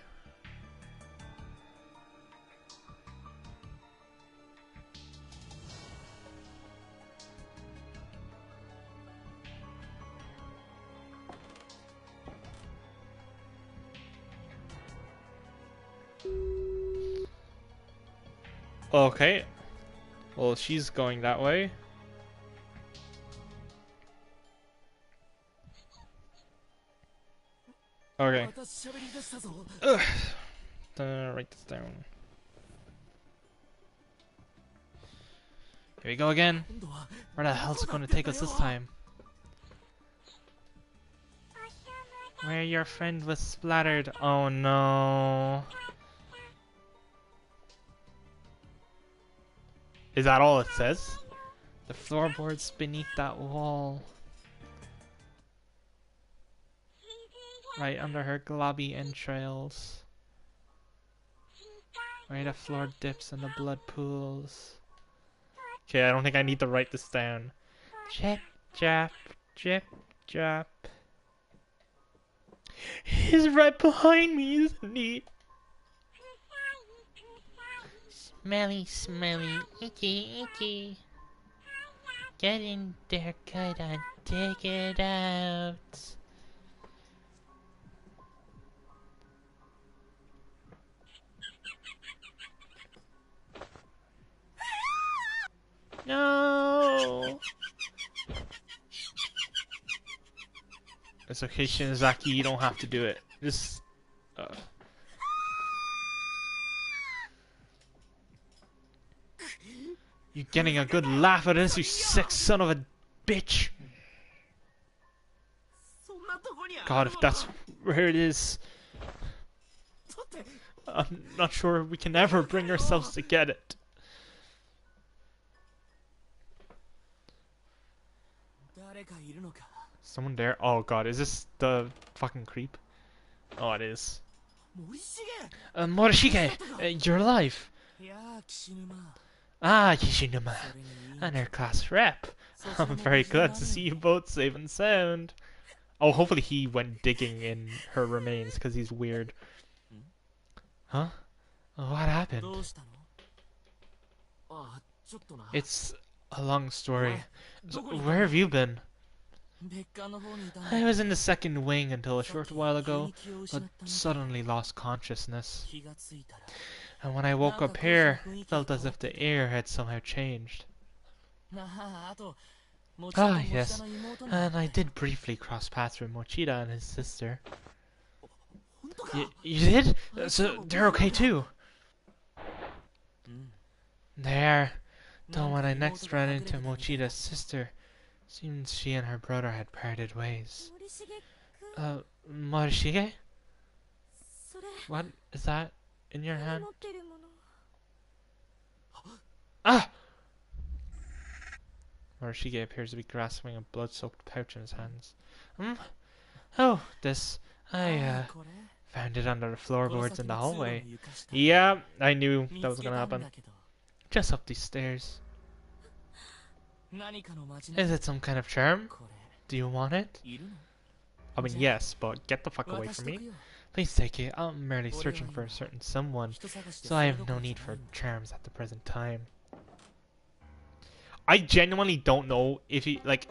Okay. Well, she's going that way. Okay. Ugh. Write this down. Here we go again. Where the hell's it going to take us this time? Where your friend was splattered. Oh no. Is that all it says? The floorboards beneath that wall. Right under her globby entrails. Where the floor dips and the blood pools. Okay, I don't think I need to write this down. Chip, jap, chip, jap. He's right behind me, isn't he? Smelly, smelly, icky, icky. Get in there, cut and take it out. No. It's okay, Shinzaki. You don't have to do it. Just. You're getting a good laugh at this, you sick son of a bitch. God, if that's where it is. I'm not sure we can ever bring ourselves to get it. Someone there? Oh god, is this the fucking creep? Oh, it is. Morishige, you're alive. Ah, Kishinuma, an air class rep. I'm very glad to see you both safe and sound. Oh, hopefully he went digging in her remains because he's weird. Huh? What happened? It's a long story. So, where have you been? I was in the second wing until a short while ago, but suddenly lost consciousness. And when I woke up here, it felt as if the air had somehow changed. Ah, yes, and I did briefly cross paths with Mochida and his sister. You did? So they're okay too? They are. Though when I next ran into Mochida's sister, seems she and her brother had parted ways. Morishige? What is that in your hand? Ah! Morishige appears to be grasping a blood-soaked pouch in his hands. Oh, this. I found it under the floorboards in the hallway. Yeah, I knew that was gonna happen. Just up these stairs. Is it some kind of charm? Do you want it? I mean, yes, but get the fuck away from me. Please take it. I'm merely searching for a certain someone, so I have no need for charms at the present time. I genuinely don't know if he, like...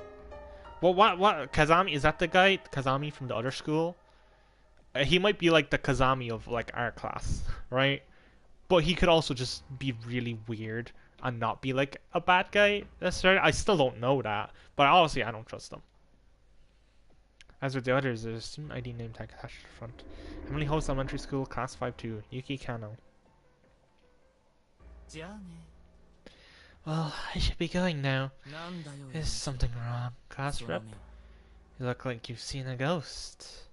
Well, what? Kazami, is that the guy? Kazami from the other school? He might be like the Kazami of, like, our class, right? But he could also just be really weird and not be like a bad guy necessarily. I still don't know that, but honestly I don't trust him. As with the others, there's a student ID name tag attached to the front. Emily Host Elementary School, Class 5-2, Yuki Kano. Well, I should be going now. Is something wrong, class rep? You look like you've seen a ghost.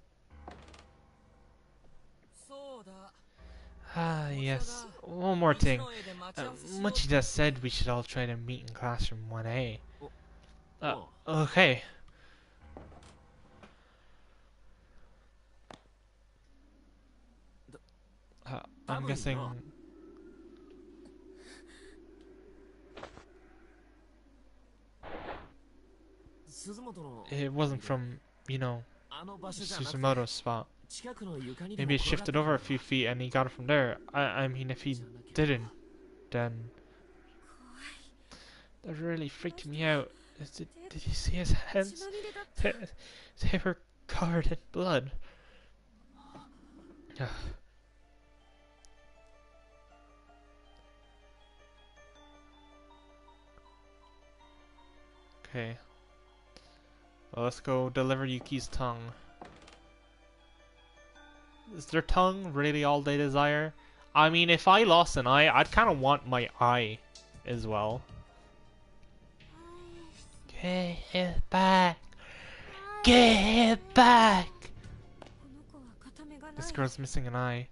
Ah, yes. One more thing. Mochida said we should all try to meet in classroom 1A. Okay. I'm guessing... It wasn't from, you know, Suzumoto's spot. Maybe it shifted over a few feet and he got it from there. I mean, if he didn't, then... That really freaked me out. Did you see his hands? They were covered in blood. Okay. Well, let's go deliver Yuki's tongue. Is their tongue really all they desire? I mean, if I lost an eye, I'd kind of want my eye as well. Get it back! Get it back! This girl's missing an eye.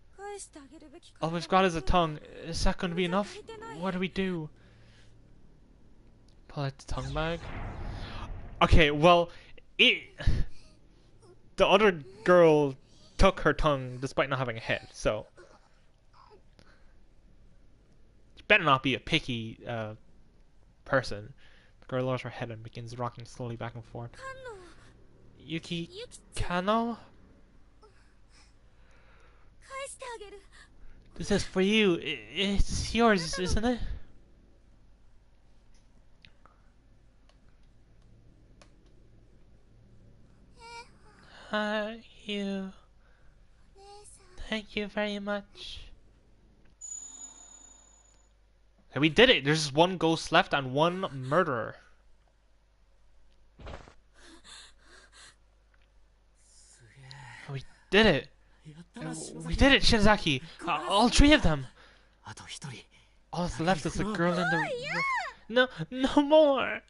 All we've got is a tongue. Is that going to be enough? What do we do? Pull out the tongue bag? Okay, well, the other girl took her tongue despite not having a head, so she better not be a picky person. The girl lowers her head and begins rocking slowly back and forth. Yuki Kano? This is for you. It's yours, isn't it? You. Thank you very much. Okay, we did it! There's one ghost left and one murderer. We did it! We did it, Shinzaki! All three of them! All that's left is the girl in the... No more!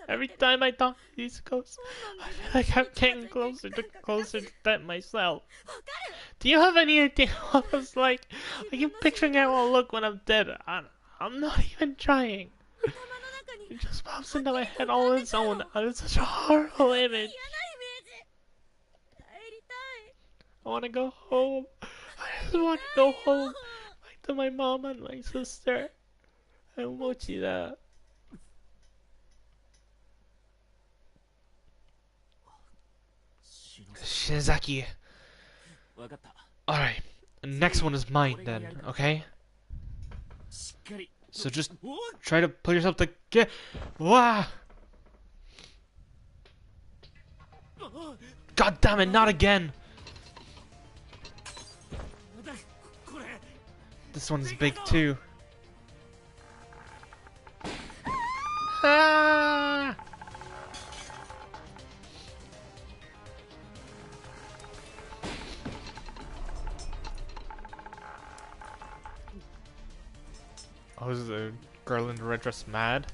Every time I talk to these ghosts, I feel like I'm getting closer to death myself. Do you have any idea what it's like? I keep picturing how I'll look when I'm dead. I'm not even trying. It just pops into my head all on its own, and it's such a horrible image. I want to go home. I just want to go home. Back to my mom and my sister. And Mochida. Shinzaki. わかった。 Alright. The next one is mine then, okay? しっかり。 So just おっ try to pull yourself together. Wow! God damn it, not again! だこれ This one's big too. Ah! Oh, is the girl in the red dress mad?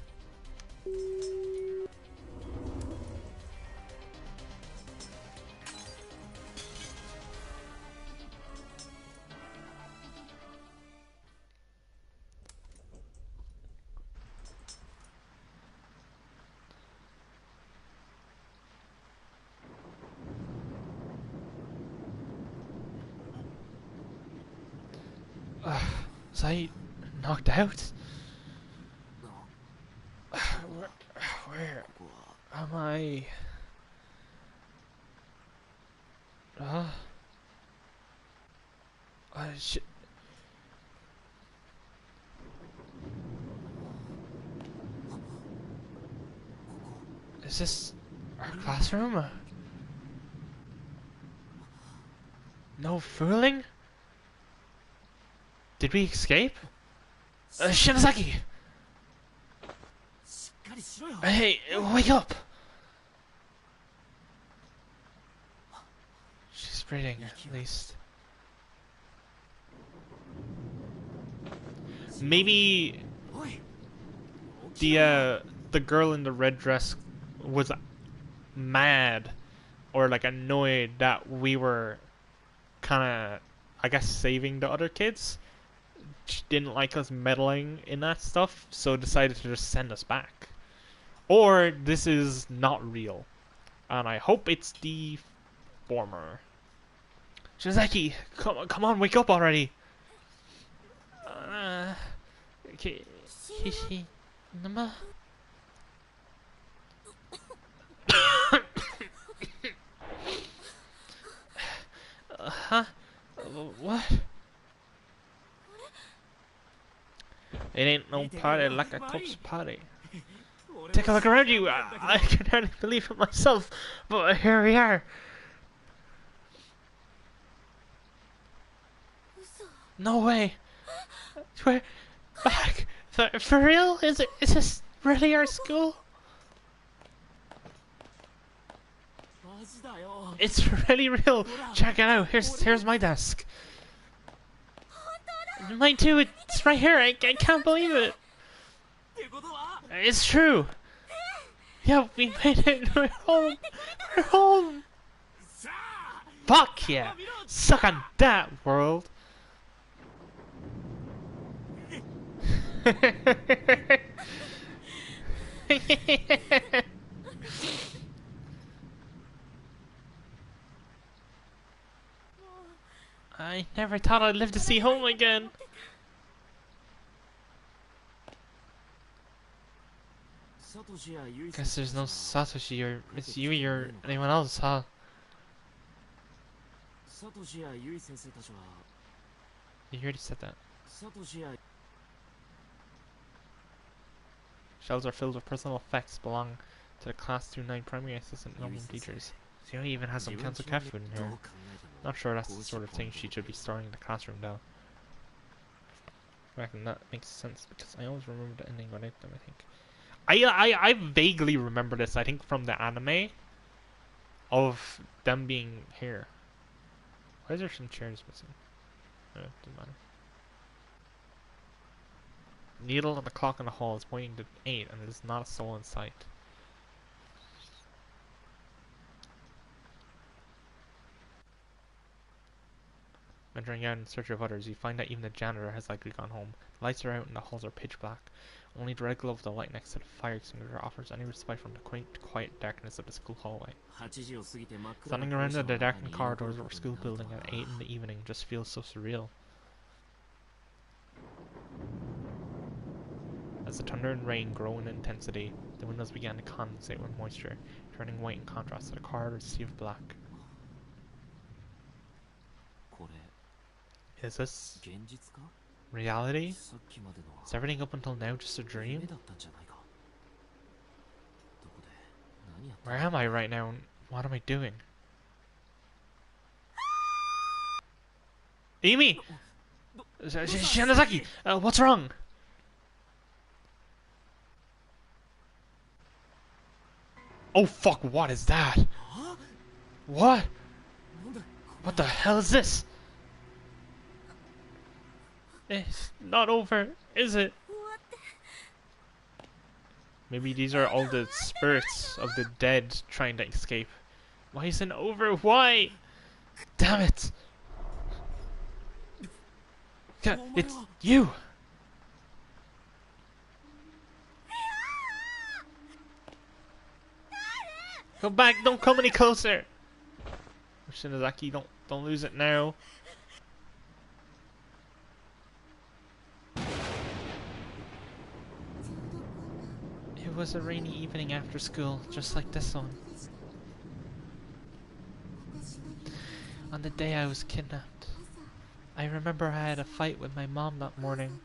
Was I knocked out? Where am I? Shit. Is this our classroom? No fooling? Did we escape? Shinzaki! しっかりしろよ Hey, wake up! She's breathing, at least. Maybe おい the girl in the red dress was mad or like annoyed that we were kind of, I guess, saving the other kids. She didn't like us meddling in that stuff, so decided to just send us back. Or this is not real, and I hope it's the former. Shinzaki, come on, wake up already. Kishi, nama. Huh? What? It ain't no party like a corpse party. Take a look around you. I can hardly believe it myself, but here we are. No way. We're back. For real? Is this really our school? マジだよ It's really real. Check it out. Here's my desk. Mine too. It's right here. I can't believe it. ってことは It's true. Yeah, we made it. We're home. We're home. さあ Fuck yeah. Suck on that, world. I never thought I'd live to see home again. Guess there's no Satoshi or Miss Yui or anyone else, huh? サトシやユイ先生たちは You already said that. サトシや Shelves are filled with personal effects belong to the class 2-9 primary assistant normal teachers. Yui even has some council cat food in どう here. 考えても Not sure that's the sort of thing she should be storing in the classroom though. I reckon that makes sense because I always remember the ending without them, I think. I vaguely remember this, I think, from the anime of them being here. Why is there some chairs missing? Doesn't matter. Needle on the clock in the hall is pointing to 8 and there's not a soul in sight. Venturing out in search of others, you find that even the janitor has likely gone home. The lights are out and the halls are pitch black. Only the red glow of the light next to the fire extinguisher offers any respite from the quaint, quiet darkness of the school hallway. Standing around the darkened corridors of our school building at 8 in the evening just feels so surreal. As the thunder and rain grow in intensity, the windows began to condensate with moisture, turning white in contrast to the corridor's sea of black. Is this reality? Is everything up until now just a dream? Where am I right now and what am I doing? Amy! Shinazaki! What's wrong? Oh fuck, what is that? What? What the hell is this? It's not over, is it? Maybe these are all the spirits of the dead trying to escape. Why isn't it over? Why? Damn it! God, it's you! Go back! Don't come any closer! Shinazaki, don't lose it now. It was a rainy evening after school, just like this one. On the day I was kidnapped. I remember I had a fight with my mom that morning.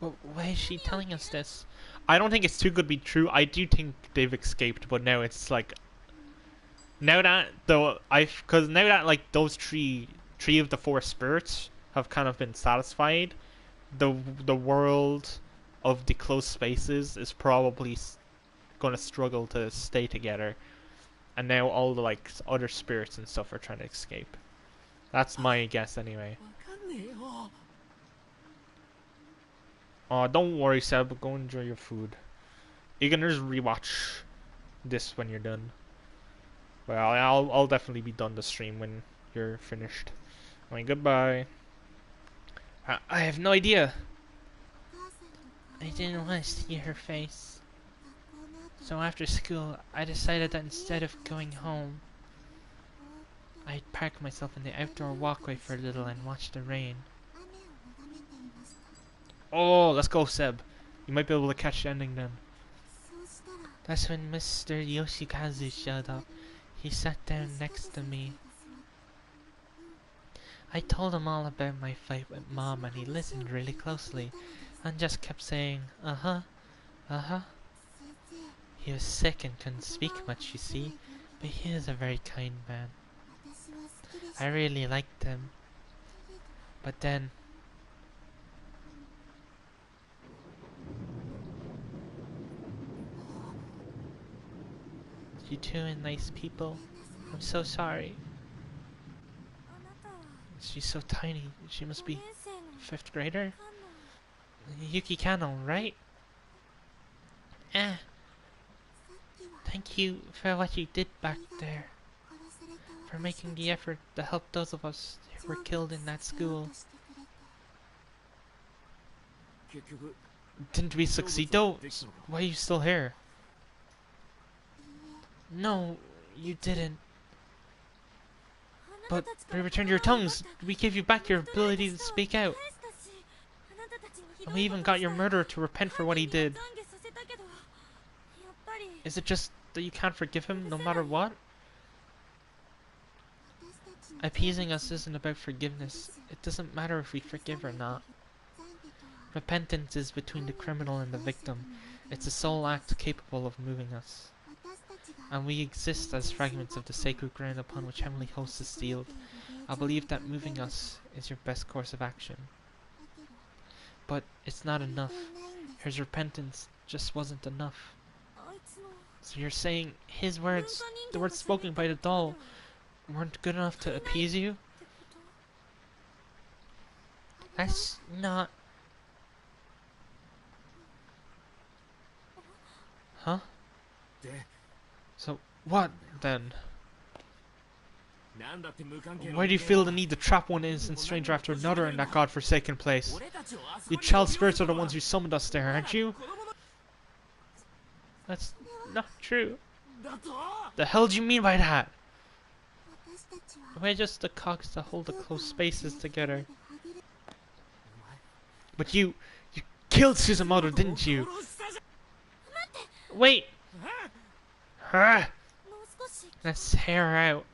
Well, why is she telling us this? I don't think it's too good to be true. I do think they've escaped, but now it's like... Now that, though, because now that, like, those three of the 4 spirits have kind of been satisfied, the world of the closed spaces is probably going to struggle to stay together, and now all the like other spirits and stuff are trying to escape. That's my guess anyway. Oh, don't worry, Seb. Go enjoy your food. You can just rewatch this when you're done. Well, I'll definitely be done the stream when you're finished. I mean, goodbye. I have no idea. I didn't want to see her face. So after school, I decided that instead of going home, I'd park myself in the outdoor walkway for a little and watch the rain. Oh, let's go, Seb. You might be able to catch the ending then. That's when Mr. Yoshikazu showed up. He sat down next to me. I told him all about my fight with Mom and he listened really closely and just kept saying, uh-huh, uh-huh. He was sick and couldn't speak much, you see, but he is a very kind man. I really liked him. But then... You two are nice people. I'm so sorry. She's so tiny. She must be 5th grader? Yuki Kano, right? Thank you for what you did back there. For making the effort to help those of us who were killed in that school. Didn't we succeed though? Why are you still here? No, you didn't. But we returned your tongues. We gave you back your ability to speak out. And we even got your murderer to repent for what he did. Is it just that you can't forgive him no matter what? Appeasing us isn't about forgiveness. It doesn't matter if we forgive or not. Repentance is between the criminal and the victim. It's a sole act capable of moving us. And we exist as fragments of the sacred ground upon which Heavenly Host is sealed. I believe that moving us is your best course of action. But it's not enough. His repentance just wasn't enough. So you're saying his words, the words spoken by the doll, weren't good enough to appease you? That's not... Huh? So what then? Why do you feel the need to trap one innocent stranger after another in that godforsaken place? You child spirits are the ones who summoned us there, aren't you? That's not true. The hell do you mean by that? We're just the cogs that hold the close spaces together. But you killed Suzumoto, didn't you? Wait! Huh? Let's hear her out.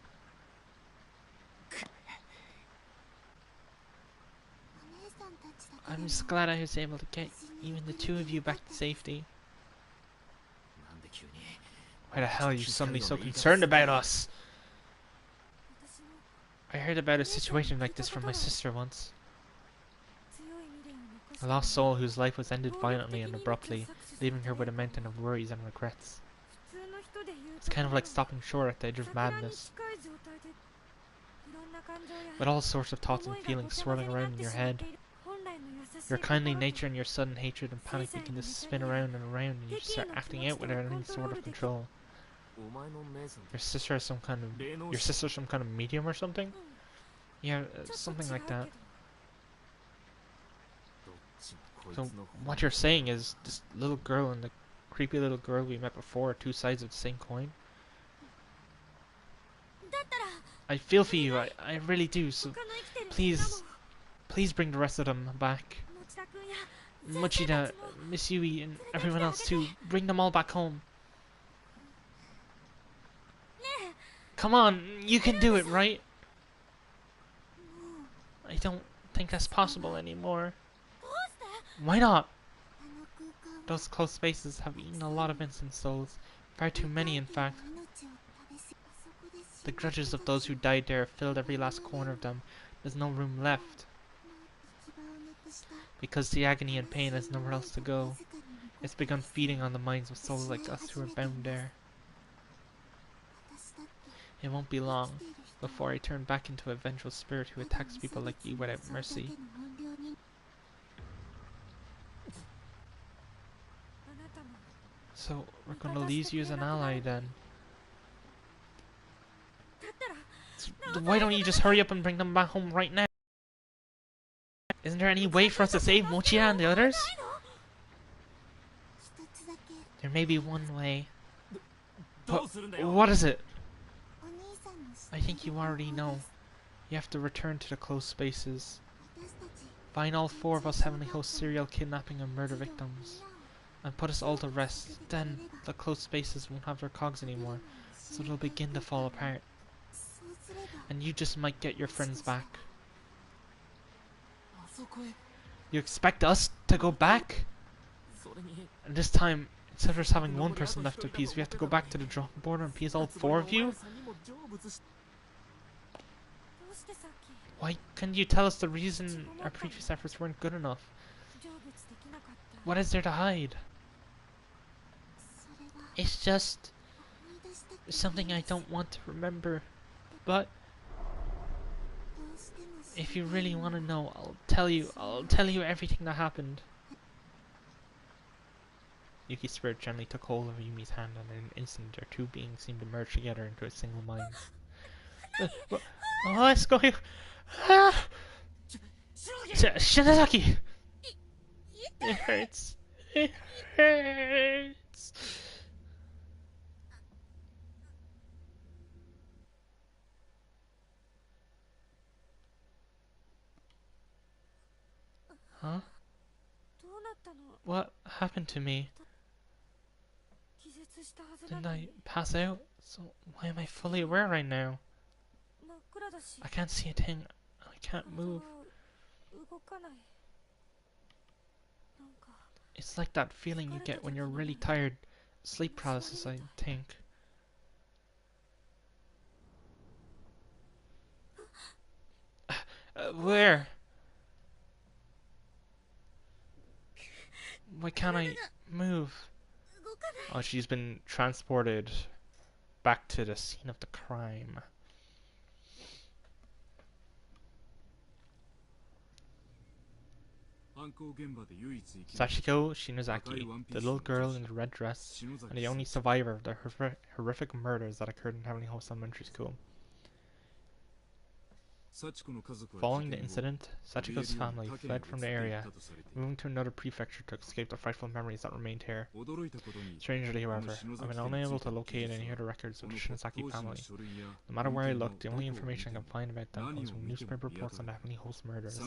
I'm just glad I was able to get even the two of you back to safety. Why the hell are you suddenly so concerned about us? I heard about a situation like this from my sister once. A lost soul whose life was ended violently and abruptly, leaving her with a mountain of worries and regrets. It's kind of like stopping short at the edge of madness, with all sorts of thoughts and feelings swirling around in your head. Your kindly nature and your sudden hatred and panic begin to spin around and around, and you start acting out without any sort of control. Your sister is some kind of medium or something? Yeah, something like that. So what you're saying is this little girl and the creepy little girl we met before are two sides of the same coin? I feel for you, I really do, so please bring the rest of them back. Mochida, Miss Yui, and everyone else too. Bring them all back home. Come on, you can do it, right? I don't think that's possible anymore. Why not? Those close spaces have eaten a lot of innocent souls. Far too many, in fact. The grudges of those who died there filled every last corner of them. There's no room left. Because the agony and pain has nowhere else to go. It's begun feeding on the minds of souls like us who are bound there. It won't be long before I turn back into a vengeful spirit who attacks people like you without mercy. So, we're gonna lose you as an ally then. Why don't you just hurry up and bring them back home right now? Isn't there any way for us to save Mochida and the others? There may be one way. But what is it? I think you already know. You have to return to the closed spaces. Find all four of us Heavenly Host serial kidnapping and murder victims. And put us all to rest. Then the closed spaces won't have their cogs anymore. So they'll begin to fall apart. And you just might get your friends back. You expect us to go back? And this time, instead of just having one person left to appease, we have to go back to the drawing board and appease all four of you? Why couldn't you tell us the reason our previous efforts weren't good enough? What is there to hide? It's just something I don't want to remember. But if you really want to know, I'll tell you everything that happened. Yuki's spirit gently took hold of Yumi's hand, and in an instant their two beings seemed to merge together into a single mind. What's going on? Shinazaki! It hurts. It hurts. Huh? What happened to me? Didn't I pass out? So why am I fully aware right now? I can't see a thing. I can't move. It's like that feeling you get when you're really tired. Sleep paralysis, I think. Where? Why can't I move? Oh, she's been transported back to the scene of the crime. Sachiko Shinozaki, the little girl in the red dress, and the only survivor of the horrific murders that occurred in Heavenly Host Elementary School. Following the incident, Sachiko's family fled from the area, moving to another prefecture to escape the frightful memories that remained here. Strangely, however, I've been unable to locate any other records of the Shinsaki family. No matter where I look, the only information I can find about them comes from newspaper reports on the Heavenly Host murders.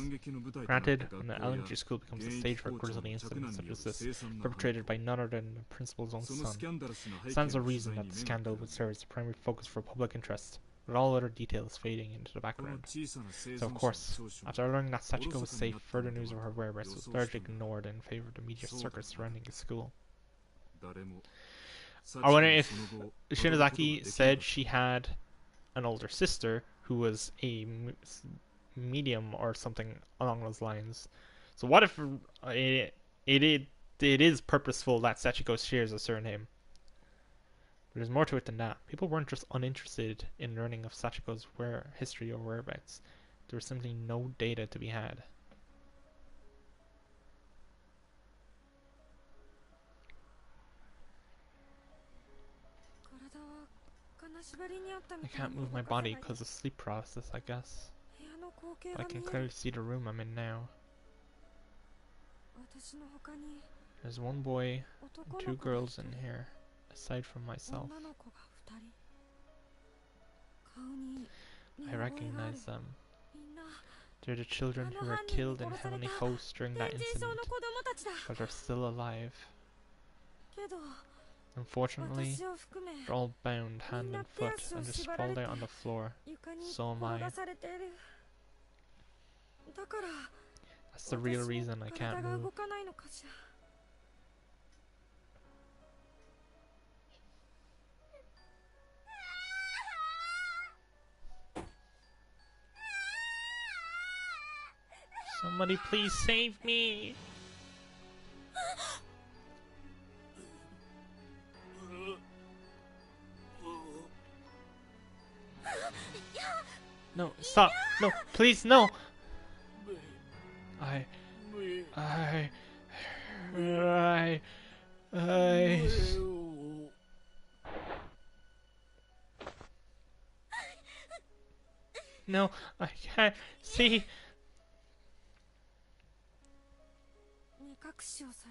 Granted, when the elementary school becomes a stage for a grisly incident such as this, perpetrated by none other than the principal's own son, it stands to reason that the scandal would serve as the primary focus for public interest, with all other details fading into the background. So of course, after learning that Sachiko was safe, further news of her whereabouts was largely ignored in favour of the media circus surrounding the school. I wonder if Shinozaki said she had an older sister who was a medium or something along those lines. So what if it is purposeful that Sachiko shares a surname? But there's more to it than that. People weren't just uninterested in learning of Sachiko's history or whereabouts. There was simply no data to be had. I can't move my body because of sleep paralysis, I guess. But I can clearly see the room I'm in now. There's one boy and two girls in here, aside from myself. I recognize them. They're the children who were killed in Heavenly Host during that incident, but are still alive. Unfortunately, they're all bound hand and foot and just sprawled out on the floor. So am I. That's the real reason I can't move. Somebody please save me! No, stop! No, please, no! No, I can't see.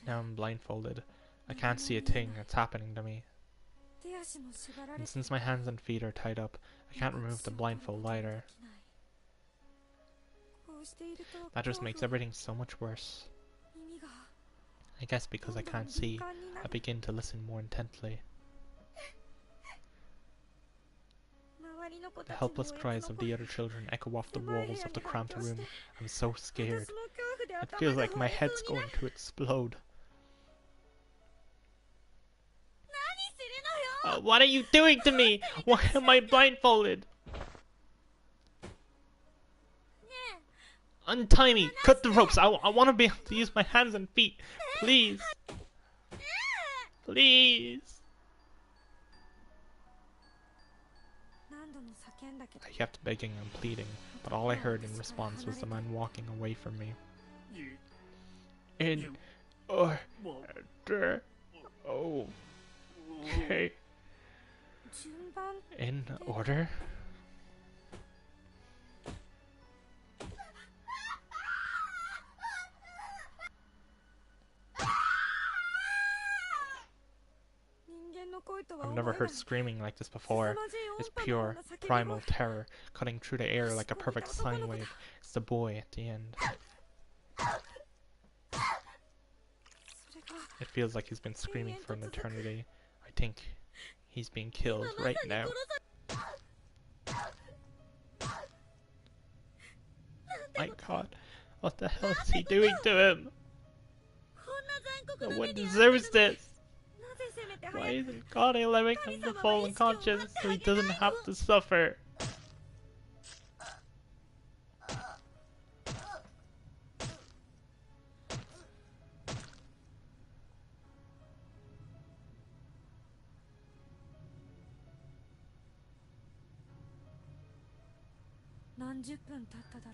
Now I'm blindfolded. I can't see a thing that's happening to me. And since my hands and feet are tied up, I can't remove the blindfold either. That just makes everything so much worse. I guess because I can't see, I begin to listen more intently. The helpless cries of the other children echo off the walls of the cramped room. I'm so scared. It feels like my head's going to explode. What are you doing to me? Why am I blindfolded? Untie me! Cut the ropes! I want to be able to use my hands and feet! Please! Please! I kept begging and pleading, but all I heard in response was the man walking away from me. In order. Okay. In order? I've never heard screaming like this before. It's pure, primal terror, cutting through the air like a perfect sine wave. It's the boy at the end. It feels like he's been screaming for an eternity. I think he's being killed right now. My God, what the hell is he doing to him? No one deserves this. Why isn't God allowing him to fall unconscious so he doesn't have to suffer?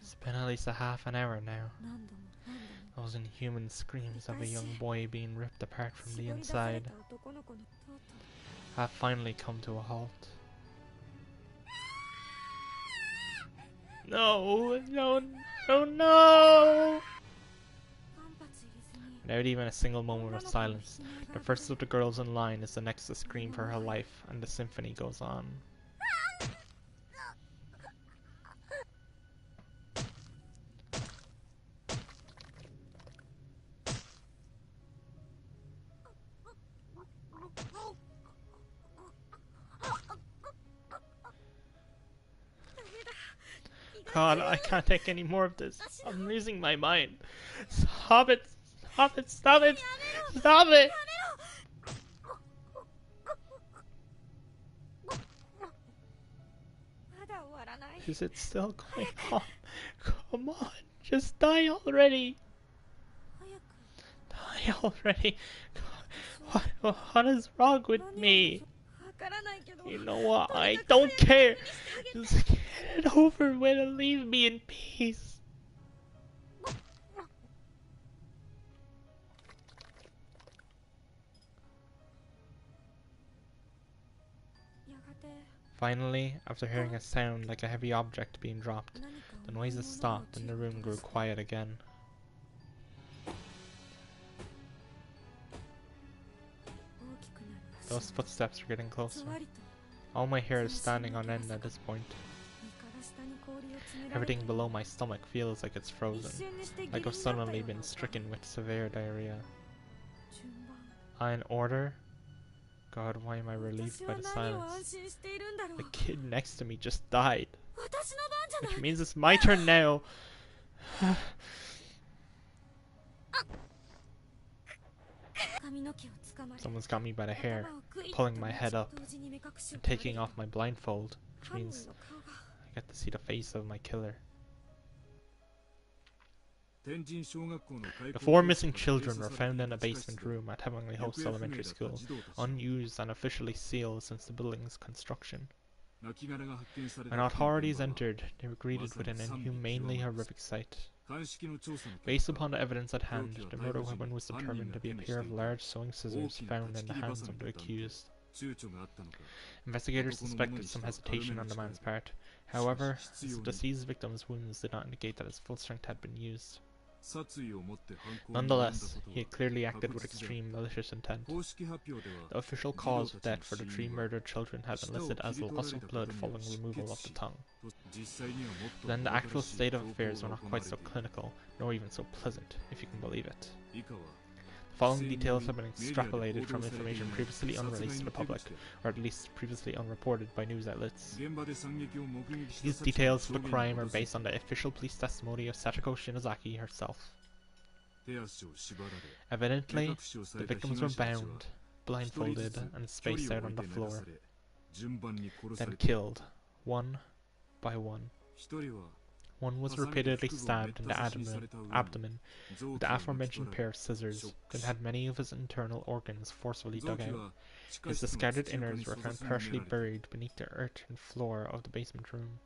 It's been at least a half an hour now. Those inhuman screams of a young boy being ripped apart from the inside have finally come to a halt. No, no, no, no! 間髪入れずに Without even a single moment of silence, the first of the girls in line is the next to scream for her life, and the symphony goes on. God, I can't take any more of this. I'm losing my mind. Stop it! Stop it! Stop it! Stop it! Is it still going on? Come on, just die already! 早く Die already! God, what is wrong with me? わからないけど You know what? I don't care! Just get it over with and leave me in peace! Finally, after hearing a sound like a heavy object being dropped, the noises stopped and the room grew quiet again. Those footsteps are getting closer. All my hair is standing on end at this point. Everything below my stomach feels like it's frozen, like I've suddenly been stricken with severe diarrhea. In order? God, why am I relieved by the silence? The kid next to me just died. Which means it's my turn now. Someone's got me by the hair, pulling my head up, and taking off my blindfold, which means I get to see the face of my killer. The 4 missing children were found in a basement room at Heavenly Host Elementary School, unused and officially sealed since the building's construction. When authorities entered, they were greeted with an inhumanely horrific sight. Based upon the evidence at hand, the murder weapon was determined to be a pair of large sewing scissors found in the hands of the accused. Investigators suspected some hesitation on the man's part. However, the deceased victim's wounds did not indicate that his full strength had been used. Nonetheless, he had clearly acted with extreme malicious intent. The official cause of death for the 3 murdered children had been listed as loss of blood following removal of the tongue. Then the actual state of affairs were not quite so clinical, nor even so pleasant, if you can believe it. The following details have been extrapolated from information previously unreleased to the public, or at least previously unreported by news outlets. These details for the crime are based on the official police testimony of Sachiko Shinozaki herself. Evidently, the victims were bound, blindfolded, and spaced out on the floor, then killed, one by one. One was repeatedly stabbed in the abdomen with the aforementioned pair of scissors, then had many of his internal organs forcefully dug out. His discarded innards were found partially buried beneath the earthen floor of the basement room.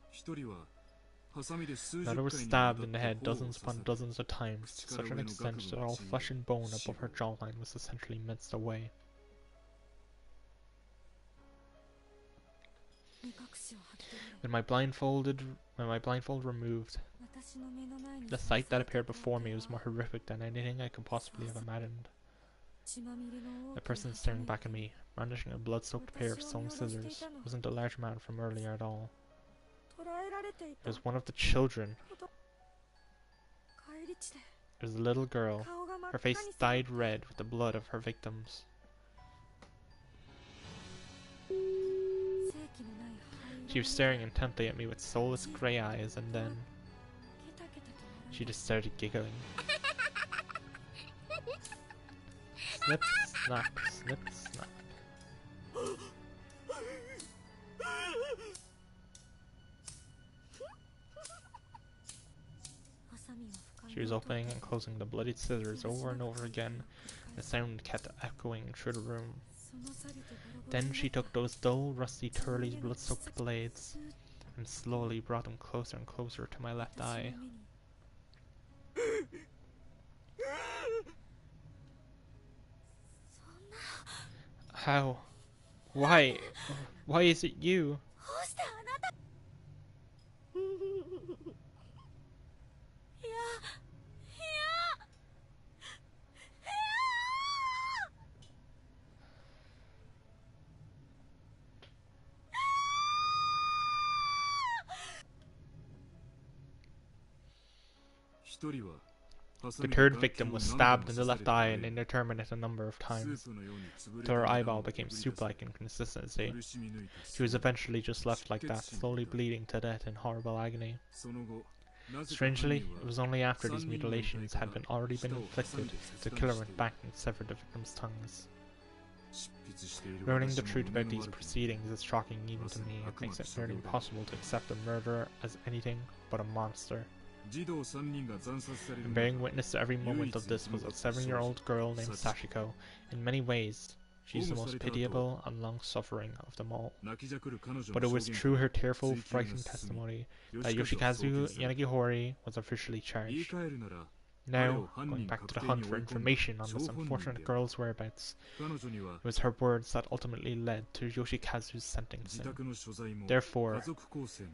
Another was stabbed in the head dozens upon dozens of times, to such an extent that all flesh and bone above her jawline was essentially minced away. With my blindfold removed, the sight that appeared before me was more horrific than anything I could possibly have imagined. The person staring back at me, brandishing a blood-soaked pair of sewing scissors, wasn't the large man from earlier at all. It was one of the children. It was a little girl, her face dyed red with the blood of her victims. She was staring intently at me with soulless grey eyes, and then she just started giggling. Snip, snap, snip, snap. She was opening and closing the bloodied scissors over and over again. The sound kept echoing through the room. Then she took those dull, rusty Turley's blood-soaked blades and slowly brought them closer and closer to my left eye. How? Why? Why is it you? The third victim was stabbed in the left eye an indeterminate number of times, till her eyeball became soup-like in consistency. She was eventually just left like that, slowly bleeding to death in horrible agony. Strangely, it was only after these mutilations had already been inflicted that the killer went back and severed the victims' tongues. Learning the truth about these proceedings is shocking even to me. It makes it nearly impossible to accept the murderer as anything but a monster. And bearing witness to every moment of this was a 7-year-old girl named Sachiko. In many ways, she's the most pitiable and long-suffering of them all. But it was through her tearful, frightened testimony that Yoshikazu Yanagihori was officially charged. Now, going back to the hunt for information on this unfortunate girl's whereabouts, it was her words that ultimately led to Yoshikazu's sentencing. Therefore,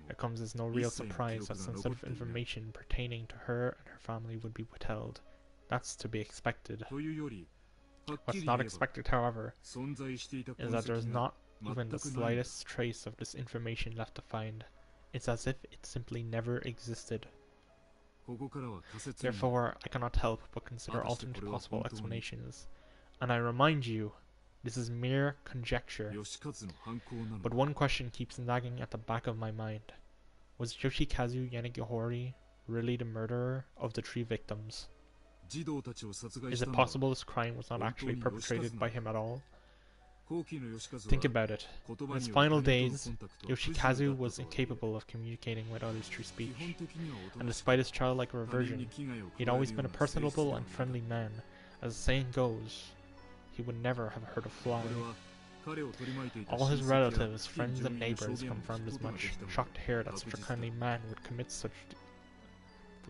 it comes as no real surprise that sensitive information pertaining to her and her family would be withheld. That's to be expected. What's not expected, however, is that there's not even the slightest trace of this information left to find. It's as if it simply never existed. Therefore, I cannot help but consider alternate possible explanations. And I remind you, this is mere conjecture. But one question keeps nagging at the back of my mind. Was Yoshikazu Yanagihori really the murderer of the 3 victims? Is it possible this crime was not actually perpetrated by him at all? Think about it. In his final days, Yoshikazu was incapable of communicating with others through speech, and despite his childlike reversion, he'd always been a personable and friendly man. As the saying goes, he would never have hurt a fly. All his relatives, friends and neighbors confirmed as much, shocked to hear that such a kindly man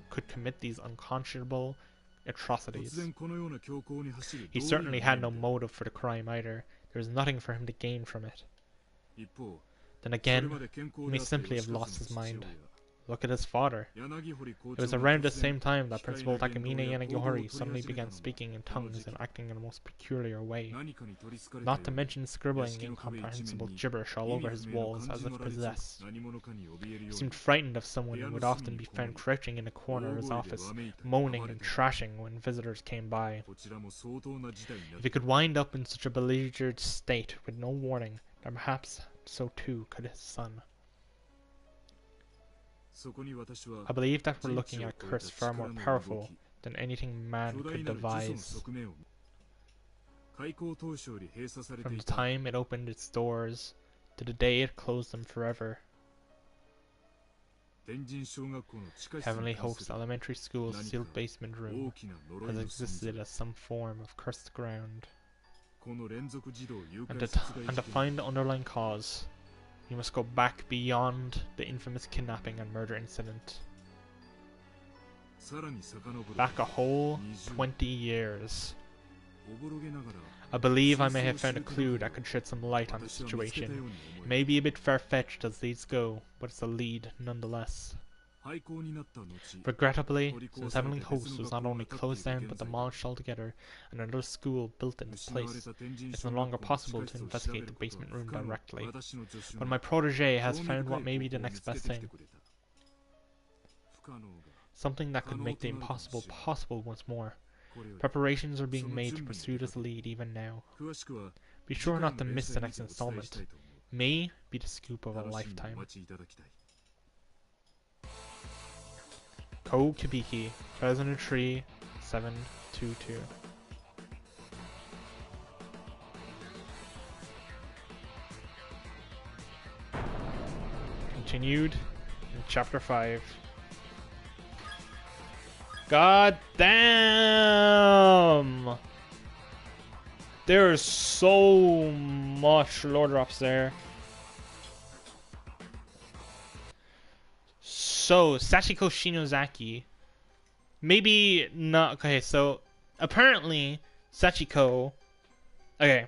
could commit these unconscionable atrocities. He certainly had no motive for the crime either. There was nothing for him to gain from it. Then again, he may simply have lost his mind. Look at his father. It was around the same time that Principal Takamine Yanagihori suddenly began speaking in tongues and acting in a most peculiar way. Not to mention scribbling incomprehensible gibberish all over his walls as if possessed. He seemed frightened of someone and would often be found crouching in a corner of his office, moaning and thrashing when visitors came by. If he could wind up in such a beleaguered state with no warning, then perhaps so too could his son. I believe that we're looking at a curse far more powerful than anything man could devise. From the time it opened its doors to the day it closed them forever. Heavenly Host Elementary School's sealed basement room has existed as some form of cursed ground. And to find the underlying cause, you must go back beyond the infamous kidnapping and murder incident. Back a whole 20 years. I believe I may have found a clue that could shed some light on the situation. It may be a bit far-fetched as leads go, but it's a lead nonetheless. Regrettably, since Heavenly Host was not only closed down but demolished altogether, and another school built in its place, it's no longer possible to investigate the basement room directly. But my protege has found what may be the next best thing. Something that could make the impossible possible once more. Preparations are being made to pursue this lead even now. Be sure not to miss the next installment. May be the scoop of a lifetime. Ko Kibiki, 2003, 722. Continued in Chapter 5. God damn! There's so much lore drops there. So, Sachiko Shinozaki. Maybe not. Okay, so apparently Sachiko. Okay.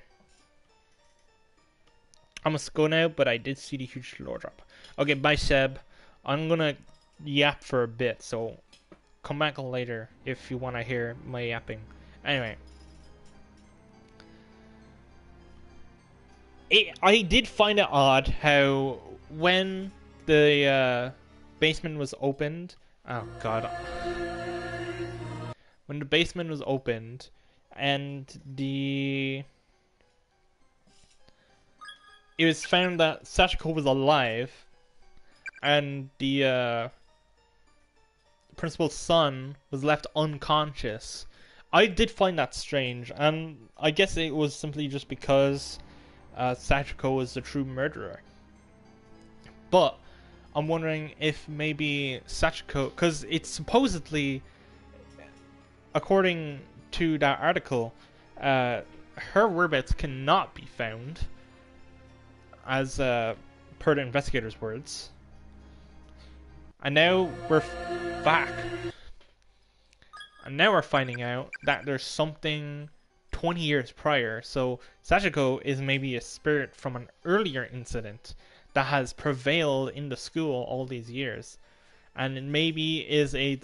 I must go now, but I did see the huge lore drop. Okay, bye Seb. I'm gonna yap for a bit, so come back later if you want to hear my yapping. Anyway. I did find it odd how when the basement was opened. Oh god. when the basement was opened, and it was found that Sachiko was alive, and the principal's son was left unconscious. I did find that strange, and I guess it was simply just because Sachiko was the true murderer. But I'm wondering if maybe Sachiko, because it's supposedly, according to that article, her whereabouts cannot be found, as per the investigators' words. And now we're back. And now we're finding out that there's something 20 years prior. So Sachiko is maybe a spirit from an earlier incident that has prevailed in the school all these years. And it maybe is like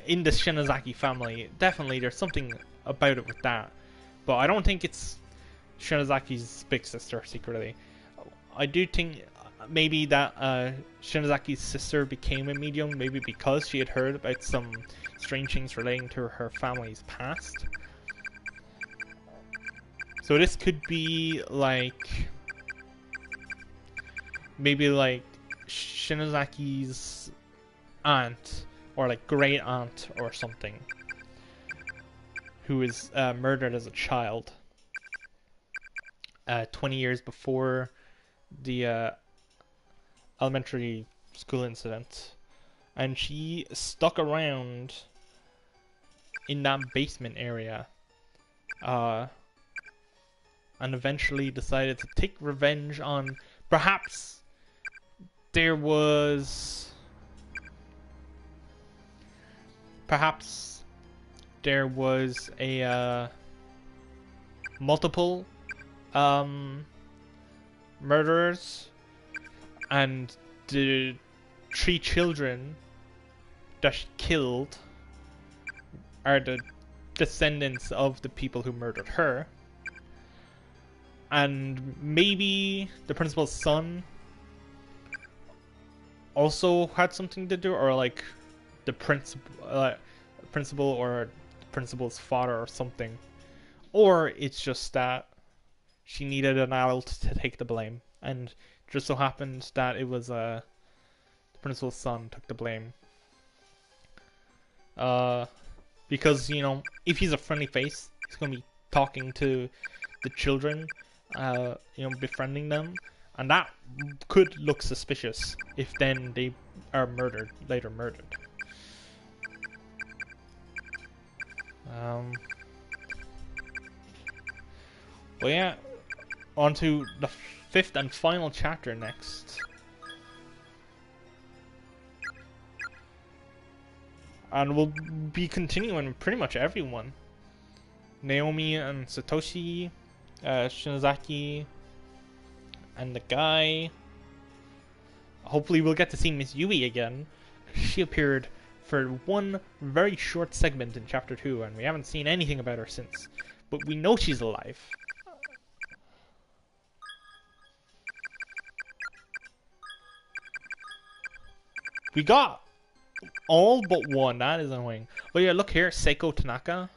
in the Shinozaki family. Definitely there's something about it with that. But I don't think it's Shinozaki's big sister secretly. I do think maybe that Shinozaki's sister became a medium, maybe because she had heard about some strange things relating to her family's past. So this could be like, maybe like Shinozaki's aunt, or like great aunt or something, who was murdered as a child 20 years before the elementary school incident, and she stuck around in that basement area and eventually decided to take revenge on, perhaps there was a multiple murderers, and the 3 children that she killed are the descendants of the people who murdered her. And maybe the principal's son also had something to do, or like the principal or the principal's father or something. Or it's just that she needed an adult to take the blame, and just so happened that it was the principal's son took the blame. Because, you know, if he's a friendly face, he's gonna be talking to the children, you know, befriending them, and that could look suspicious if then they are later murdered. Well, yeah, on to the 5th and final chapter next. And we'll be continuing with pretty much everyone. Naomi and Satoshi, Shinozaki, and the guy. Hopefully we'll get to see Miss Yui again. She appeared for one very short segment in chapter 2, and we haven't seen anything about her since. But we know she's alive. We got all but one. That is annoying. Oh yeah, look here, Seiko Tanaka.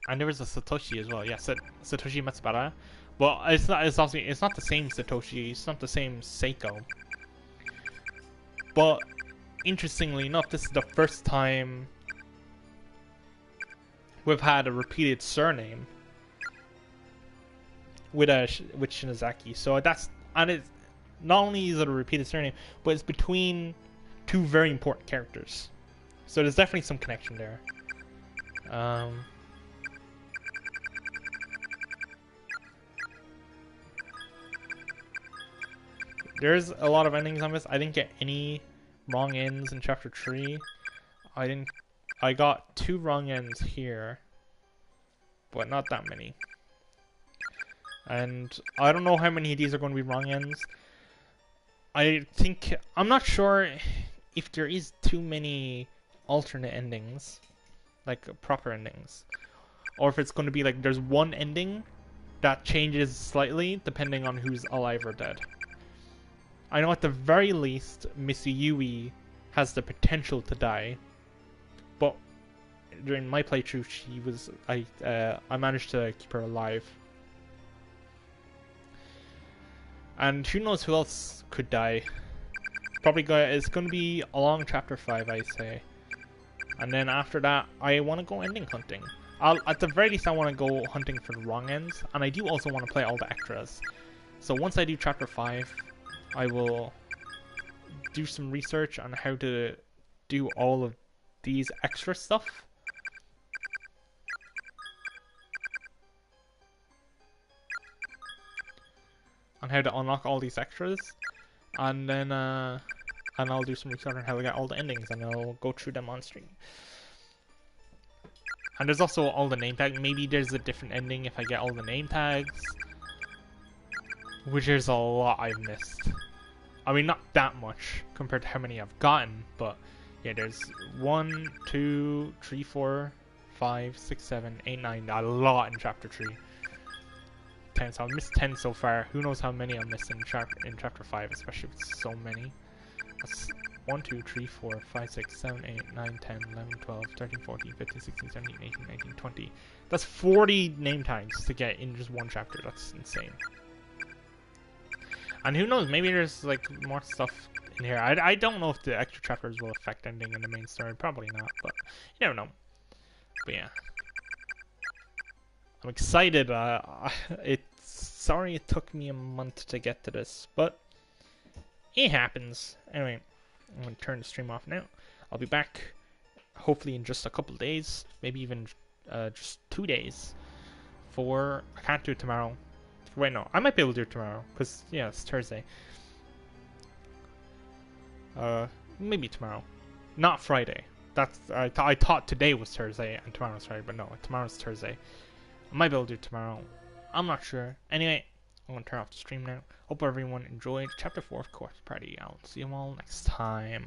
And there was a Satoshi as well. Yeah, Satoshi Matsubara. Well, it's not the same Satoshi. It's not the same Seiko. But interestingly enough, this is the first time we've had a repeated surname with Shinozaki. So that's, and it's not only is it a repeated surname, but it's between 2 very important characters. So there's definitely some connection there. There's a lot of endings on this. I didn't get any wrong ends in chapter 3. I got 2 wrong ends here, but not that many. And I don't know how many of these are going to be wrong ends. I'm not sure if there is too many alternate endings. like proper endings, or if it's going to be like there's one ending that changes slightly depending on who's alive or dead. I know at the very least Missy Yui has the potential to die, but during my playthrough she was I managed to keep her alive. And who knows who else could die. Probably it's going to be along chapter 5, I say. And then after that, I want to go ending hunting. At the very least, I want to go hunting for the wrong ends. And I do also want to play all the extras. So once I do chapter 5, I will do some research on how to do all of these extra stuff. On how to unlock all these extras. And then and I'll do some research on how to get all the endings, and I'll go through them on stream. And there's also all the name tags. Maybe there's a different ending if I get all the name tags, which is a lot I've missed. I mean, not that much compared to how many I've gotten, but yeah, there's 1, 2, 3, 4, 5, 6, 7, 8, 9. A lot in chapter 3. 10, so I've missed 10 so far. Who knows how many I've missed in chapter 5, especially with so many. That's 1, 2, 3, 4, 5, 6, 7, 8, 9, 10, 11, 12, 13, 14, 15, 16, 17, 18, 19, 20. That's 40 name tags to get in just one chapter. That's insane. And who knows, maybe there's like more stuff in here. I don't know if the extra chapters will affect ending in the main story. Probably not, but you never know. But yeah. I'm excited. Sorry it took me a month to get to this, but it happens. Anyway, I'm going to turn the stream off now. I'll be back hopefully in just a couple days, maybe even just 2 days. I can't do it tomorrow. Wait, no, I might be able to do it tomorrow, because, yeah, it's Thursday. Maybe tomorrow. Not Friday. I thought today was Thursday and tomorrow was Friday, but no, tomorrow's Thursday. I might be able to do it tomorrow. I'm not sure. Anyway, I'm going to turn off the stream now. Hope everyone enjoyed Chapter 4 of Corpse Party. I'll see you all next time.